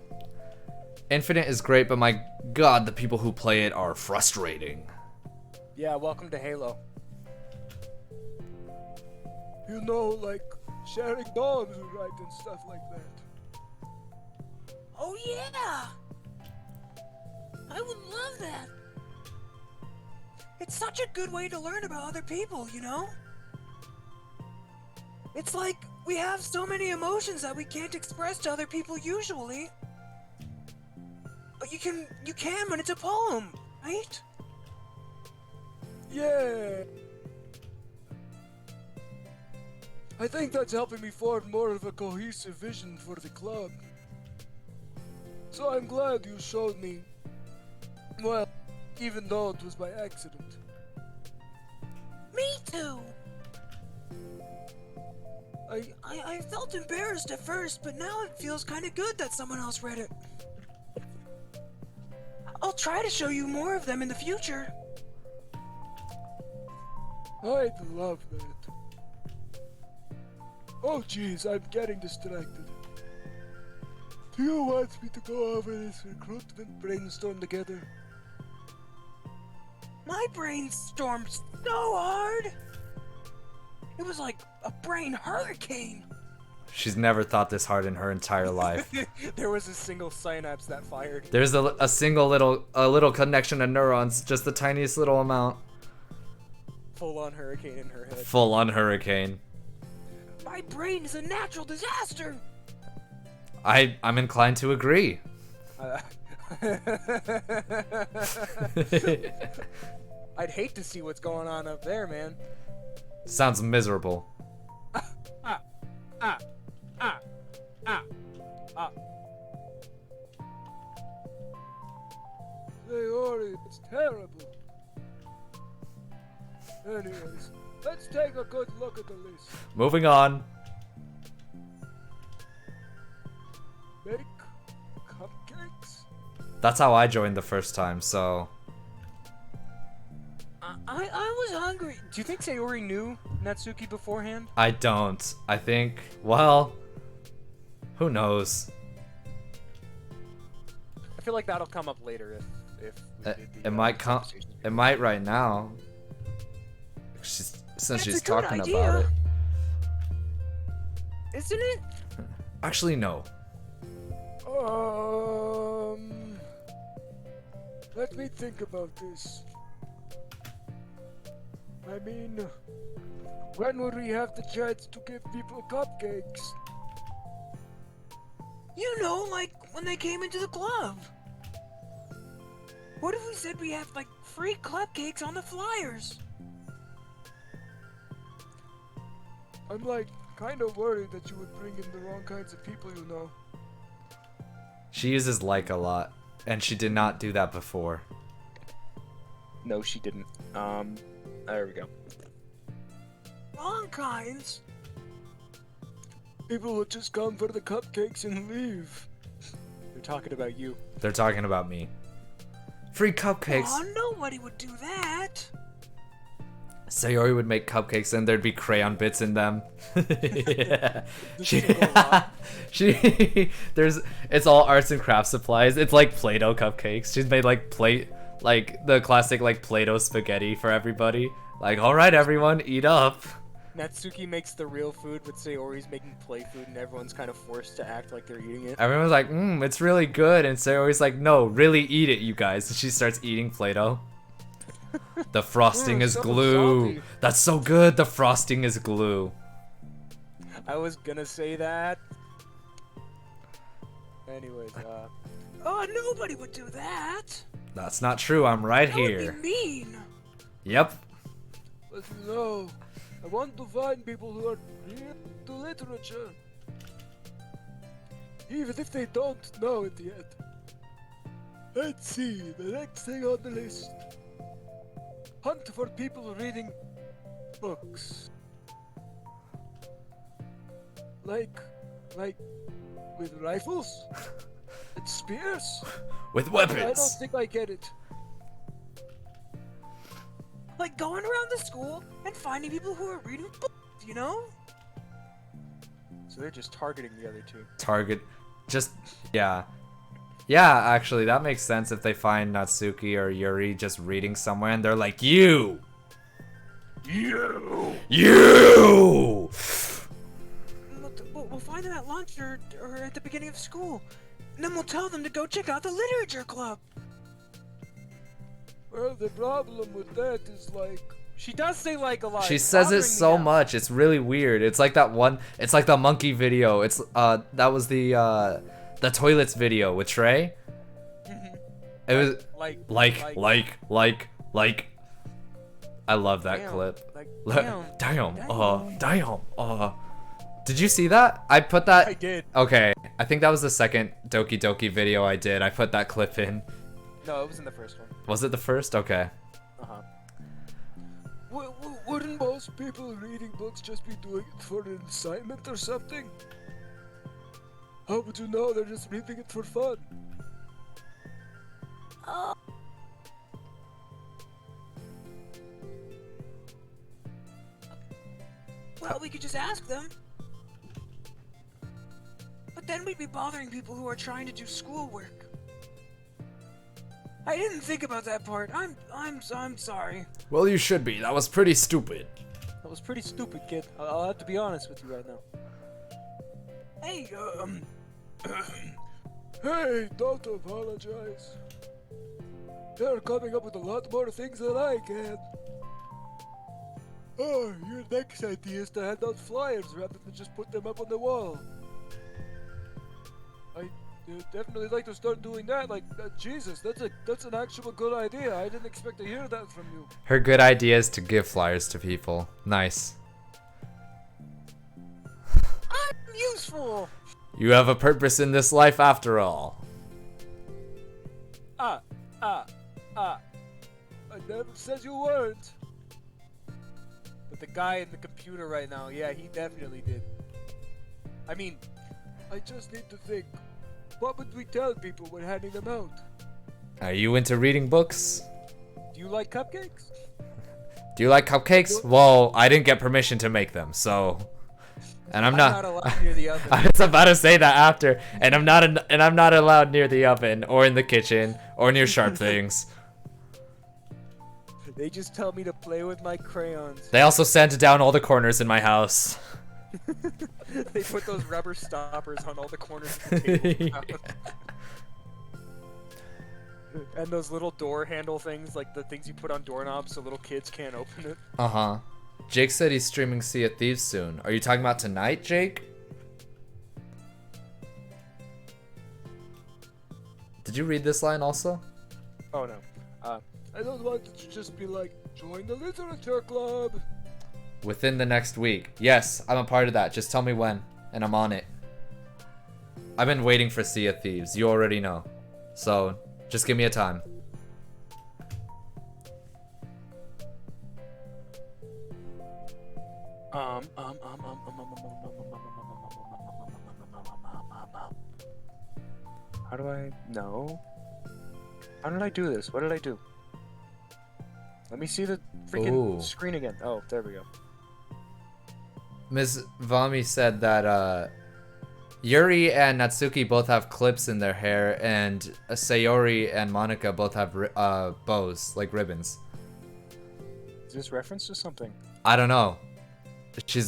Infinite is great, but my god, the people who play it are frustrating. Yeah, welcome to Halo. You know, like, sharing dogs right and stuff like that. Oh yeah! I would love that! It's such a good way to learn about other people, you know? It's like We have so many emotions that we can't express to other people usually. But you can when it's a poem, right? Yeah. I think that's helping me form more of a cohesive vision for the club. So I'm glad you showed me. Well, even though it was by accident. Me too. I felt embarrassed at first, but now it feels kind of good that someone else read it. I'll try to show you more of them in the future. I'd love that. Oh jeez, I'm getting distracted. Do you want me to go over this recruitment brainstorm together? My brain stormed so hard. It was like a brain hurricane. She's never thought this hard in her entire life. There was a single synapse that fired. There's a single little connection of neurons, just the tiniest little amount. Full on hurricane in her head. Full on hurricane. My brain is a natural disaster. I'm inclined to agree. I'd hate to see what's going on up there, man. Sounds miserable. Hey, Ori, it's terrible. Anyways, let's take a good look at the list. Moving on. Make cupcakes? That's how I joined the first time, so... I was hungry. Do you think Sayori knew Natsuki beforehand? I don't. I think, well... Who knows? I feel like that'll come up later if we did the, It might come... conversation. It might right now. Since That's she's a good talking idea. about it. Isn't it? Actually, no. Let me think about this. I mean, when would we have the chance to give people cupcakes? You know, like when they came into the club. What if we said we have like free cupcakes on the flyers? I'm like kind of worried that you would bring in the wrong kinds of people, you know. She uses like a lot, and she did not do that before. No, she didn't. There we go. Wrong kinds? People would just come for the cupcakes and leave. They're talking about you. They're talking about me. Free cupcakes. Oh, nobody would do that. Sayori would make cupcakes and there'd be crayon bits in them. Yeah. It's all arts and crafts supplies. It's like Play-Doh cupcakes. She's made like the classic like Play-Doh spaghetti for everybody. Like, all right, everyone, eat up. Natsuki makes the real food, but Sayori's making play food, and everyone's kind of forced to act like they're eating it. Everyone's like, it's really good, and Sayori's like, no, really eat it, you guys. And she starts eating Play-Doh. The frosting is so glue. salty. That's so good. The frosting is glue. I was gonna say that. Anyways, oh, nobody would do that. That's not true. I'm right That here. would be mean. Yep. But you know, I want to find people who are real to literature. Even if they don't know it yet. Let's see, the next thing on the list. Hunt for people reading books. Like with rifles? And spears? With I weapons. don't think I get it. Like going around the school and finding people who are reading books, you know? So they're just targeting the other two. Target. Just, yeah. Yeah, actually, that makes sense if they find Natsuki or Yuri just reading somewhere and they're like, you! You! You! We'll find them at lunch or at the beginning of school. And then we'll tell them to go check out the literature club. Well, the problem with that is like, She does say like a lot. She It's says it bothering me so now. much. It's really weird. It's like that one. It's like the monkey video. It's that was the toilets video with Trey. It was like. I love that Damn, clip. like, Damn. Did you see that? I put that. I did. Okay, I think that was the second Doki Doki video I did. I put that clip in. No, it was in the first one. Was it the first? Okay. Uh-huh. Wouldn't most people reading books just be doing it for an assignment or something? How would you know they're just reading it for fun? Well, we could just ask them. But then we'd be bothering people who are trying to do schoolwork. I didn't think about that part. I'm sorry. Well, you should be. That was pretty stupid. That was pretty stupid, kid. I'll have to be honest with you right now. Hey, Hey, don't apologize. They're coming up with a lot more things than I can. Oh, your next idea is to hand out flyers rather than just put them up on the wall. I definitely like to start doing that. Like, Jesus, that's an actual good idea. I didn't expect to hear that from you. Her good idea is to give flyers to people. Nice. I'm useful. You have a purpose in this life after all. I never said you weren't. But the guy in the computer right now, yeah, he definitely did. I mean, I just need to think. What would we tell people when handing them out? Are you into reading books? do you like cupcakes? Do you like cupcakes? Well, I didn't get permission to make them, so. And I'm not. allowed near the oven. I was about to say that after, and I'm not allowed near the oven or in the kitchen or near sharp things. They just tell me to play with my crayons. They also sanded down all the corners in my house. They put those rubber stoppers on all the corners of the table. And those little door handle things, like the things you put on doorknobs so little kids can't open it. Uh-huh. Jake said he's streaming Sea of Thieves soon. Are you talking about tonight, Jake? Did you read this line also? Oh no. I don't want it to just be like, join the literature club. Within the next week. Yes, I'm a part of that. Just tell me when, and I'm on it. I've been waiting for Sea of Thieves. You already know. So, just give me a time. How do I know? How did I do this? What did I do? Let me see the freaking Ooh. screen again. Oh, there we go. Ms. Vami said that Yuri and Natsuki both have clips in their hair, and Sayori and Monica both have bows, like ribbons. Is this reference to something? I don't know. She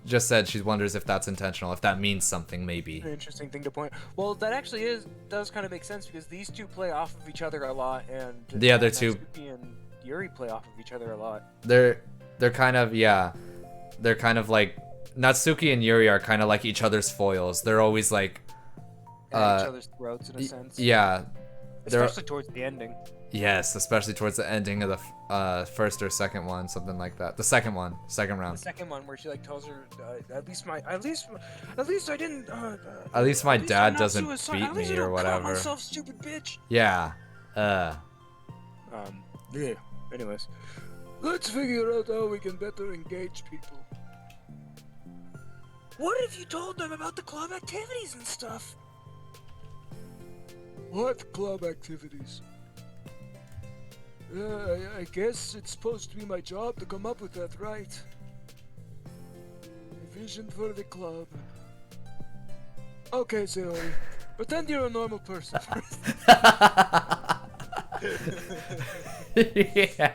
just said she wonders if that's intentional, if that means something, maybe. An interesting thing to point. Well, that actually does kind of make sense because these two play off of each other a lot, and The other two- Natsuki and Yuri play off of each other a lot. They're kind of, yeah. They're kind of like, Natsuki and Yuri are kind of like each other's foils. They're always like, At each other's throats in a sense. yeah. They're, Especially towards the ending. yes, especially towards the ending of the first or second one, something like that. The second one, second The round. second one where she like tells her, at least I didn't. At least my at least dad I'm not doesn't suicide- beat at least me I or don't cut whatever. myself, stupid bitch. Yeah. Yeah. Anyways. Let's figure out how we can better engage people. What if you told them about the club activities and stuff? What club activities? I guess it's supposed to be my job to come up with that, right? Vision for the club. Okay, Sayori. Pretend you're a normal person. Yeah.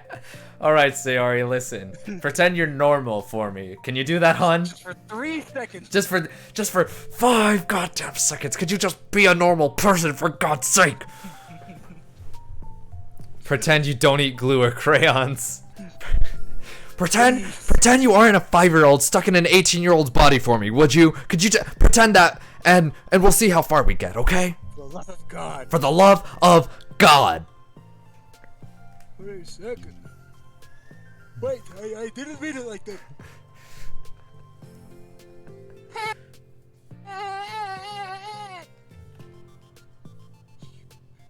Alright, Sayori, listen. Pretend you're normal for me. Can you do that, hon? Just for 3 seconds. Just for 5 goddamn seconds. Could you just be a normal person, for God's sake? Pretend you don't eat glue or crayons. Pretend you aren't a 5-year-old stuck in an 18-year-old's body for me, would you? Could you pretend that, and we'll see how far we get, okay? For the love of God. For the love of God. Wait a second. Wait, I didn't mean it like that.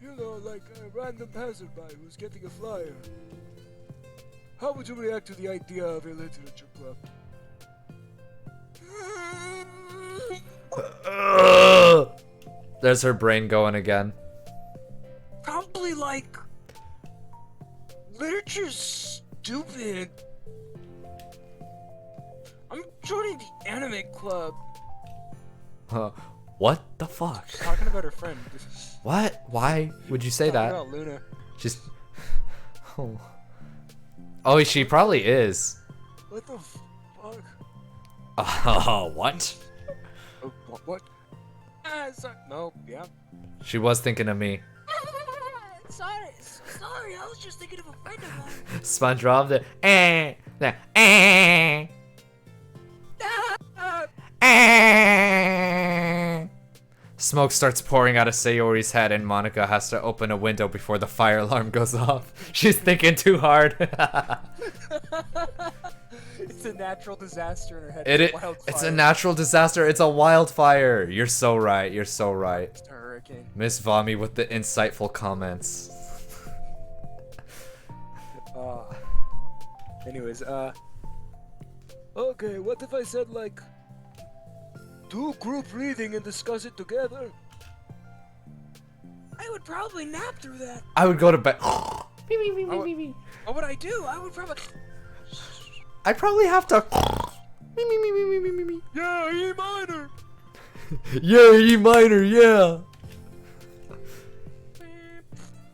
You know, like a random passerby who's getting a flyer. How would you react to the idea of a literature club? There's her brain going again. Probably like literature's stupid. I'm joining the anime club. What the fuck? She's talking about her friend. What? Why would you say Talking that? about Luna. She's. Oh. Oh, she probably is. What the fuck? Oh, what? Oh, what? No, yeah. She was thinking of me. Sorry, I was just thinking of a friend of mine. SpongeBob, Smoke starts pouring out of Sayori's head, and Monica has to open a window before the fire alarm goes off. She's thinking too hard. It's a natural disaster in her head. It's a natural disaster. It's a wildfire. You're so right. You're so right. It's a hurricane. Miss Vami with the insightful comments. Anyways, Okay, what if I said like do group reading and discuss it together? I would probably nap through that. I would go to bed. what would I do? I would probably. I'd probably have to. Yeah, E minor. Yeah, E minor, yeah.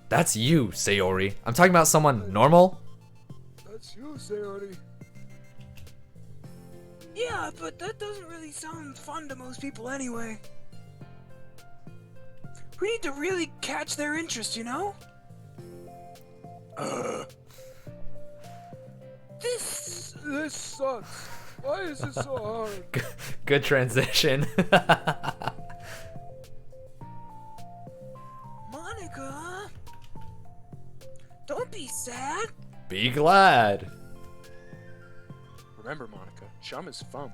That's you, Sayori. I'm talking about someone normal. That's you, Sayori. Yeah, but that doesn't really sound fun to most people anyway. We need to really catch their interest, you know? This sucks. Why is it so hard? Good transition. Monica, don't be sad. Be glad. Remember, Monica, chum is fun.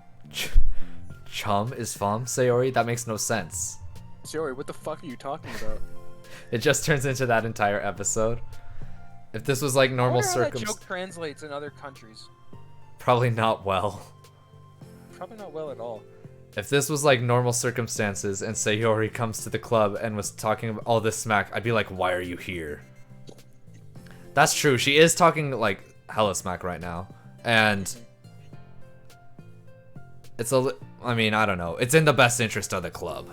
Chum is fun, Sayori? That makes no sense. Sayori, what the fuck are you talking about? It just turns into that entire episode. If this was like I normal wonder how that circumstances, joke translates in other countries. probably not well. Probably not well at all. If this was like normal circumstances and Sayori comes to the club and was talking about all this smack, I'd be like, why are you here? That's true. She is talking like hella smack right now. And it's I mean, I don't know. It's in the best interest of the club.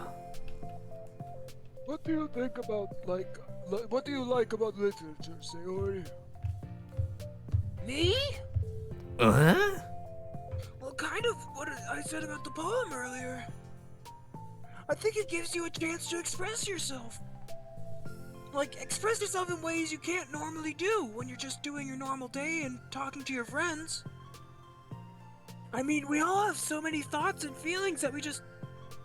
What do you think about what do you like about literature, Sayori? Me? Uh-huh? Well, kind of what I said about the poem earlier. I think it gives you a chance to express yourself. Like, express yourself in ways you can't normally do when you're just doing your normal day and talking to your friends. I mean, we all have so many thoughts and feelings that we just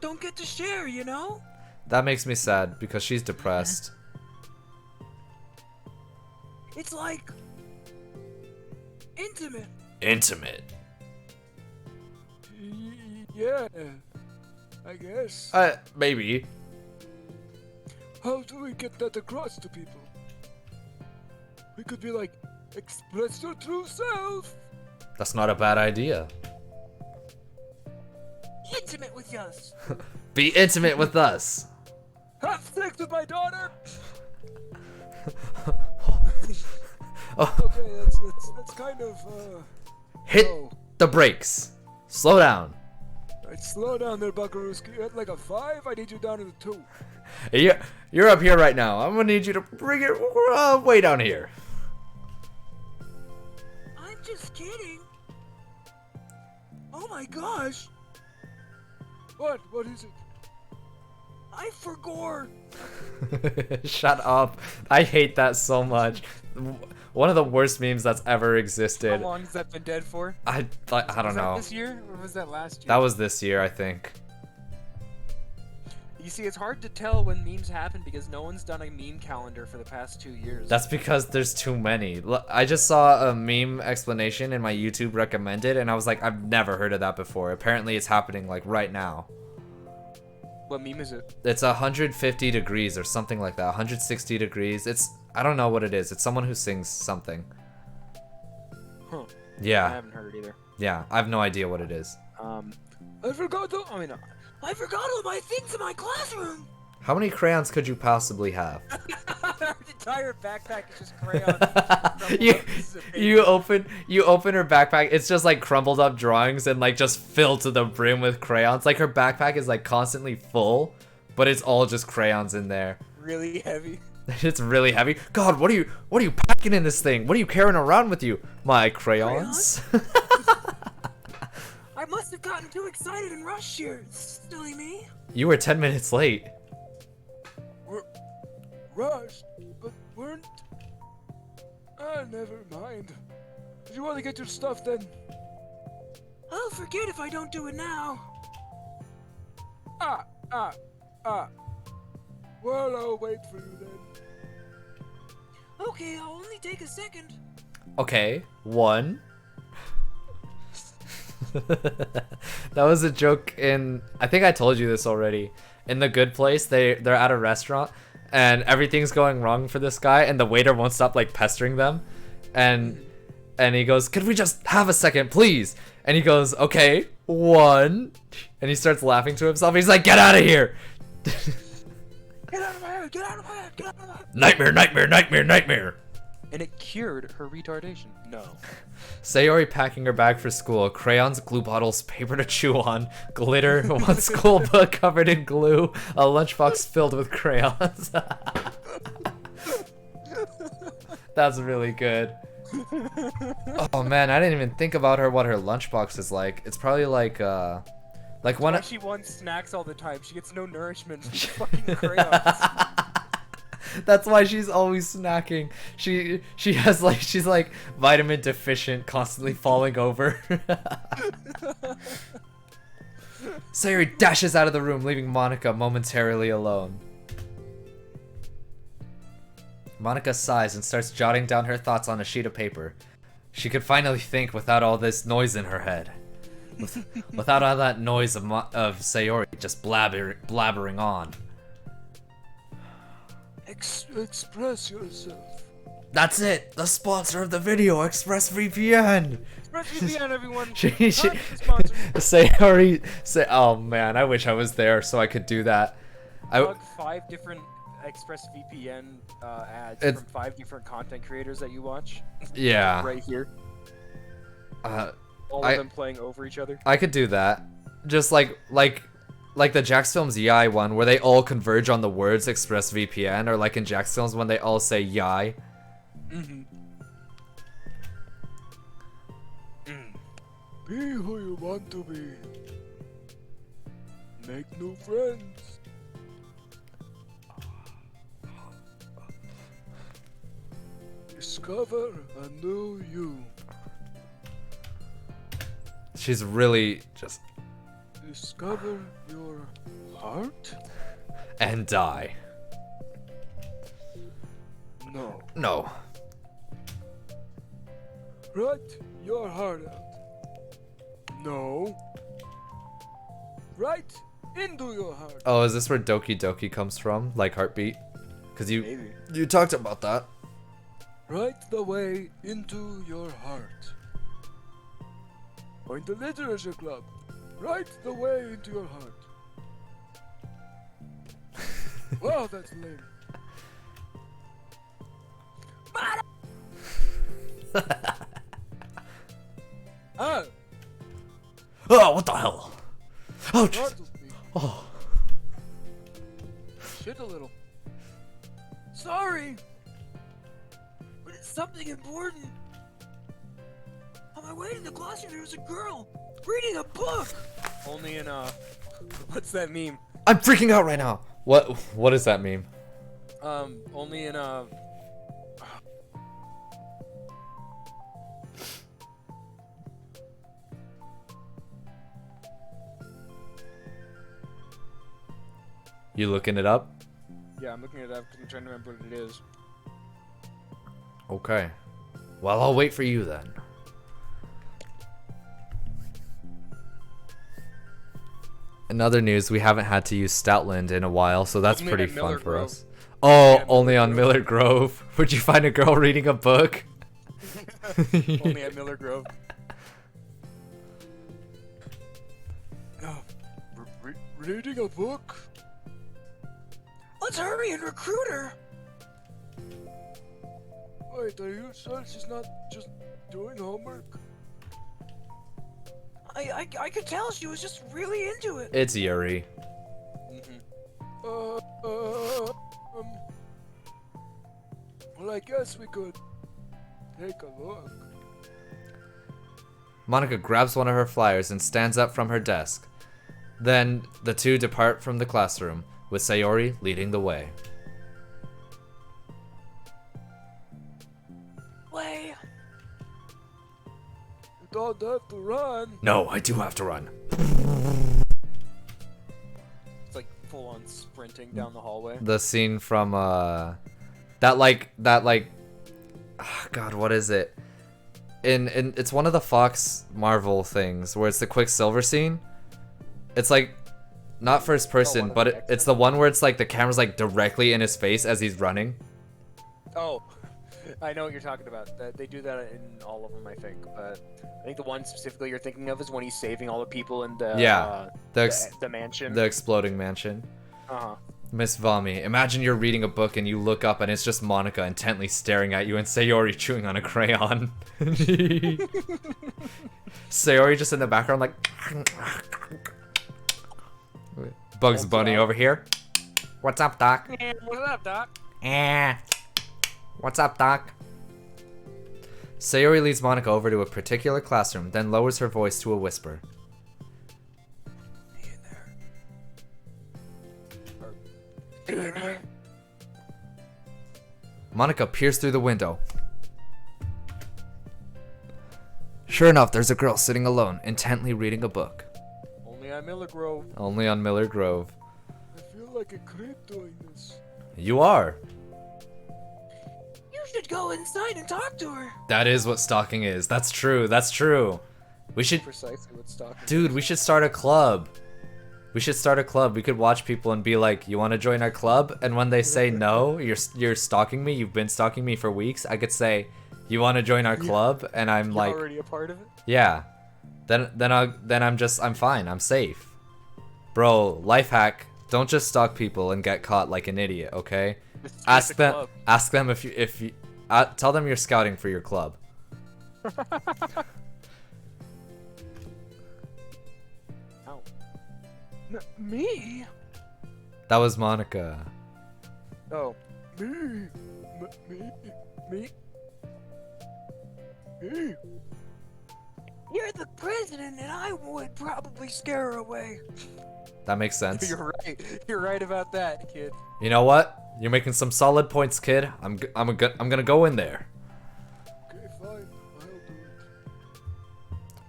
don't get to share, you know? That makes me sad because she's depressed. It's like intimate. Intimate. Yeah, I guess. Maybe. How do we get that across to people? We could be like, express your true self. That's not a bad idea. Intimate with us. Be intimate with us. Have sex with my daughter. Oh, Okay, that's kind of hit low. the brakes. Slow down. Right, slow down there, Buckarooski. You're at like a 5. I need you down to the 2. You're up here right now. I'm gonna need you to bring it way down here. I'm just kidding. Oh my gosh. What? What is it? I forgot. Shut up. I hate that so much. one of the worst memes that's ever How existed. long has that been dead for? I don't Was that know. this year or was that last year? That was this year, I think. You see, it's hard to tell when memes happen because no one's done a meme calendar for the past 2 years. That's because there's too many. I just saw a meme explanation in my YouTube recommended, and I was like, I've never heard of that before. Apparently, it's happening like right now. What meme is it? It's 150 degrees or something like that. 160 degrees. I don't know what it is. It's someone who sings something. Huh. I Yeah, haven't heard it either. yeah. I have no idea what it is. I forgot I forgot all my things in my classroom! How many crayons could you possibly have? Our entire backpack is just crayons. crumpled you, up pieces of paper. you open her backpack. It's just like crumpled up drawings and like just filled to the brim with crayons. Like her backpack is like constantly full, but it's all just crayons in there. Really heavy. It's really heavy. God, what are you packing in this thing? What are you carrying around with you? My crayons. I must have gotten too excited and rushed here. Silly me. You were 10 minutes late. Rushed, but weren't. Ah, never mind. If you want to get your stuff, then. I'll forget if I don't do it now. Ah. Well, I'll wait for you then. Okay, I'll only take a second. Okay, 1. That was a joke in, I think I told you this already. In The Good Place, they're at a restaurant and everything's going wrong for this guy and the waiter won't stop like pestering them. And he goes, "Could we just have a second, please?" And he goes, "Okay, 1." And he starts laughing to himself. He's like, "Get out of here." Get out of my head! Get out of my head! Get out of my head! Nightmare, nightmare, nightmare, nightmare. And it cured her retardation. No. Sayori packing her bag for school. Crayons, glue bottles, paper to chew on, glitter, one school book covered in glue, a lunchbox filled with crayons. That's really good. Oh man, I didn't even think about what her lunchbox is like. It's probably like one Why she wants snacks all the time. She gets no nourishment from fucking crayons. That's why she's always snacking. She's like vitamin deficient, constantly falling over. Sayori dashes out of the room, leaving Monica momentarily alone. Monica sighs and starts jotting down her thoughts on a sheet of paper. She could finally think without all this noise in her head. Without all that noise of Sayori just blabbering on. Express yourself. That's it! The sponsor of the video, ExpressVPN! ExpressVPN, everyone. Sayori, oh man, I wish I was there so I could do that. Plug 5 different ExpressVPN ads from 5 different content creators that you watch. Yeah. Right here. All of them playing over each other. I could do that. Just like the Jax Films Yai one, where they all converge on the words ExpressVPN, or like in Jax Films when they all say Yai. Mm-hmm. Be who you want to be. Make new friends. Discover a new you. She's really just... Discover your heart? And die. No. No. Write your heart out. No. Right into your heart. Oh, is this where Doki Doki comes from? Like Heartbeat? Because you talked about that. Right the way into your heart. Or in the literature club. Right the way into your heart. Wow, that's lame. Ah, Oh, what the hell? Oh, startled me. Oh. Shit a little. Sorry, but it's something important. On my way to the classroom, there was a girl reading a book. Only in what's that meme? I'm freaking out right now. What is that meme? Only in You looking it up? Yeah, I'm looking it up because I'm trying to remember what it is. Okay. Well, I'll wait for you then. In other news, we haven't had to use Stoutland in a while, so that's Only pretty at Miller fun for Grove. us. Oh, at only Miller on Miller Grove. Would you find a girl reading a book? Only at Miller Grove. No. Reading a book? Let's hurry and recruit her. Wait, are you sure she's not just doing homework? I could tell she was just really into it. It's Yuri. Uh, um, well, I guess we could take a look. Monica grabs one of her flyers and stands up from her desk. Then the two depart from the classroom, with Sayori leading the way. Way. You don't have to run. No, I do have to run. It's like full on sprinting down the hallway. The scene from God, what is it? In it's one of the Fox Marvel things where it's the Quicksilver scene. It's like not first person, one of but the it's the one where it's like the camera's like directly in his face as he's running. Oh, I know what you're talking about. They do that in all of them, I think. But I think the one specifically you're thinking of is when he's saving all the people in the the mansion. The exploding mansion. Uh-huh. Miss Vami, imagine you're reading a book and you look up and it's just Monica intently staring at you and Sayori chewing on a crayon. Sayori just in the background like Bugs Bunny over here. What's up, Doc? What's up, Doc? What's up, Doc? Sayori leads Monica over to a particular classroom, then lowers her voice to a whisper. Monica peers through the window. Sure enough, there's a girl sitting alone, intently reading a book. Only on Miller Grove. Only on Miller Grove. I feel like a creep doing this. You are. You should go inside and talk to her. That is what stalking is. That's true. That's true. We should, Precisely what stalking. dude, we should start a club. We should start a club. We could watch people and be like, "You want to join our club?" And when they say no, you're stalking me. You've been stalking me for weeks. I could say, "You want to join our club?" And I'm You're like, already a part of it. "Yeah." Then I'm fine. I'm safe. Bro, life hack. Don't just stalk people and get caught like an idiot, okay? It's Ask a them club. ask them if you tell them you're scouting for your club. Ow. Me? That was Monica. Oh. Me? Me? Me? Me? You're the president, and I would probably scare her away. That makes sense. You're right. You're right about that, kid. You know what? You're making some solid points, kid. I'm gonna go in there. Okay, fine. I'll do it.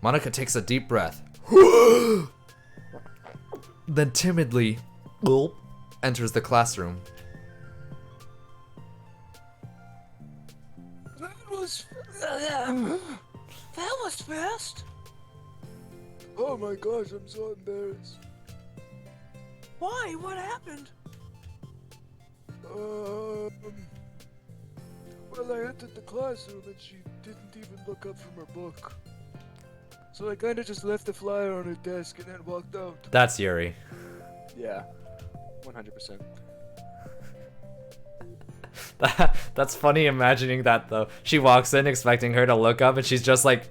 Monica takes a deep breath. Then timidly enters the classroom. That was fast. Oh my gosh, I'm so embarrassed. Why? What happened? Well, I entered the classroom and she didn't even look up from her book. So I kinda just left the flyer on her desk and then walked out. That's Yuri. Yeah. 100%. That's funny imagining that though. She walks in expecting her to look up and she's just like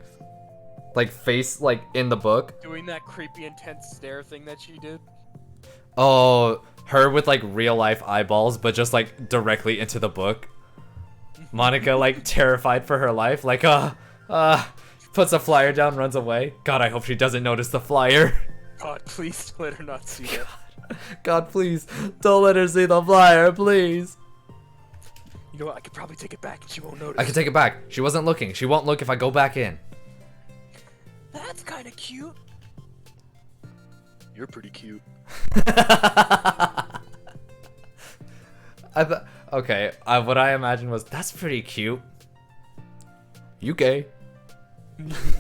face like in the book. Doing that creepy intense stare thing that she did. Oh, her with like real life eyeballs but just like directly into the book. Monica like terrified for her life, like puts a flyer down, runs away. God, I hope she doesn't notice the flyer. God, please let her not see it. God, please don't let her see the flyer, please. You know what? I could probably take it back and she won't notice. I can take it back. She wasn't looking. She won't look if I go back in. That's kind of cute. You're pretty cute. Okay, what I imagined was, that's pretty cute. You gay.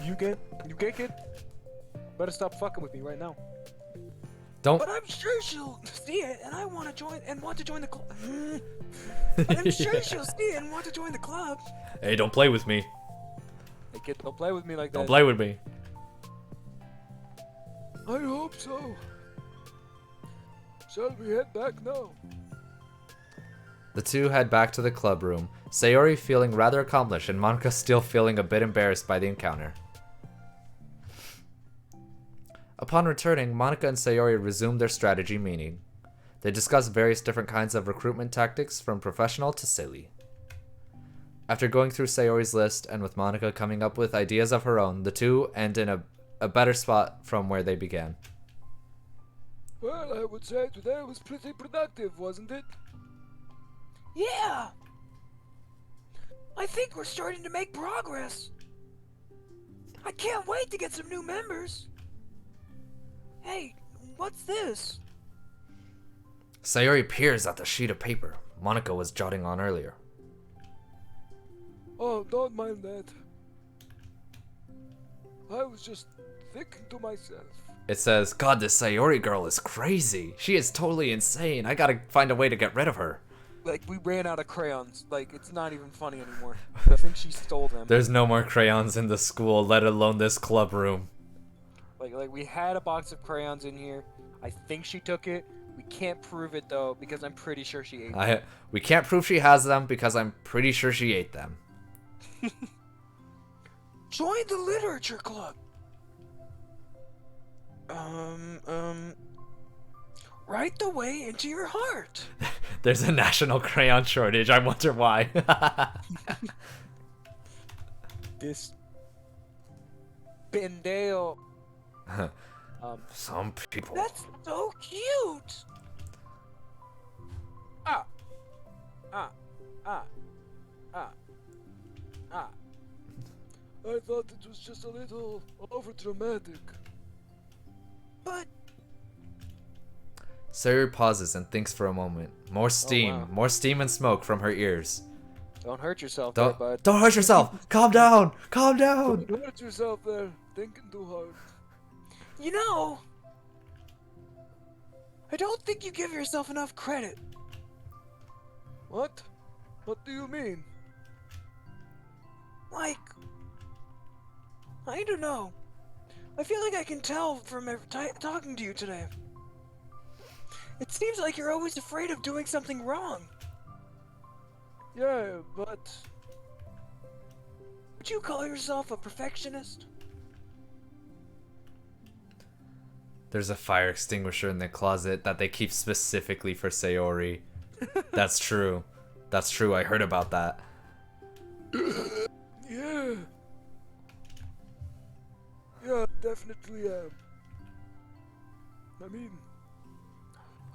You gay kid? Better stop fucking with me right now. Don't. But I'm sure she'll see it, and I want to join the club. I'm sure she'll see it and want to join the club. Hey, don't play with me. Hey kid, don't play with me like that. Don't play with me. I hope so. Shall we head back now? The two head back to the club room, Sayori feeling rather accomplished and Monica still feeling a bit embarrassed by the encounter. Upon returning, Monica and Sayori resume their strategy meeting. They discuss various different kinds of recruitment tactics from professional to silly. After going through Sayori's list and with Monica coming up with ideas of her own, the two end in a better spot from where they began. Well, I would say today was pretty productive, wasn't it? Yeah. I think we're starting to make progress. I can't wait to get some new members. Hey, what's this? Sayori peers at the sheet of paper Monica was jotting on earlier. Oh, don't mind that. I was just thinking to myself. It says, God, this Sayori girl is crazy. She is totally insane. I gotta find a way to get rid of her. Like, we ran out of crayons. Like, it's not even funny anymore. I think she stole them. There's no more crayons in the school, let alone this club room. Like we had a box of crayons in here. I think she took it. We can't prove it though because I'm pretty sure she ate them. We can't prove she has them because I'm pretty sure she ate them. Join the literature club. Write the way into your heart. There's a national crayon shortage. I wonder why. This Bendale. Some people. That's so cute. Ah. I thought it was just a little overdramatic. But Sayori pauses and thinks for a moment. More steam. wow. More steam and smoke from her ears. don't hurt yourself, there, bud. Don't hurt yourself. Calm down. Calm down. Don't hurt yourself there, thinking too hard. You know, I don't think you give yourself enough credit. What? What do you mean? Like, I don't know. I feel like I can tell from talking to you today. It seems like you're always afraid of doing something wrong. Yeah, but Would you call yourself a perfectionist? There's a fire extinguisher in the closet that they keep specifically for Sayori. That's true. That's true. I heard about that. yeah. Yeah, definitely am. I mean,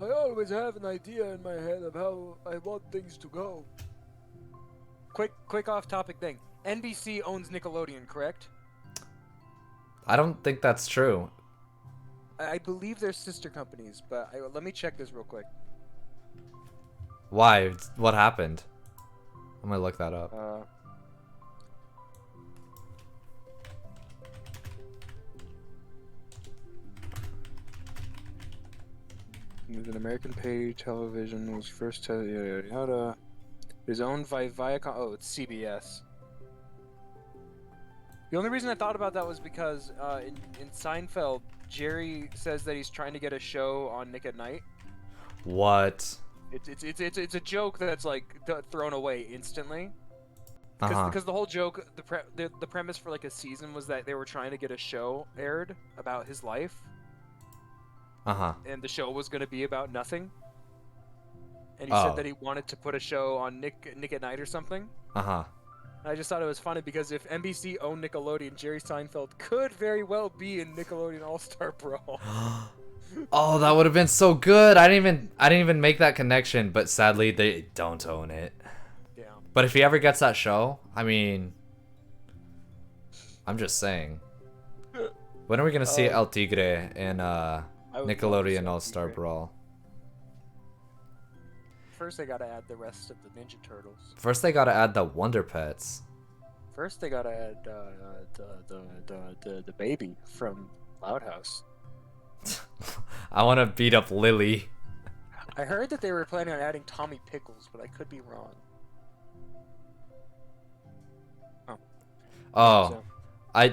I always have an idea in my head of how I want things to go. Quick off-topic thing. NBC owns Nickelodeon, correct? I don't think that's true. I believe they're sister companies, but let me check this real quick. Why? What happened? I'm gonna look that up. It was an American pay television was first yada yada. It is owned by Viacom. Oh, it's CBS. The only reason I thought about that was because in Seinfeld, Jerry says that he's trying to get a show on Nick at Night. What? It's a joke that's like thrown away instantly. Uh-huh. Because the whole joke, the premise for like a season was that they were trying to get a show aired about his life, Uh-huh. and the show was going to be about nothing. And he Oh. said that he wanted to put a show on Nick at Night or something. Uh-huh. And I just thought it was funny because if NBC owned Nickelodeon, Jerry Seinfeld could very well be in Nickelodeon All-Star Brawl. Oh, that would have been so good. I didn't even make that connection, but sadly they don't own it. Yeah. But if he ever gets that show, I mean, I'm just saying. When are we gonna see El Tigre in would love to see Nickelodeon El All-Star Tigre. Brawl? first they gotta add the rest of the Ninja Turtles. First, they gotta add the Wonder Pets. First they gotta add the baby from Loud House. I want to beat up Lily. I heard that they were planning on adding Tommy Pickles, but I could be wrong. Oh, So, I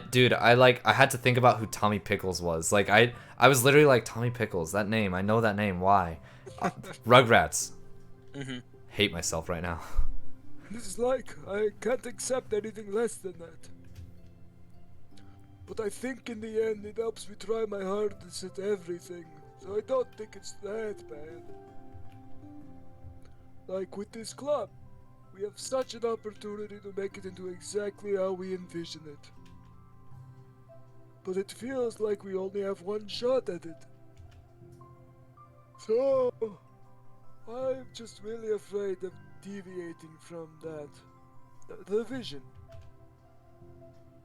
had to think about who Tommy Pickles was. Like, I was literally like, Tommy Pickles, that name, I know that name, why? Rugrats. mhm. Hate myself right now. This is like, I can't accept anything less than that. But I think in the end it helps me try my hardest at everything, so I don't think it's that bad. Like with this club, we have such an opportunity to make it into exactly how we envision it. But it feels like we only have one shot at it. So, I'm just really afraid of deviating from that. The vision.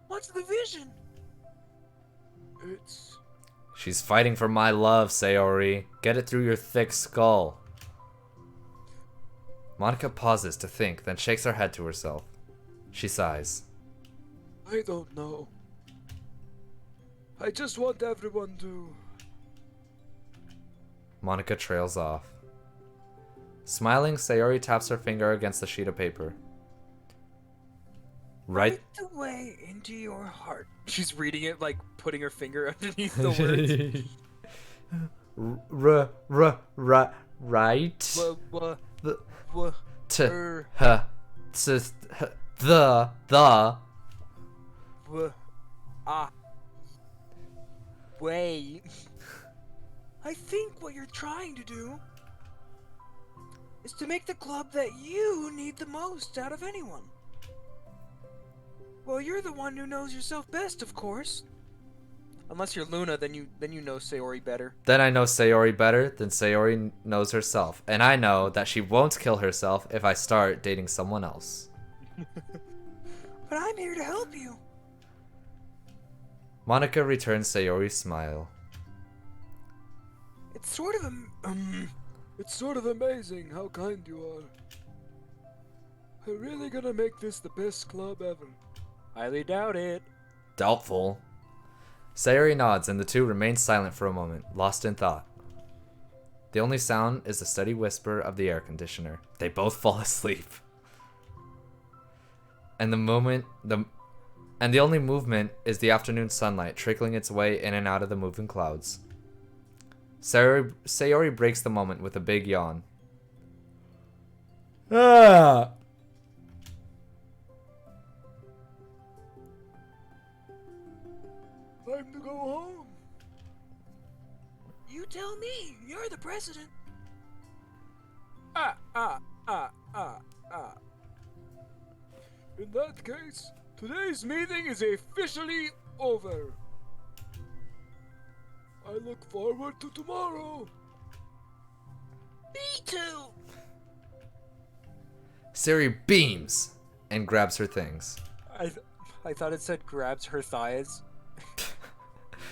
What's the vision? It's... She's fighting for my love, Sayori. Get it through your thick skull. Monica pauses to think, then shakes her head to herself. She sighs. I don't know. I just want everyone to... Monica trails off. Smiling, Sayori taps her finger against the sheet of paper. Right. The way into your heart. She's reading it, like putting her finger underneath the words. Right. The- T Er, h s h the way. I think what you're trying to do is to make the club that you need the most out of anyone. Well, you're the one who knows yourself best, of course. Unless you're Luna, then you know Sayori better. Then I know Sayori better than Sayori knows herself, and I know that she won't kill herself if I start dating someone else. But I'm here to help you. Monica returns Sayori's smile. It's sort of It's sort of amazing how kind you are. I'm really gonna make this the best club ever. highly doubt it. Doubtful. Sayori nods and the two remain silent for a moment, lost in thought. The only sound is the steady whisper of the air conditioner. They both fall asleep. And the only movement is the afternoon sunlight trickling its way in and out of the moving clouds. Sayori breaks the moment with a big yawn. Ah! Time to go home. You tell me. You're the president. In that case, today's meeting is officially over. I look forward to tomorrow. Me too. Sayori beams and grabs her things. I thought it said grabs her thighs.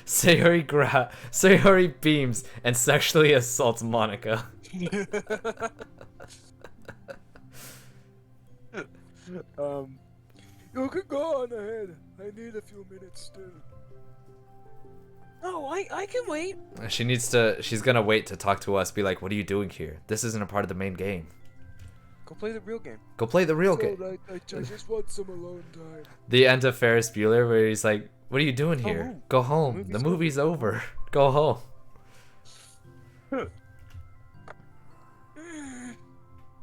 Sayori beams and sexually assaults Monica. You can go on ahead. I need a few minutes still. Oh, I can wait. She's gonna wait to talk to us, be like, what are you doing here? This isn't a part of the main game. Go play the real game. Go play the real It's game. alright, I just want some alone time. The end of Ferris Bueller where he's like, what are you doing here? home. Go home. The movie's over. Go home.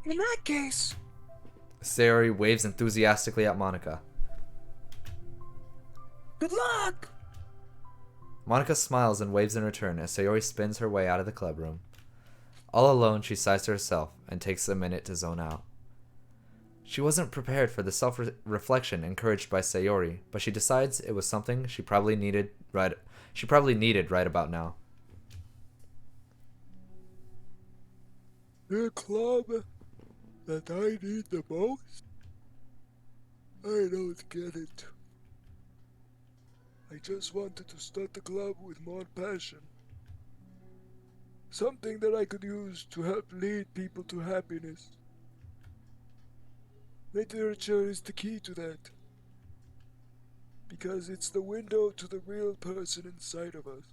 In that case, Sayori waves enthusiastically at Monica. good luck. Monica smiles and waves in return as Sayori spins her way out of the club room. All alone, she sighs to herself and takes a minute to zone out. She wasn't prepared for the self-reflection encouraged by Sayori, but she decides it was something she probably needed right about now. The club that I need the most? I don't get it. I just wanted to start the club with more passion. something that I could use to help lead people to happiness. Literature is the key to that. Because it's the window to the real person inside of us.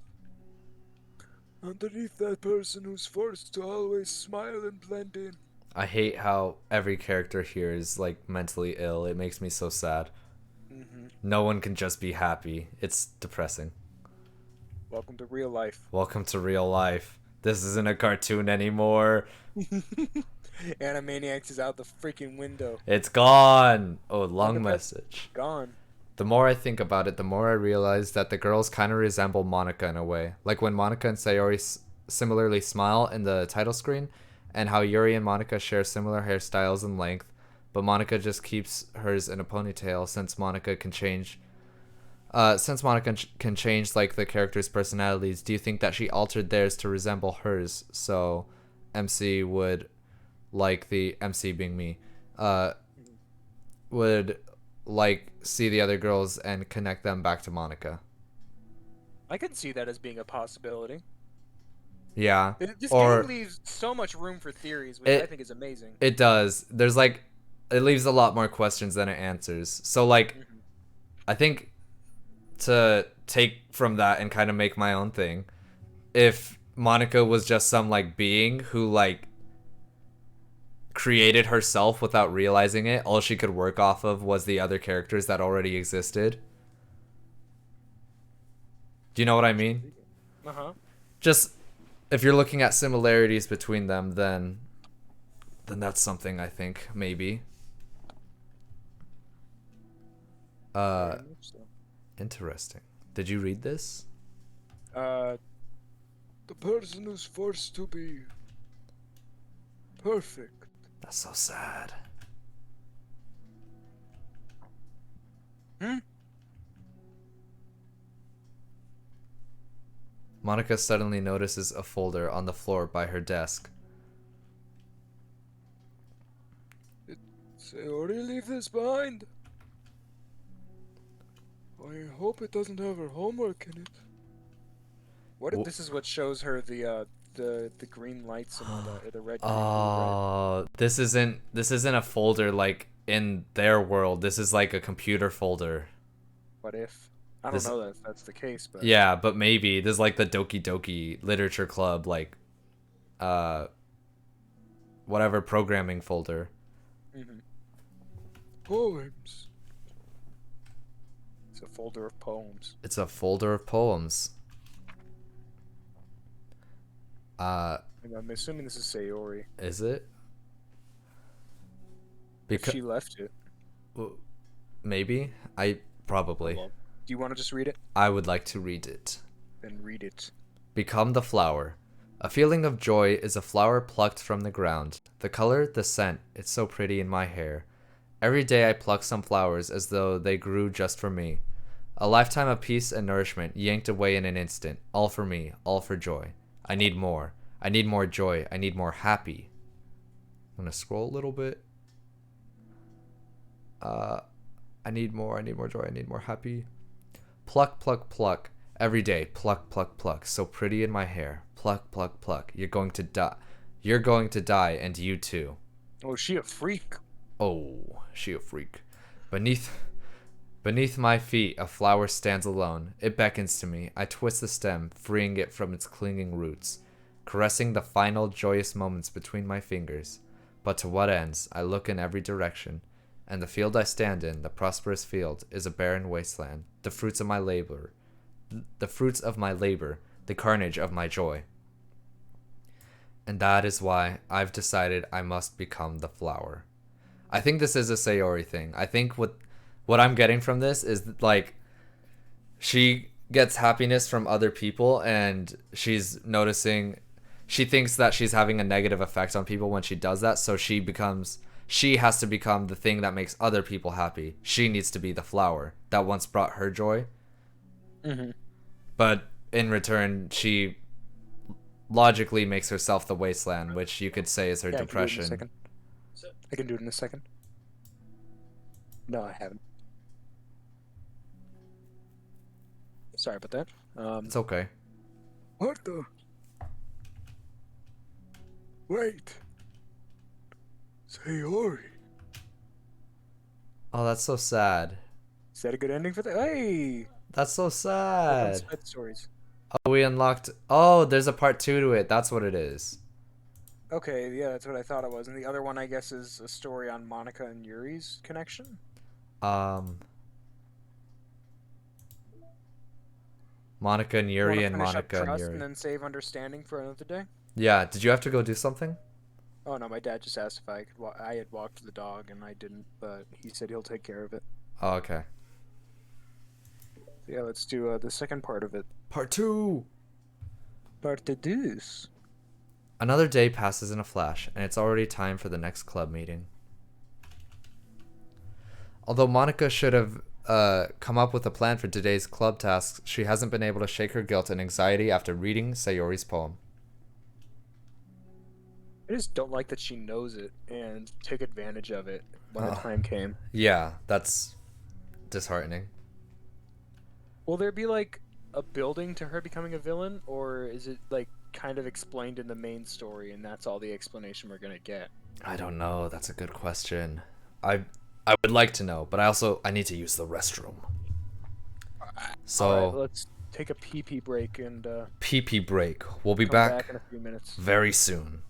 Underneath that person who's forced to always smile and blend in. I hate how every character here is like mentally ill. It makes me so sad. No one can just be happy. It's depressing. Welcome to real life. Welcome to real life. This isn't a cartoon anymore. Animaniacs is out the freaking window. It's gone. Oh, Look long at that. message. Gone. The more I think about it, the more I realize that the girls kind of resemble Monica in a way. Like when Monica and Sayori similarly smile in the title screen, and how Yuri and Monica share similar hairstyles and length, but Monica just keeps hers in a ponytail since Monica can change. Since Monica can change like the characters' personalities, do you think that she altered theirs to resemble hers? So, MC would, like the MC being me, would like see the other girls and connect them back to Monica. I can see that as being a possibility. Yeah. This Or game leaves so much room for theories, which I think is amazing. it does. There's like, it leaves a lot more questions than it answers. So like, I think to take from that and kind of make my own thing, if Monica was just some like being who like created herself without realizing it, all she could work off of was the other characters that already existed. Do you know what I mean? Uh-huh. Just if you're looking at similarities between them, then that's something I think maybe. Very much so. Interesting. Did you read this? The person who's forced to be perfect. That's so sad. Monica suddenly notices a folder on the floor by her desk. Sayori, leave this behind. I hope it doesn't have her homework in it. What if this is what shows her the green lights and all that, or the red, green, blue, red? Oh, this isn't a folder like in their world. This is like a computer folder. What if? I don't This- know that if that's the case, but Yeah, but maybe there's like the Doki Doki Literature Club like whatever programming folder. Poems. It's a folder of poems. It's a folder of poems. And I'm assuming this is Sayori. Is it? If she left it. Maybe. I probably. Well, do you want to just read it? I would like to read it. Then read it. Become the flower. A feeling of joy is a flower plucked from the ground. The color, the scent, it's so pretty in my hair. Every day I pluck some flowers as though they grew just for me. A lifetime of peace and nourishment yanked away in an instant. All for me, all for joy. I need more. I need more joy. I need more happy. I'm gonna scroll a little bit. I need more joy. I need more happy. Pluck, pluck, pluck. Every day, pluck, pluck, pluck. So pretty in my hair. Pluck, pluck, pluck. You're going to die. You're going to die, and you too. Oh, is she a freak? Oh, she a freak. Beneath my feet, a flower stands alone. It beckons to me. I twist the stem, freeing it from its clinging roots, caressing the final joyous moments between my fingers. But to what ends? I look in every direction, and the field I stand in, the prosperous field, is a barren wasteland. The fruits of my labor, the carnage of my joy. And that is why I've decided I must become the flower. I think this is a Sayori thing. I think what I'm getting from this is like she gets happiness from other people and she's noticing, she thinks that she's having a negative effect on people when she does that, so she has to become the thing that makes other people happy. She needs to be the flower that once brought her joy. But in return, she logically makes herself the wasteland, which you could say is her depression. I can do it in a second. No, I haven't. Sorry about that. It's okay. What the? Wait. Sayori. Oh, that's so sad. Is that a good ending for that? Hey! That's so Here comes sad. Sped Stories. Oh, we unlocked. Oh, there's a part 2 to it. That's what it is. Okay, yeah, that's what I thought it was. And the other one, I guess, is a story on Monica and Yuri's connection. Um, Monica and You want Yuri to and finish up Monica and Trust and Yuri. then save Understanding for another day? Yeah, did you have to go do something? Oh no, my dad just asked if I could. I had walked the dog and I didn't, but he said he'll take care of it. Oh, okay. So yeah, let's do the second part of it. Part 2! Parte dos. Another day passes in a flash, and it's already time for the next club meeting. Although Monica should have come up with a plan for today's club tasks, she hasn't been able to shake her guilt and anxiety after reading Sayori's poem. I just don't like that she knows it and took advantage of it when the time came. Yeah, that's disheartening. Will there be like a building to her becoming a villain, or is it like kind of explained in the main story and that's all the explanation we're gonna get? I don't know. That's a good question. I would like to know, but I need to use the restroom. So All right, let's take a pee break and pee break. We'll be come back back in a few minutes. very soon.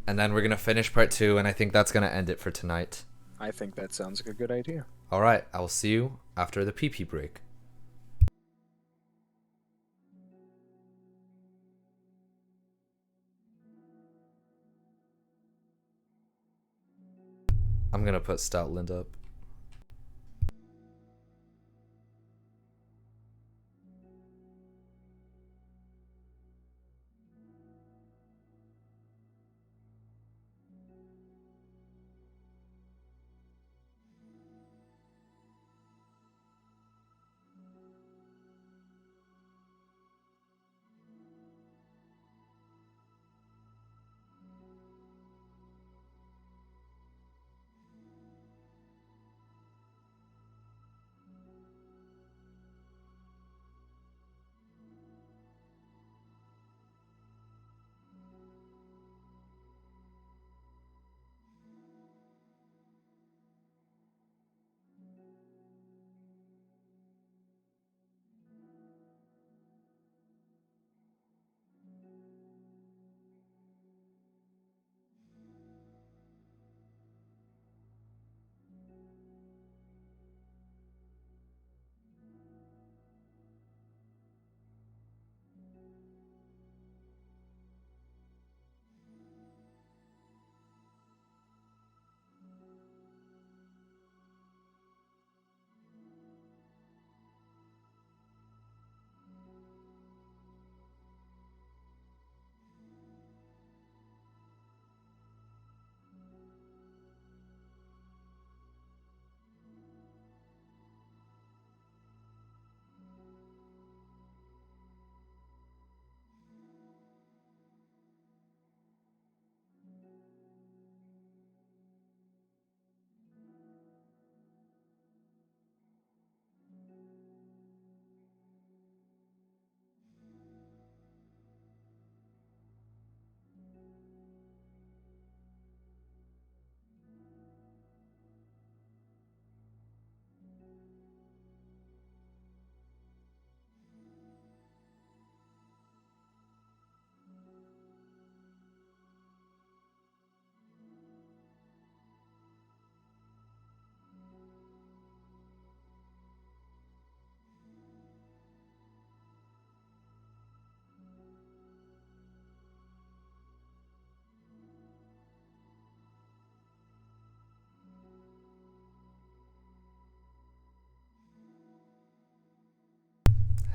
And then we're going to finish part 2, and I think that's going to end it for tonight. I think that sounds like a good idea. All right, I will see you after the pee break. I'm going to put Stoutland up.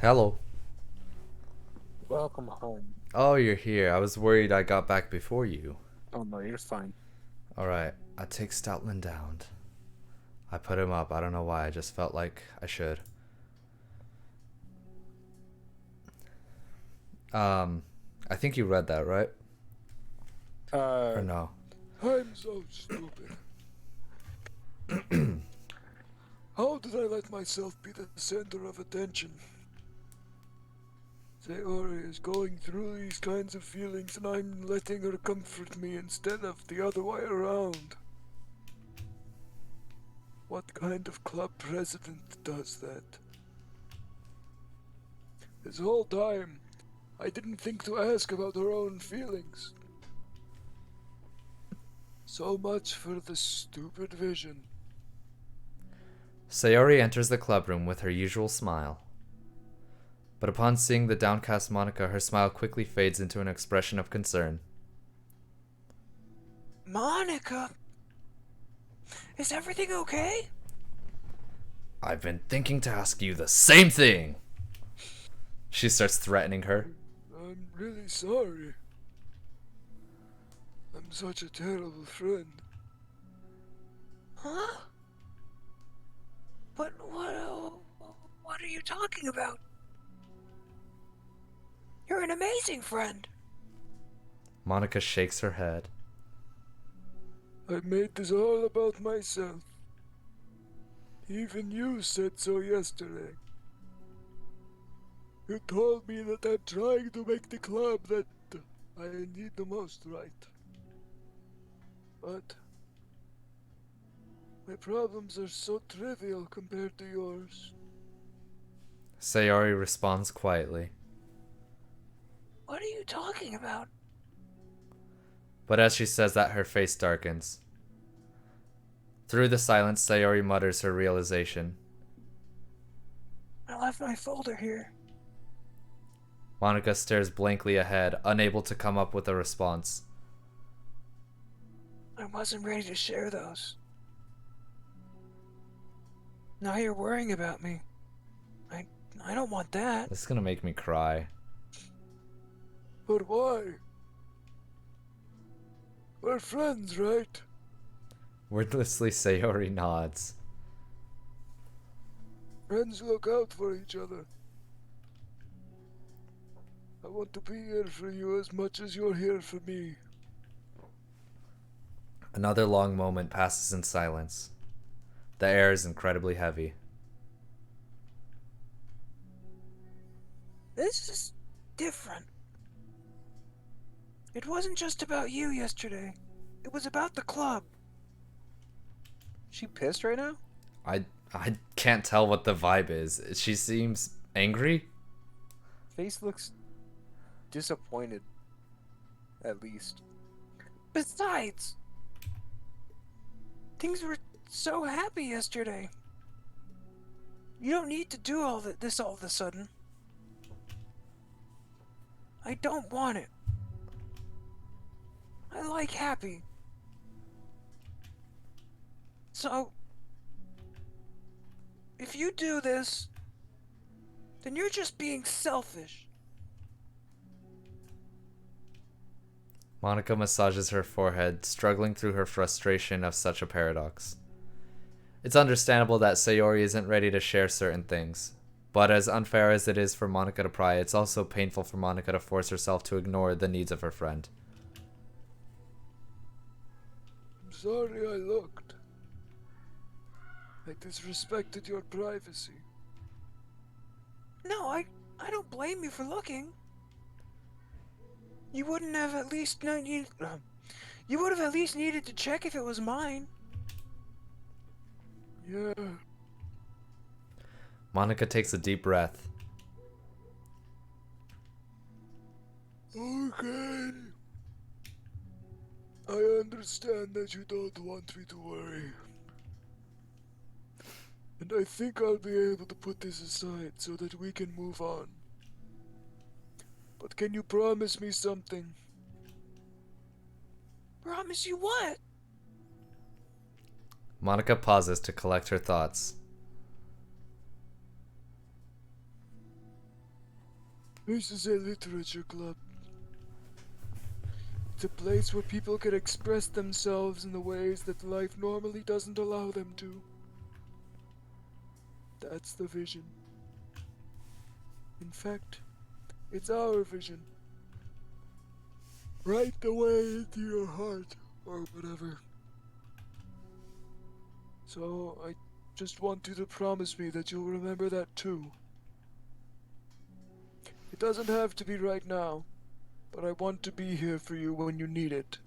Hello. Welcome home. Oh, you're here. I was worried I got back before you. Oh no, you're fine. Alright, I take Stoutland down. I put him up. I don't know why. I just felt like I should. I think you read that, right? Or no? I'm so stupid. How did I let myself be the center of attention? Sayori is going through these kinds of feelings and I'm letting her comfort me instead of the other way around. What kind of club president does that? This whole time, I didn't think to ask about her own feelings. So much for the stupid vision. Sayori enters the clubroom with her usual smile. But upon seeing the downcast Monica, her smile quickly fades into an expression of concern. Monica! Is everything okay? I've been thinking to ask you the same thing. She starts threatening her. I'm really sorry. I'm such a terrible friend. Huh? But what are you talking about? You're an amazing friend. Monica shakes her head. I made this all about myself. Even you said so yesterday. You told me that I'm trying to make the club that I need the most right. But my problems are so trivial compared to yours. Sayori responds quietly. What are you talking about? But as she says that, her face darkens. Through the silence, Sayori mutters her realization. I left my folder here. Monica stares blankly ahead, unable to come up with a response. I wasn't ready to share those. Now you're worrying about me. I don't want that. This is gonna make me cry. But why? We're friends, right? Wordlessly, Sayori nods. Friends look out for each other. I want to be here for you as much as you're here for me. Another long moment passes in silence. The air is incredibly heavy. This is different. It wasn't just about you yesterday. It was about the club. She pissed right now? I can't tell what the vibe is. She seems angry? Face looks disappointed. At least. Besides, things were so happy yesterday. You don't need to do all this all of a sudden. I don't want it. I like happy. So, if you do this, then you're just being selfish. Monica massages her forehead, struggling through her frustration of such a paradox. It's understandable that Sayori isn't ready to share certain things, but as unfair as it is for Monica to pry, it's also painful for Monica to force herself to ignore the needs of her friend. I'm sorry I looked. I disrespected your privacy. No, I don't blame you for looking. You wouldn't have at least you would have at least needed to check if it was mine. Yeah, Monica takes a deep breath. okay. I understand that you don't want me to worry. And I think I'll be able to put this aside so that we can move on. But can you promise me something? Promise you what? Monica pauses to collect her thoughts. This is a literature club. It's a place where people can express themselves in the ways that life normally doesn't allow them to. That's the vision. In fact, it's our vision. Right the way into your heart, or whatever. So, I just want you to promise me that you'll remember that too. It doesn't have to be right now, but I want to be here for you when you need it.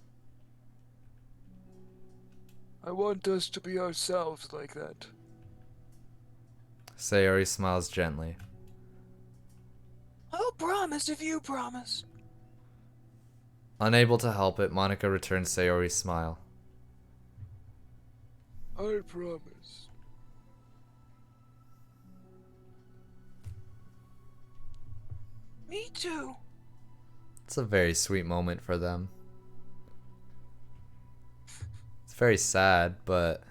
I want us to be ourselves like that. Sayori smiles gently. I'll promise if you promise. Unable to help it, Monica returns Sayori's smile. I promise. Me too. It's a very sweet moment for them. It's very sad, but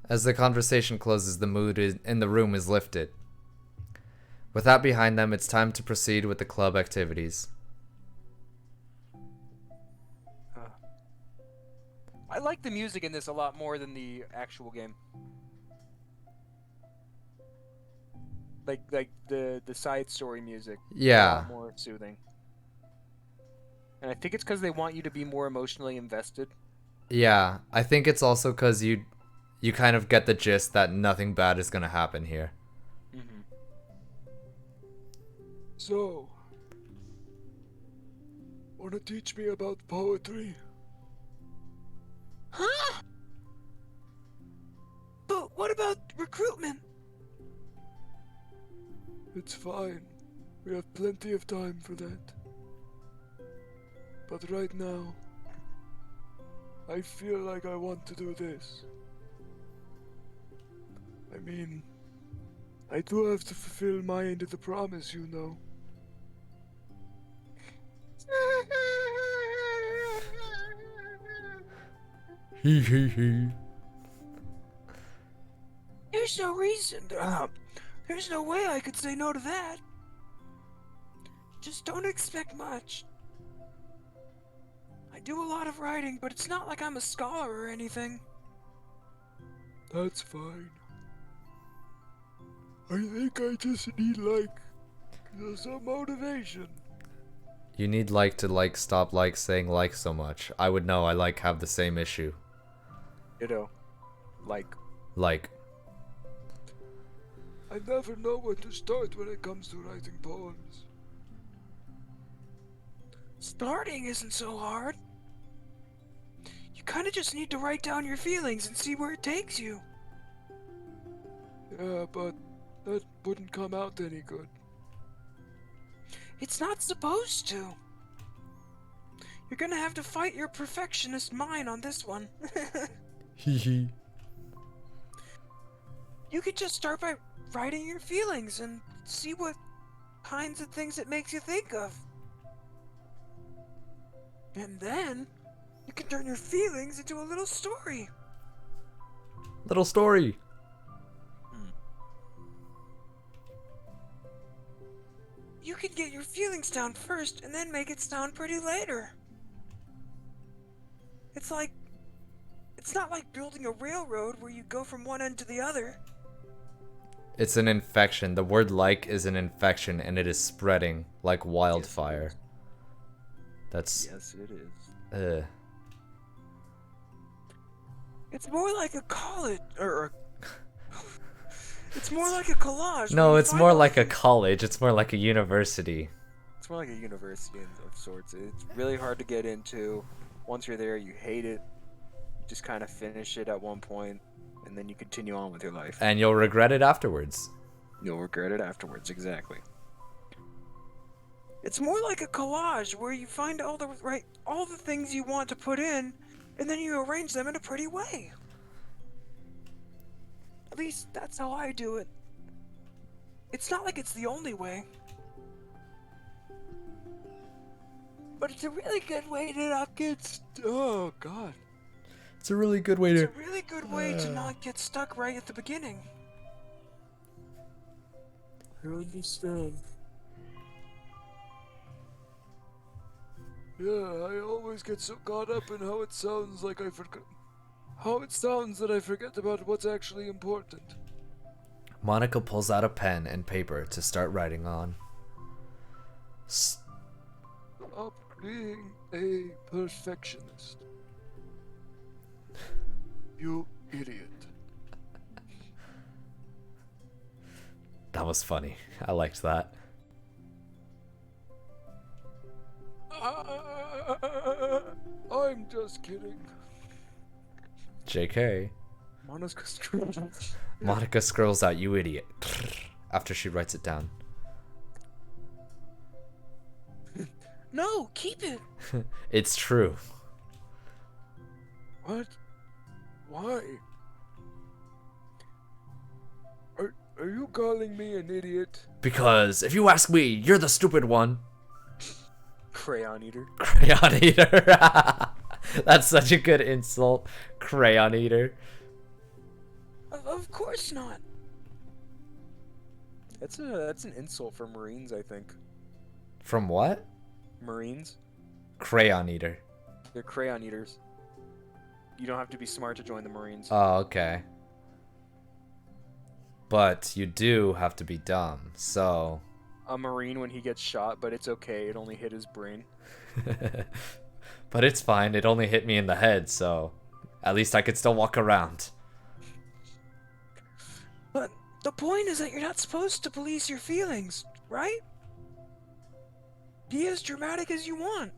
as the conversation closes, the mood in the room is lifted. With that behind them, it's time to proceed with the club activities. I like the music in this a lot more than the actual game. Like the side story music. Yeah. A lot more soothing. And I think it's because they want you to be more emotionally invested. Yeah, I think it's also because you kind of get the gist that nothing bad is gonna happen here. Mm-hmm. So, wanna teach me about poetry? Huh? But what about recruitment? It's fine. We have plenty of time for that. But right now, I feel like I want to do this. I mean, I do have to fulfill my end of the promise, you know. Hee hee hee. There's no reason. There's no way I could say no to that. Just don't expect much. I do a lot of writing, but it's not like I'm a scholar or anything. That's fine. I think I just need, some motivation. You need to stop saying so much. I would know. I have the same issue. Ditto. Like. I never know where to start when it comes to writing poems. Starting isn't so hard. You kind of just need to write down your feelings and see where it takes you. Yeah, but that wouldn't come out any good. It's not supposed to. You're gonna have to fight your perfectionist mind on this one. Hee hee. You could just start by writing your feelings and see what kinds of things it makes you think of. And then, you can turn your feelings into a little story. Little story. You can get your feelings down first and then make it sound pretty later. It's not like building a railroad where you go from one end to the other. It's an infection. The word is an infection, and it is spreading like wildfire. That's. Yes, it is. Ugh. It's more like a college, or it's more like a collage. No, where you it's find more all like the- a college. It's more like a university. It's more like a university of sorts. It's really hard to get into. Once you're there, you hate it. You just kind of finish it at one point, and then you continue on with your life. And you'll regret it afterwards. You'll regret it afterwards, exactly. It's more like a collage where you find all the things you want to put in, and then you arrange them in a pretty way. At least that's how I do it. It's not like it's the only way. But it's a really good way to not get oh god. It's a really good way It's to. a really good way to not get stuck right at the beginning. I understand. Yeah, I always get so caught up in how it sounds like I forgot. How it sounds that I forget about what's actually important. Monica pulls out a pen and paper to start writing on. Stop being a perfectionist. You idiot. That was funny. I liked that. just kidding. JK. Mona's screwed. Monica scrolls out, you idiot. After she writes it down. No, keep it. It's true. What? Why? Are you calling me an idiot? Because if you ask me, you're the stupid one. Crayon eater. Crayon eater. That's such a good insult. Crayon eater. Of course not. That's an insult for Marines, I think. From what? Marines. Crayon eater. They're crayon eaters. You don't have to be smart to join the Marines. Oh, okay. But you do have to be dumb, so... A Marine when he gets shot, but it's okay. It only hit his brain. But it's fine. It only hit me in the head, so... At least I could still walk around. But the point is that you're not supposed to police your feelings, right? Be as dramatic as you want.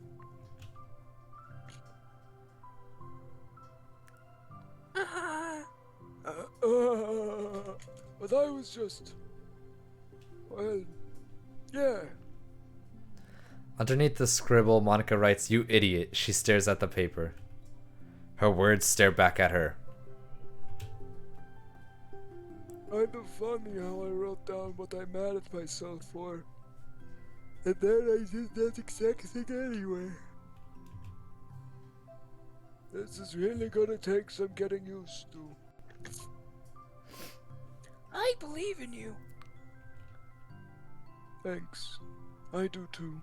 But I was just... Well, yeah. Underneath the scribble, Monica writes, "You idiot." She stares at the paper. Her words stare back at her. Kind of funny how I wrote down what I'm mad at myself for. And then I did that exact thing anyway. This is really gonna take some getting used to. I believe in you. Thanks. I do too.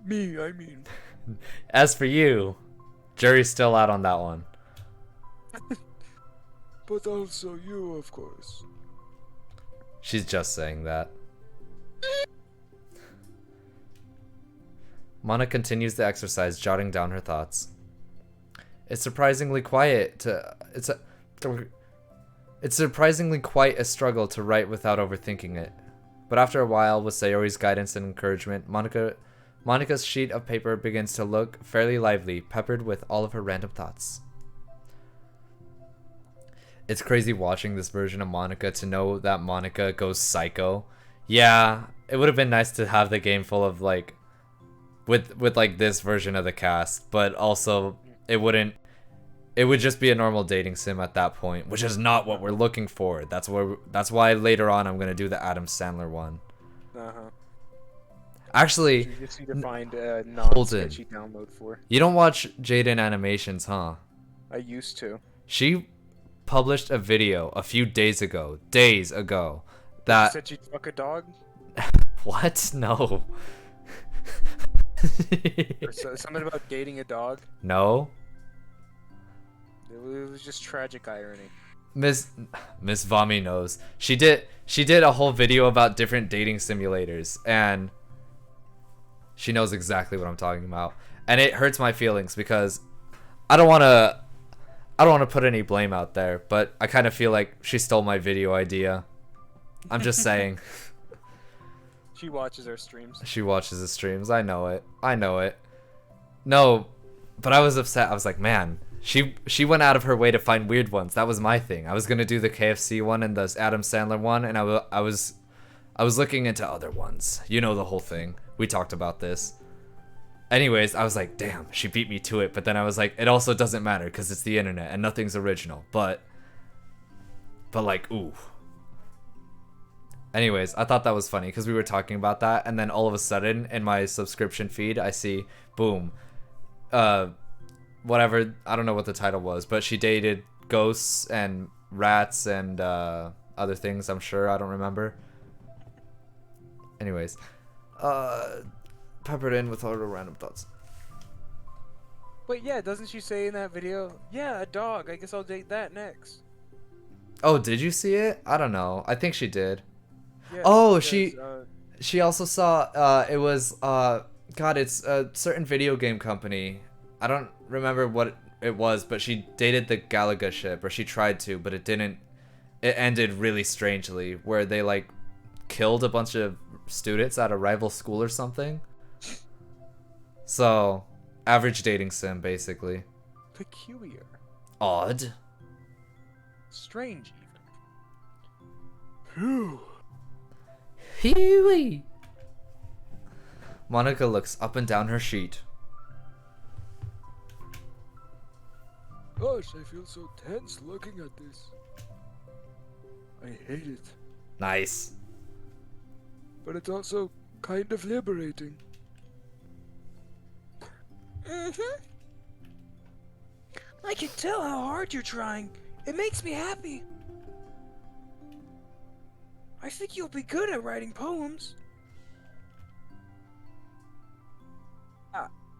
Me, I mean. As for you, jury's still out on that one. But also you, of course. She's just saying that. Mana continues the exercise, jotting down her thoughts. It's surprisingly quiet to... It's surprisingly quite a struggle to write without overthinking it. But after a while, with Sayori's guidance and encouragement, Monica's sheet of paper begins to look fairly lively, peppered with all of her random thoughts. It's crazy watching this version of Monica to know that Monica goes psycho. Yeah, it would have been nice to have the game full of like... With like this version of the cast, but also it would just be a normal dating sim at that point, which is not what we're looking for. That's why later on I'm gonna do the Adam Sandler one. Actually, You just need to find a non-sketchy download for. you don't watch Jaden Animations, huh? I used to. She published a video a few days ago, You that said you'd fuck a dog? what? No. Or something about dating a dog? No. It was just tragic irony. Miss Vami knows. She did a whole video about different dating simulators, and she knows exactly what I'm talking about. And it hurts my feelings because I don't want to put any blame out there, but I kind of feel like she stole my video idea. I'm just saying. She watches our streams. She watches the streams. I know it. No, but I was upset. I was like, man, she went out of her way to find weird ones. That was my thing. I was gonna do the KFC one and the Adam Sandler one, and I was looking into other ones. You know the whole thing. We talked about this. Anyways, I was like, damn, she beat me to it. But then I was like, it also doesn't matter because it's the internet and nothing's original. But like, ooh. Anyways, I thought that was funny because we were talking about that, and then all of a sudden in my subscription feed, I see, boom, whatever, I don't know what the title was, but she dated ghosts and rats and other things, I'm sure, I don't remember. Anyways, peppered in with all the random thoughts. Wait, yeah, doesn't she say in that video, yeah, a dog, I guess I'll date that next. Oh, did you see it? I don't know. I think she did. Yeah, Oh, because, she also saw it was God, it's a certain video game company. I don't remember what it was, but she dated the Galaga ship, or she tried to, but it didn't. It ended really strangely, where they like killed a bunch of students at a rival school or something. So Average dating sim, basically. Peculiar. Odd. Strange, even. Phew. Huey. Monica looks up and down her sheet. Gosh, I feel so tense looking at this. I hate it. Nice. But it's also kind of liberating. Mm-hmm. I can tell how hard you're trying. It makes me happy. I think you'll be good at writing poems.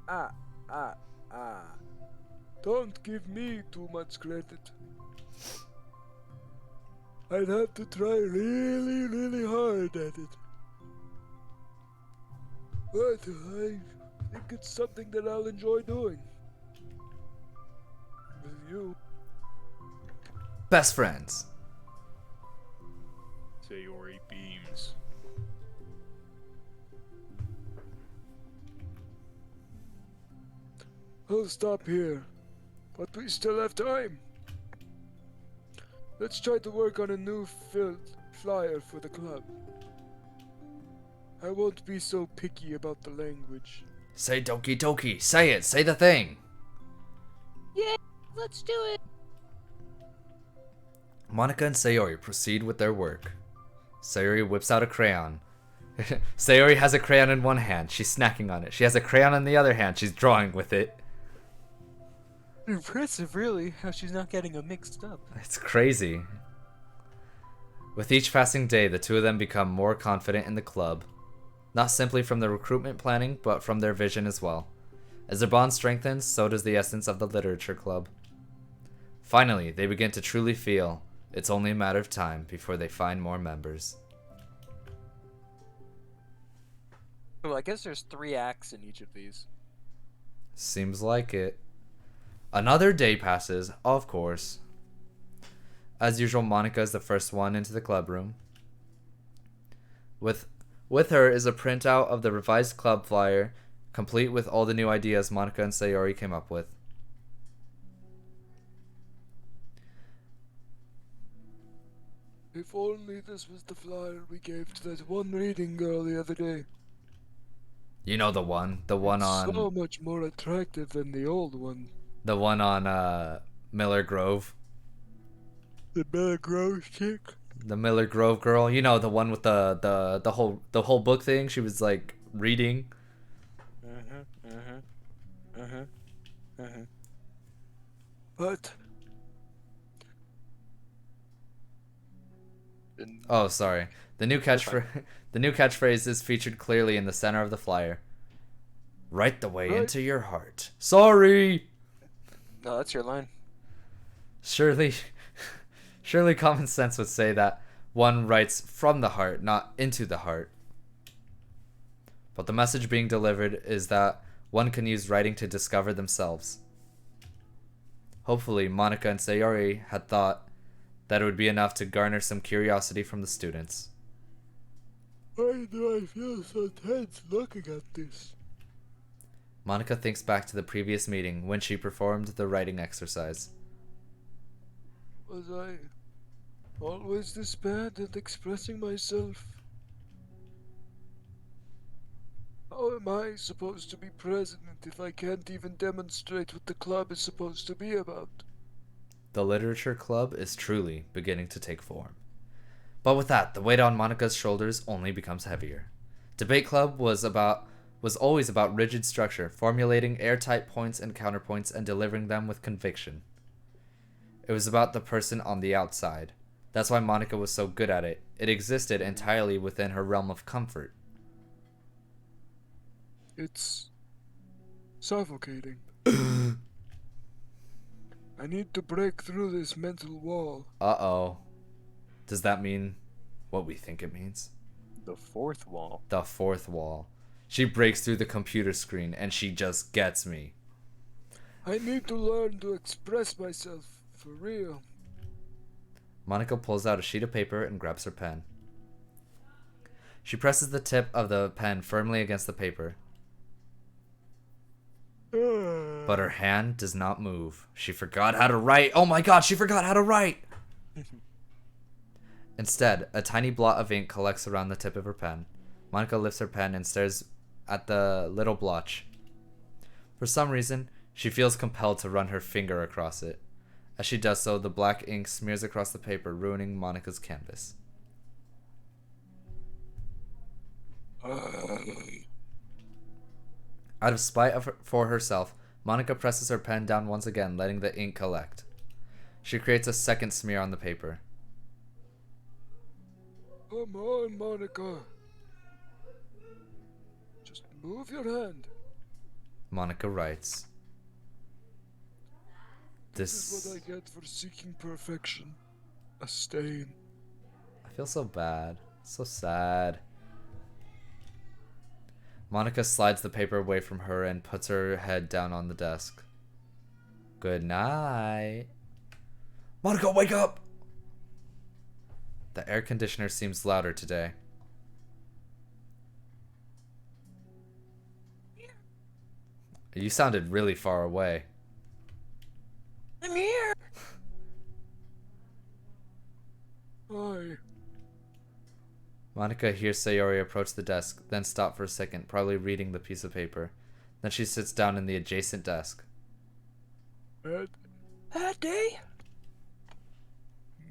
Ah. Don't give me too much credit. I'd have to try really, really hard at it. But I think it's something that I'll enjoy doing. With you. Best friends. Sayori beams. I'll stop here. But we still have time. Let's try to work on a new flyer for the club. I won't be so picky about the language. Say Doki Doki. Say it. Say the thing. Yeah, let's do it. Monica and Sayori proceed with their work. Sayori whips out a crayon. Sayori has a crayon in one hand. She's snacking on it. She has a crayon in the other hand. She's drawing with it. Impressive, really, how she's not getting them mixed up. It's crazy. With each passing day, the two of them become more confident in the club. Not simply from the recruitment planning, but from their vision as well. As their bond strengthens, so does the essence of the literature club. Finally, they begin to truly feel it's only a matter of time before they find more members. Well, I guess there's 3 acts in each of these. Seems like it. Another day passes, of course. As usual, Monica is the first one into the club room. With her is a printout of the revised club flyer, complete with all the new ideas Monica and Sayori came up with. If only this was the flyer we gave to that one reading girl the other day. You know the one on So much more attractive than the old one. Miller Grove. The Bella Grove chick. The Miller Grove girl. You know the one with the whole book thing. She was like reading. But Oh, sorry. The new catchphrase is featured clearly in the center of the flyer. Right the way Right. into your heart. Sorry. No, that's your line. Surely common sense would say that one writes from the heart, not into the heart. But the message being delivered is that one can use writing to discover themselves. Hopefully, Monica and Sayori had thought that it would be enough to garner some curiosity from the students. why do I feel so tense looking at this? Monica thinks back to the previous meeting when she performed the writing exercise. Was I always this bad at expressing myself? How am I supposed to be president if I can't even demonstrate what the club is supposed to be about? The literature club is truly beginning to take form. But with that, the weight on Monica's shoulders only becomes heavier. Debate club was always about rigid structure, formulating airtight points and counterpoints and delivering them with conviction. It was about the person on the outside. That's why Monica was so good at it. It existed entirely within her realm of comfort. It's suffocating. I need to break through this mental wall. Uh-oh. Does that mean what we think it means? The 4th wall. The 4th wall. She breaks through the computer screen and she just gets me. I need to learn to express myself for real. Monica pulls out a sheet of paper and grabs her pen. She presses the tip of the pen firmly against the paper. But her hand does not move. She forgot how to write. Oh my god, she forgot how to write! Instead, a tiny blot of ink collects around the tip of her pen. Monica lifts her pen and stares at the little blotch. For some reason, she feels compelled to run her finger across it. As she does so, the black ink smears across the paper, ruining Monica's canvas. Out of spite for herself, Monica presses her pen down once again, letting the ink collect. She creates a second smear on the paper. Come on, Monica. Just move your hand. Monica writes. This is what I get for seeking perfection. A stain. I feel so bad. So sad. Monica slides the paper away from her and puts her head down on the desk. Good night. Monica, wake up! The air conditioner seems louder today. You sounded really far away. I'm here. Hi. Monica hears Sayori approach the desk, then stop for a second, probably reading the piece of paper. Then she sits down in the adjacent desk. Ed? That day?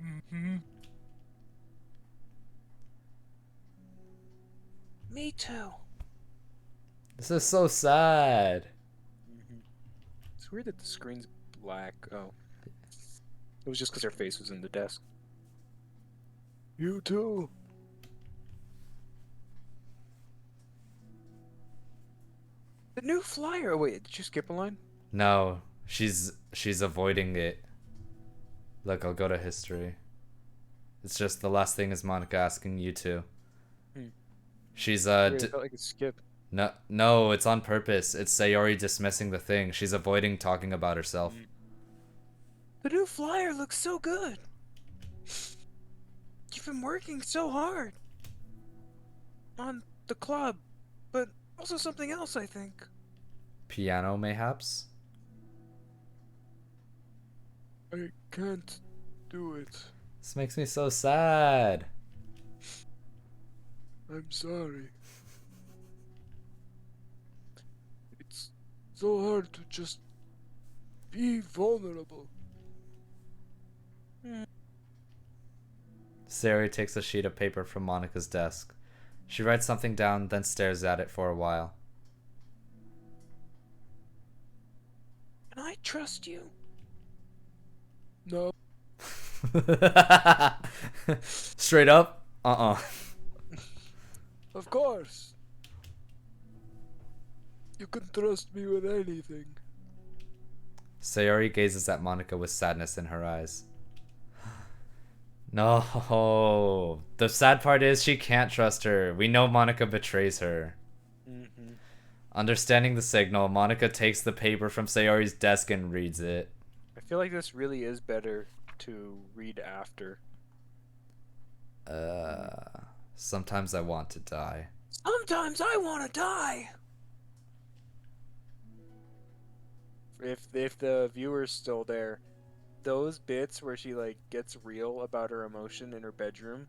Mm-hmm. Me too. This is so sad. It's weird that the screen's black. Oh. It was just because her face was in the desk. You too. The new flyer. Oh, wait, did you skip a line? No, she's avoiding it. Look, I'll go to history. It's just the last thing is Monica asking you to. She's Weird, it felt like a skip. no, it's on purpose. It's Sayori dismissing the thing. She's avoiding talking about herself. The new flyer looks so good. You've been working so hard on the club, but also something else, I think. Piano, mayhaps? I can't do it. This makes me so sad. I'm sorry. It's so hard to just be vulnerable. Sayori takes a sheet of paper from Monica's desk. She writes something down, then stares at it for a while. Can I trust you? No. Straight up? Uh-uh. Of course. You can trust me with anything. Sayori gazes at Monica with sadness in her eyes. No. The sad part is she can't trust her. We know Monica betrays her. Understanding the signal, Monica takes the paper from Sayori's desk and reads it. I feel like this really is better to read after. Sometimes I want to die. Sometimes I want to die. If the viewer's still there, those bits where she like gets real about her emotion in her bedroom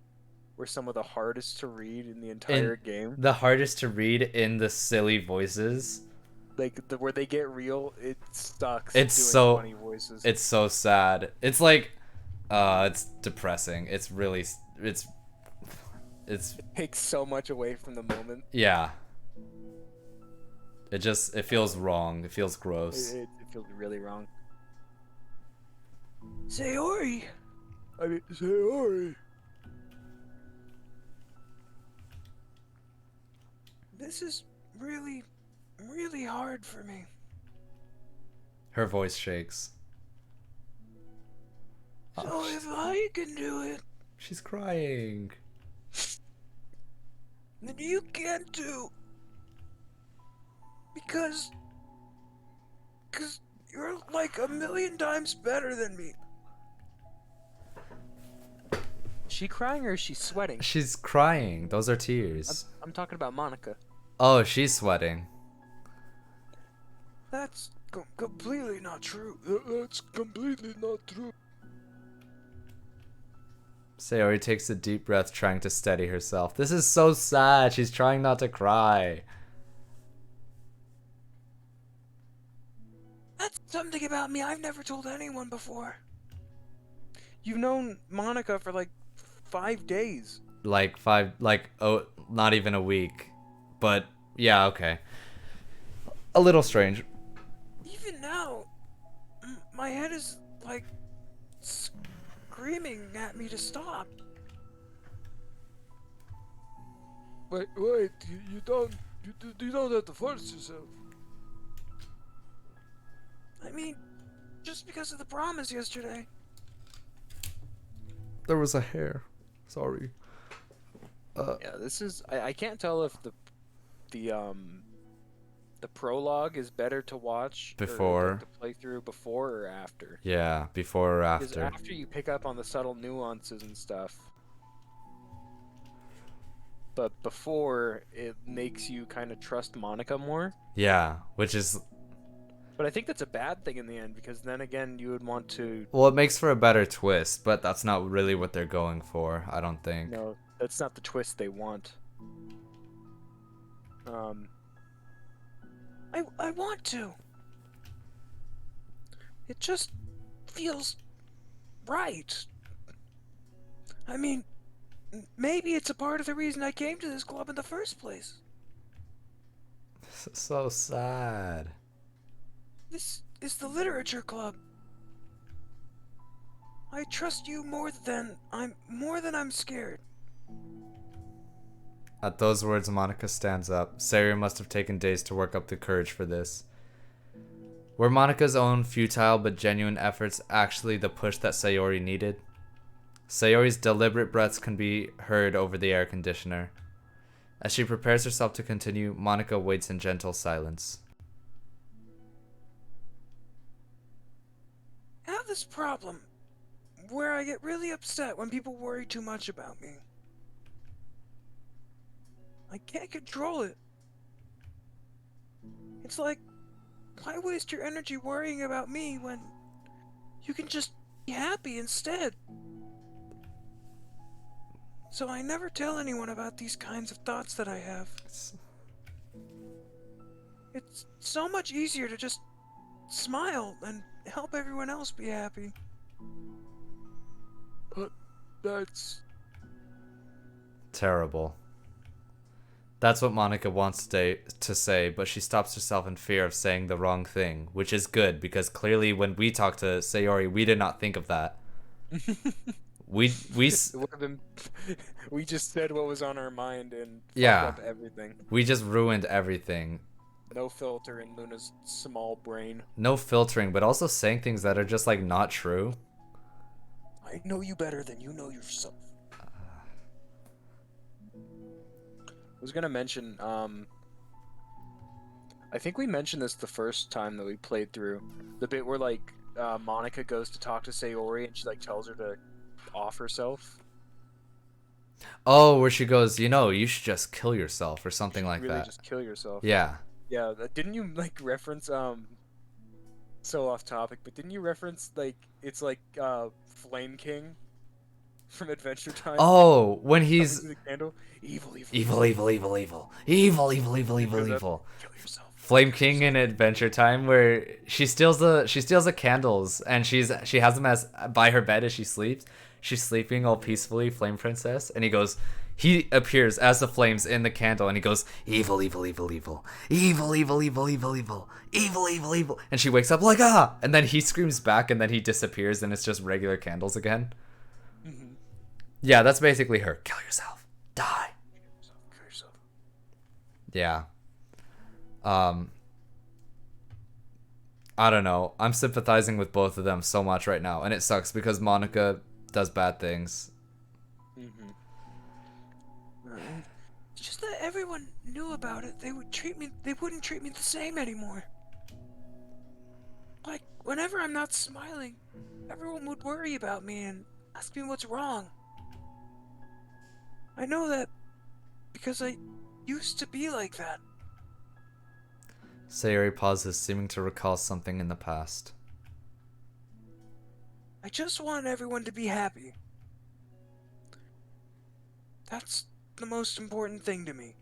were some of the hardest to read in the entire game. The hardest to read in the silly voices. Like where they get real, it sucks. It's doing so funny voices. It's so sad. It's like it's depressing. It's really it's It takes so much away from the moment. yeah. It feels wrong. It feels gross. It feels really wrong. Sayori! I mean, Sayori. This is really, really hard for me. Her voice shakes. So if I can do it, She's crying. then you can too. Because you're like a million times better than me. Is she crying or is she sweating? She's crying. Those are tears. I'm talking about Monica. Oh, she's sweating. That's completely not true. That's completely not true. Sayori takes a deep breath, trying to steady herself. This is so sad. She's trying not to cry. That's something about me I've never told anyone before. You've known Monica for like 5 days. Oh, not even a week. But, yeah, okay. A little strange. Even now, my head is like screaming at me to stop. Wait, you don't have to force yourself. I mean, just because of the promise yesterday. There was a hair. Sorry. Yeah, this is. I can't tell if the prologue is better to watch Before. or like, to play through before or after. Yeah, before or Because after. after you pick up on the subtle nuances and stuff, but before it makes you kind of trust Monica more. Yeah, which is... But I think that's a bad thing in the end because then again you would want to. Well, it makes for a better twist, but that's not really what they're going for, I don't think. No, that's not the twist they want. I want to. It just feels right. I mean, maybe it's a part of the reason I came to this club in the first place. So sad. This is the literature club. I trust you more than I'm scared. At those words, Monica stands up. Sayori must have taken days to work up the courage for this. Were Monica's own futile but genuine efforts actually the push that Sayori needed? Sayori's deliberate breaths can be heard over the air conditioner. As she prepares herself to continue, Monica waits in gentle silence. I have this problem where I get really upset when people worry too much about me. I can't control it. It's like, why waste your energy worrying about me when you can just be happy instead? So I never tell anyone about these kinds of thoughts that I have. It's so much easier to just smile and help everyone else be happy. But that's... Terrible. That's what Monica wants to say, but she stops herself in fear of saying the wrong thing, which is good because clearly when we talked to Sayori, we did not think of that. we It would have been, we just said what was on our mind and fucked Yeah. up everything. we just ruined everything. No filter in Luna's small brain. No filtering, but also saying things that are just like not true. I know you better than you know yourself. I was gonna mention, I think we mentioned this the first time that we played through. The bit where, like, Monica goes to talk to Sayori and she, like, tells her to off herself. Oh, where she goes, you should just kill yourself or something like Really that. just kill yourself. Yeah. Yeah, didn't you, like, reference, so off topic, but didn't you reference, like, it's like, Flame King from Adventure Time? Oh, when Coming he's through the candle? Evil, evil, evil, evil, evil, evil, evil, evil, evil, evil, Goes up, evil. Kill yourself. Flame King in Adventure Time, where she steals the candles and she has them as by her bed as she sleeps. She's sleeping all peacefully, Flame Princess, and he appears as the flames in the candle, and he goes evil, evil, evil, evil, evil, evil, evil, evil, evil, evil, evil, evil, and she wakes up like and then he screams back, and then he disappears, and it's just regular candles again. Mm-hmm. Yeah, that's basically her. Kill yourself, die. Kill yourself. Yeah. I don't know. I'm sympathizing with both of them so much right now, and it sucks because Monica does bad things. Mm-hmm. It's just that everyone knew about it. They wouldn't treat me the same anymore. Like, whenever I'm not smiling, everyone would worry about me and ask me what's wrong. I know that because I used to be like that. Sayori pauses, seeming to recall something in the past. I just want everyone to be happy. That's the most important thing to me.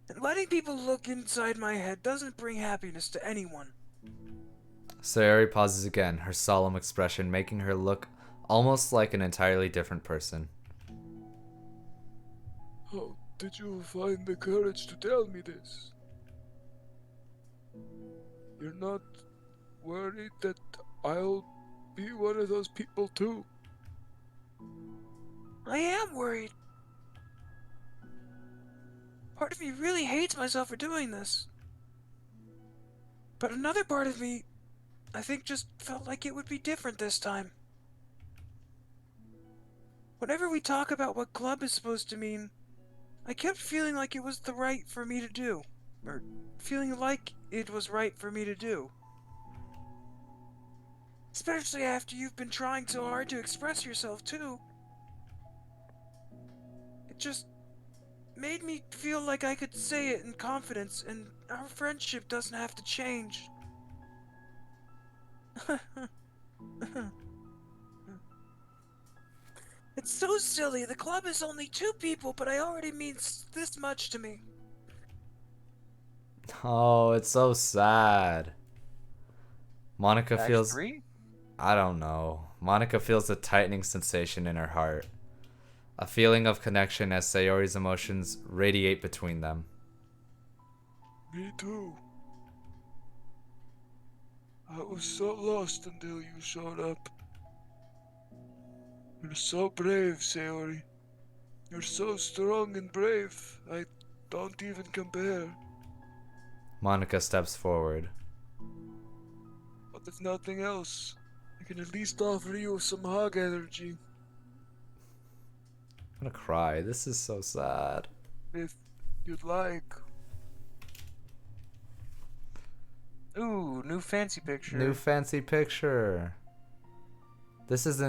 And letting people look inside my head doesn't bring happiness to anyone. Sayori pauses again, her solemn expression making her look almost like an entirely different person. How did you find the courage to tell me this? You're not worried that I'll be one of those people too? I am worried. Part of me really hates myself for doing this. But another part of me, I think, just felt like it would be different this time. Whenever we talk about what club is supposed to mean, I kept feeling like it was the right for me to do. Or feeling like it was right for me to do. Especially after you've been trying so hard to express yourself, too. It just made me feel like I could say it in confidence, and our friendship doesn't have to change. It's so silly. The club is only 2 people, but I already means this much to me. Oh, it's so sad. Monica Act feels... 3? I don't know. Monica feels a tightening sensation in her heart. A feeling of connection as Sayori's emotions radiate between them. Me too. I was so lost until you showed up. You're so brave, Sayori. You're so strong and brave. I don't even compare. Monica steps forward. But if nothing else, I can at least offer you some hug energy. I'm gonna cry. This is so sad. If you'd like. Ooh, new fancy picture. New fancy picture. This is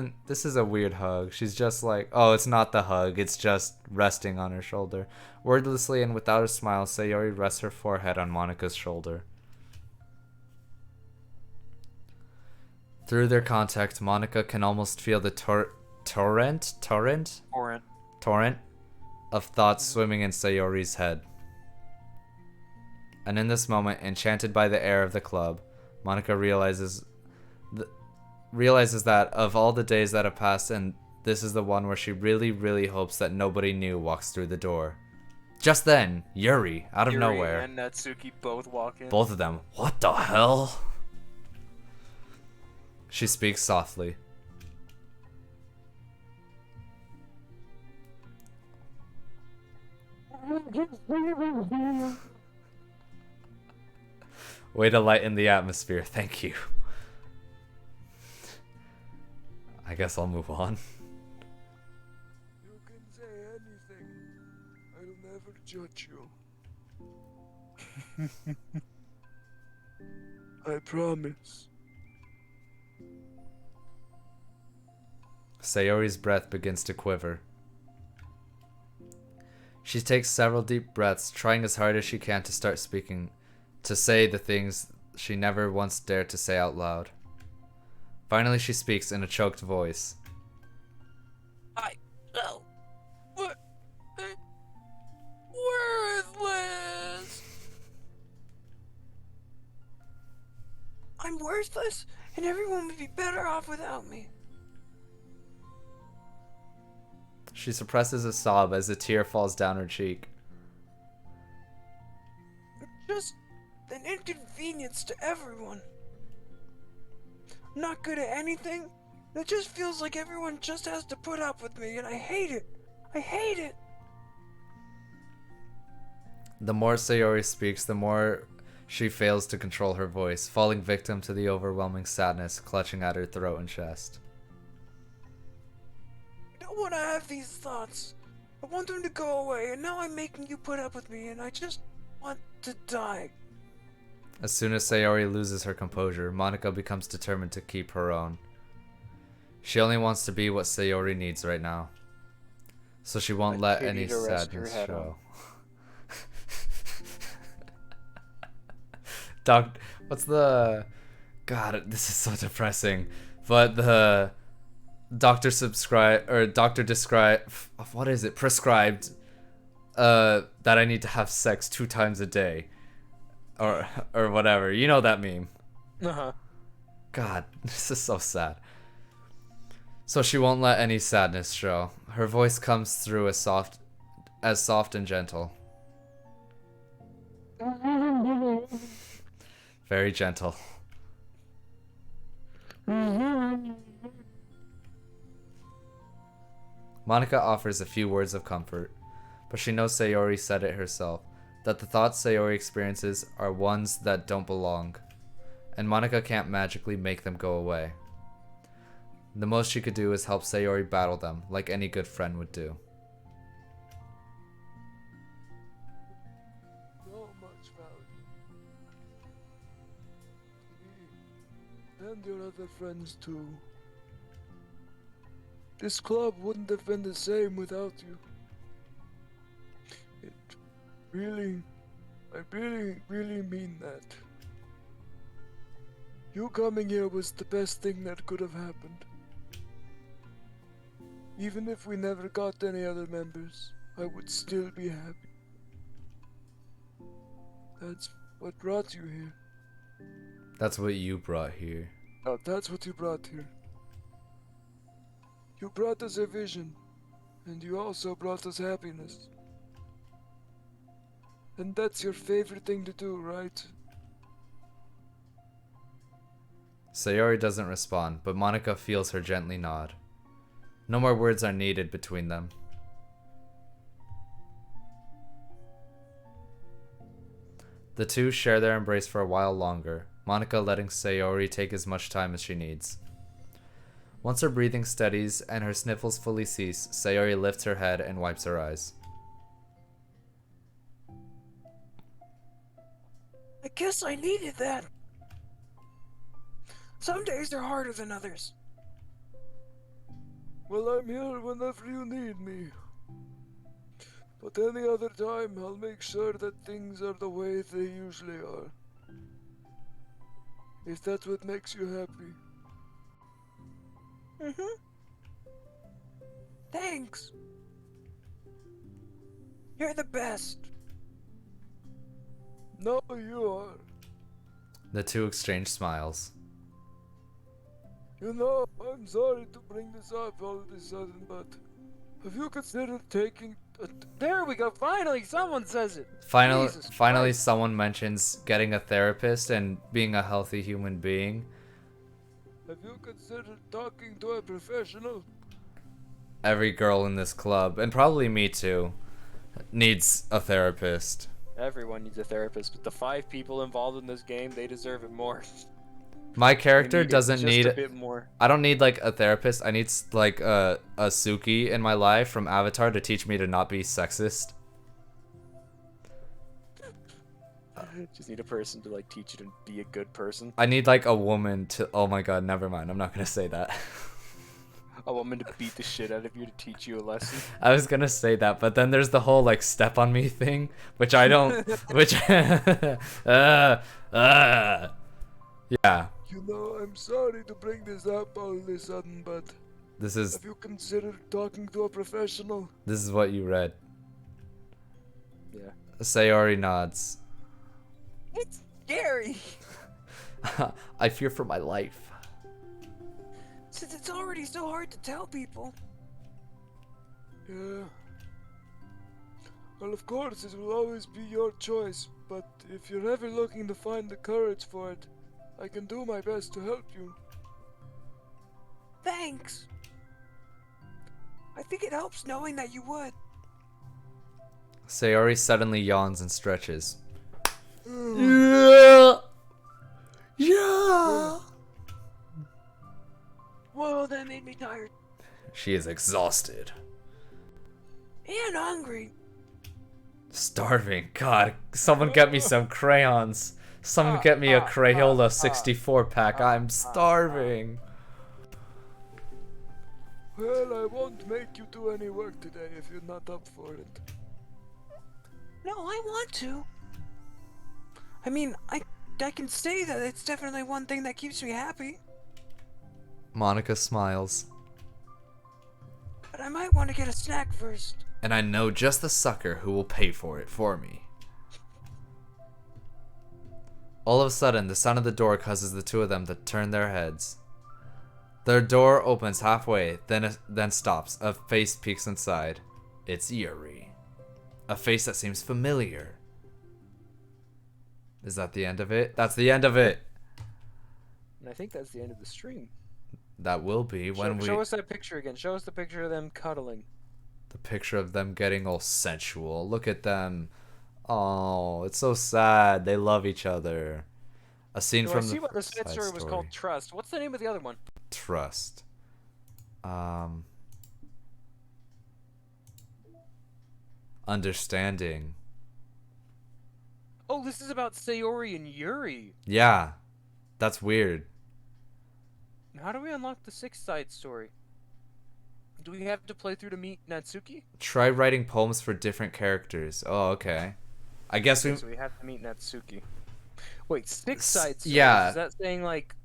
a weird hug. She's just like, oh, it's not the hug. It's just resting on her shoulder. Wordlessly and without a smile, Sayori rests her forehead on Monica's shoulder. Through their contact, Monica can almost feel the torrent of thoughts swimming in Sayori's head. And in this moment, enchanted by the air of the club, Monica realizes that of all the days that have passed, and this is the one where she really, really hopes that nobody new walks through the door. Just then, Yuri, out of Yuri nowhere. and Natsuki both walk in. Both of them. What the hell? She speaks softly. Way to lighten the atmosphere. Thank you. I guess I'll move on. You can say anything. I'll never judge you. I promise. Sayori's breath begins to quiver. She takes several deep breaths, trying as hard as she can to start speaking, to say the things she never once dared to say out loud. Finally, she speaks in a choked voice. Worthless! I'm worthless, and everyone would be better off without me. She suppresses a sob as a tear falls down her cheek. Just an inconvenience to everyone. I'm not good at anything. It just feels like everyone just has to put up with me, and I hate it. I hate it. The more Sayori speaks, the more she fails to control her voice, falling victim to the overwhelming sadness clutching at her throat and chest. I don't want to have these thoughts. I want them to go away, and now I'm making you put up with me, and I just want to die. As soon as Sayori loses her composure, Monica becomes determined to keep her own. She only wants to be what Sayori needs right now. So she won't let any kitty to rest her sadness head show. What's the? God, this is so depressing. But the doctor what is it? Prescribed that I need to have sex 2 times a day, or whatever. You know that meme. Uh-huh. God, this is so sad. So she won't let any sadness show. Her voice comes through as soft and gentle. Very gentle. Monica offers a few words of comfort, but she knows Sayori said it herself, that the thoughts Sayori experiences are ones that don't belong, and Monica can't magically make them go away. The most she could do is help Sayori battle them, like any good friend would do. So much value. Me and your other friends too. This club wouldn't have been the same without you. I really mean that. You coming here was the best thing that could have happened. Even if we never got any other members, I would still be happy. That's what brought you here. That's what you brought here. Oh, that's what you brought here. You brought us a vision, and you also brought us happiness. And that's your favorite thing to do, right? Sayori doesn't respond, but Monica feels her gently nod. No more words are needed between them. The two share their embrace for a while longer, Monica letting Sayori take as much time as she needs. Once her breathing steadies and her sniffles fully cease, Sayori lifts her head and wipes her eyes. I guess I needed that. Some days are harder than others. Well, I'm here whenever you need me. But any other time, I'll make sure that things are the way they usually are. If that's what makes you happy. Thanks. You're the best. No, you are. The two exchange smiles. You know, I'm sorry to bring this up all of a sudden, but have you considered taking There we go. Finally, someone says it. Finally, Jesus finally, Christ. someone mentions getting a therapist and being a healthy human being. Have you considered talking to a professional? Every girl in this club, and probably me too, needs a therapist. Everyone needs a therapist, but the 5 people involved in this game, they deserve it more. My They character need it doesn't just need. a bit more. I don't need like a therapist. I need like a Suki in my life from Avatar to teach me to not be sexist. Just need a person to like teach you to be a good person. I need like a woman to. Oh my god, never mind. I'm not gonna say that. A woman to beat the shit out of you to teach you a lesson. I was gonna say that, but then there's the whole like step on me thing, which I don't. Which. Yeah. You know, I'm sorry to bring this up all of a sudden, but This is have you considered talking to a professional? what you read. Yeah. Sayori nods. It's scary. I fear for my life. Since it's already so hard to tell people. Yeah. Well, of course, it will always be your choice, but if you're ever looking to find the courage for it, I can do my best to help you. Thanks. I think it helps knowing that you would. Sayori suddenly yawns and stretches. Yeah. Whoa, that made me tired. She is exhausted. And hungry. Starving. God, someone get me some crayons. Someone get me a Crayola 64 pack. I'm starving. Well, I won't make you do any work today if you're not up for it. No, I want to. I mean, I I can say that it's definitely one thing that keeps me happy. Monica smiles. But I might want to get a snack first. And I know just the sucker who will pay for it for me. All of a sudden, the sound of the door causes the two of them to turn their heads. Their door opens halfway, then stops. A face peeks inside. It's Yuri. A face that seems familiar. Is that the end of it? That's the end of it. And I think that's the end of the stream. That will be when Show us that picture again. Show us the picture of them cuddling. the picture of them getting all sensual. Look at them. Oh, it's so sad. They love each other. A scene So I from see the what the side story was called Trust. What's the name of the other one? Trust. Understanding. Oh, this is about Sayori and Yuri. Yeah. That's weird. How do we unlock the sixth side story? Do we have to play through to meet Natsuki? Try writing poems for different characters. Oh, okay. I guess we... So we have to meet Natsuki. Wait, sixth side stories? yeah. Is that saying, like,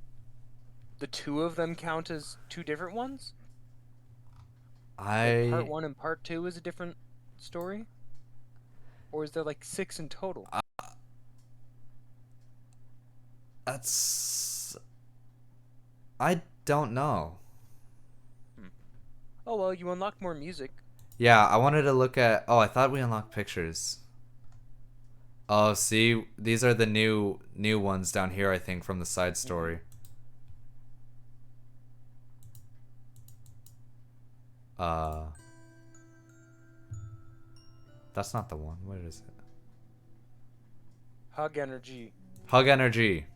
the two of them count as two different ones? Like part 1 and part 2 is a different story? Or is there, like, 6 in total? That's... I don't know. Oh, well, you unlock more music. Yeah, I wanted to look at... Oh, I thought we unlocked pictures. Oh, see? These are the new ones down here, I think, from the side story. That's not the one. What is it? Hug energy. Hug energy.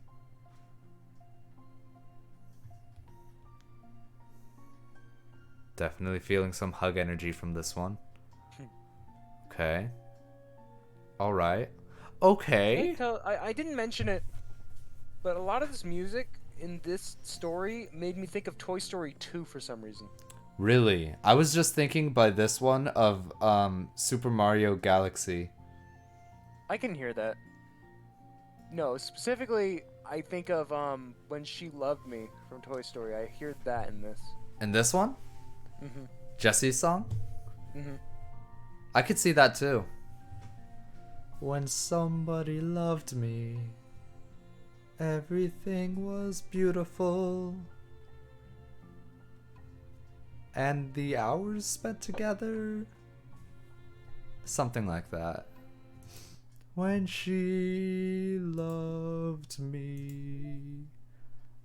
Definitely feeling some hug energy from this one. Okay. Alright. Okay. I didn't mention it, but a lot of this music in this story made me think of Toy Story 2 for some reason. Really? I was just thinking by this one of Super Mario Galaxy. I can hear that. No, specifically, I think of When She Loved Me from Toy Story. I hear that in this. And this one? Mhm. Jesse's song? Mhm. I could see that too. When somebody loved me, everything was beautiful. And the hours spent together. Something like that. When she loved me.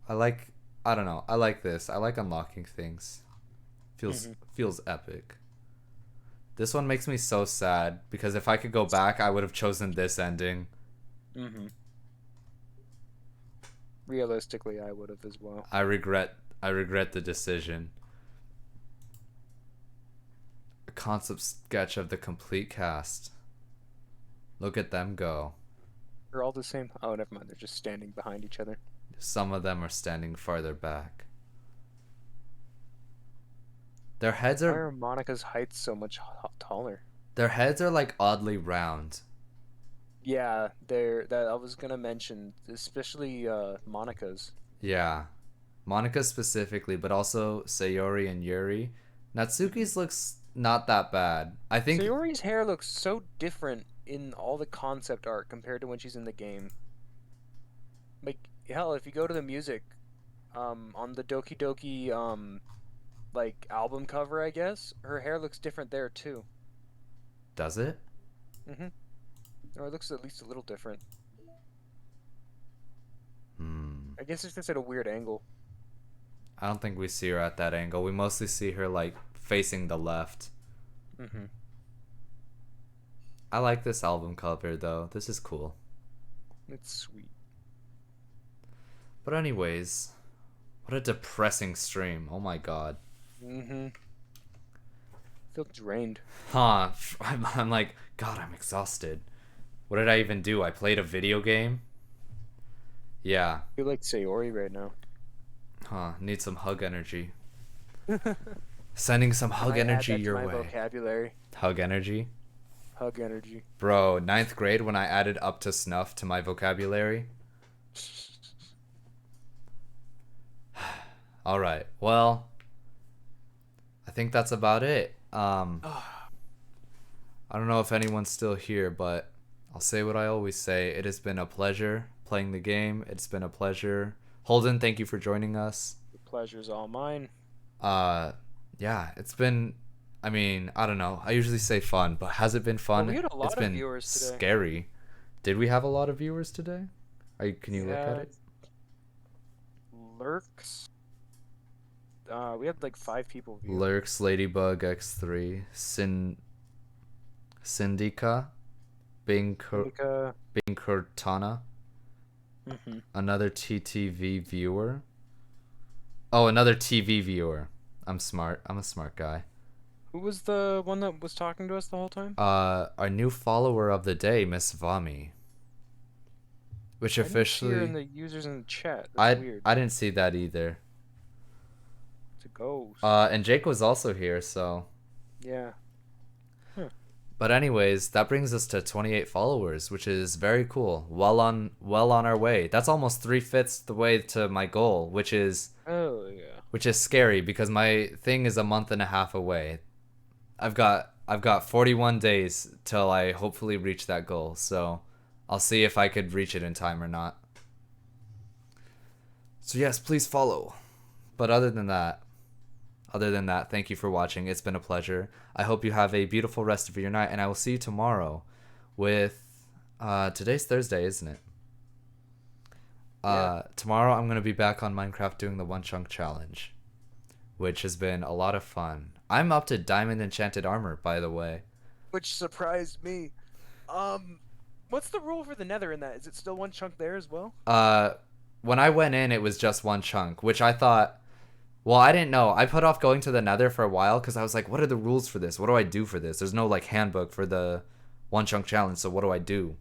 I don't know. I like this. I like unlocking things. Feels epic. This one makes me so sad because if I could go back, I would have chosen this ending. Mhm. Realistically, I would have as well. I regret the decision. A concept sketch of the complete cast. Look at them go. They're all the same. Oh, never mind. They're just standing behind each other. Some of them are standing farther back. Their heads Why are are Monica's height so much taller? like oddly round. Yeah, that I was gonna mention, especially Monica's. Yeah. Monica specifically, but also Sayori and Yuri. Natsuki's looks not that bad. I think Sayori's hair looks so different in all the concept art compared to when she's in the game. Like, hell, if you go to the music, on the Doki Doki, like, album cover, I guess, her hair looks different there, too. does it? Or it looks at least a little different. Hmm. I guess it's just at a weird angle. I don't think we see her at that angle. We mostly see her like facing the left. I like this album cover though. This is cool. It's sweet. But anyways, what a depressing stream. Oh my god. I feel drained. Huh. I'm like, god, I'm exhausted. What did I even do? I played a video game? Yeah. I feel like Sayori right now. Huh. Need some hug energy. Sending some hug I add energy that to your my way. vocabulary. Hug energy? Hug energy. Bro, 9th grade when I added up to snuff to my vocabulary, All right. Well, I think that's about it. I don't know if anyone's still here, but I'll say what I always say. It has been a pleasure playing the game. It's been a pleasure. Holden, thank you for joining us. The pleasure's all mine. Yeah, it's been, I mean, I don't know. I usually say fun, but has it been fun? we had a lot It's of been viewers today. scary. Did we have a lot of viewers today? Can you look at it? Lurks. We had like 5 people view. Lurks, Ladybug, X3, Syndica, Bing Indica. Cortana, Mm-hmm. another TTV viewer. Oh, another TV viewer. I'm smart. I'm a smart guy. Who was the one that was talking to us the whole time? Our new follower of the day, Miss Vami. Which I didn't see her officially in the users in the chat. That's weird. I didn't see that either. It's a ghost. And Jake was also here, so. Yeah. But anyways, that brings us to 28 followers, which is very cool. Well on our way. That's almost 3/5 the way to my goal, which is Oh yeah. scary because my thing is a month and a half away. I've got 41 days till I hopefully reach that goal. So, I'll see if I could reach it in time or not. So yes, please follow. But other than that, thank you for watching. It's been a pleasure. I hope you have a beautiful rest of your night, and I will see you tomorrow with today's Thursday, isn't it? Tomorrow I'm going to be back on Minecraft doing the one chunk challenge, which has been a lot of fun. I'm up to diamond enchanted armor, by the way. Which surprised me. What's the rule for the Nether in that? Is it still 1 chunk there as well? When I went in, it was just 1 chunk, which I thought, well, I didn't know. I put off going to the Nether for a while because I was like, what are the rules for this? What do I do for this? There's no like handbook for the 1 chunk challenge, so what do I do?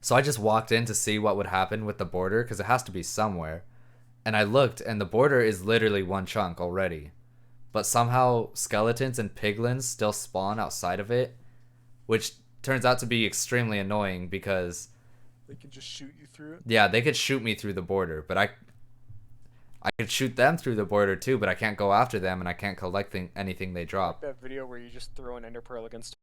So I just walked in to see what would happen with the border because it has to be somewhere. And I looked, and the border is literally 1 chunk already. But somehow skeletons and piglins still spawn outside of it, which turns out to be extremely annoying because They can just shoot you through it. yeah, they could shoot me through the border, but I could shoot them through the border too, but I can't go after them and I can't collect anything they drop. That video where you just throw an ender pearl against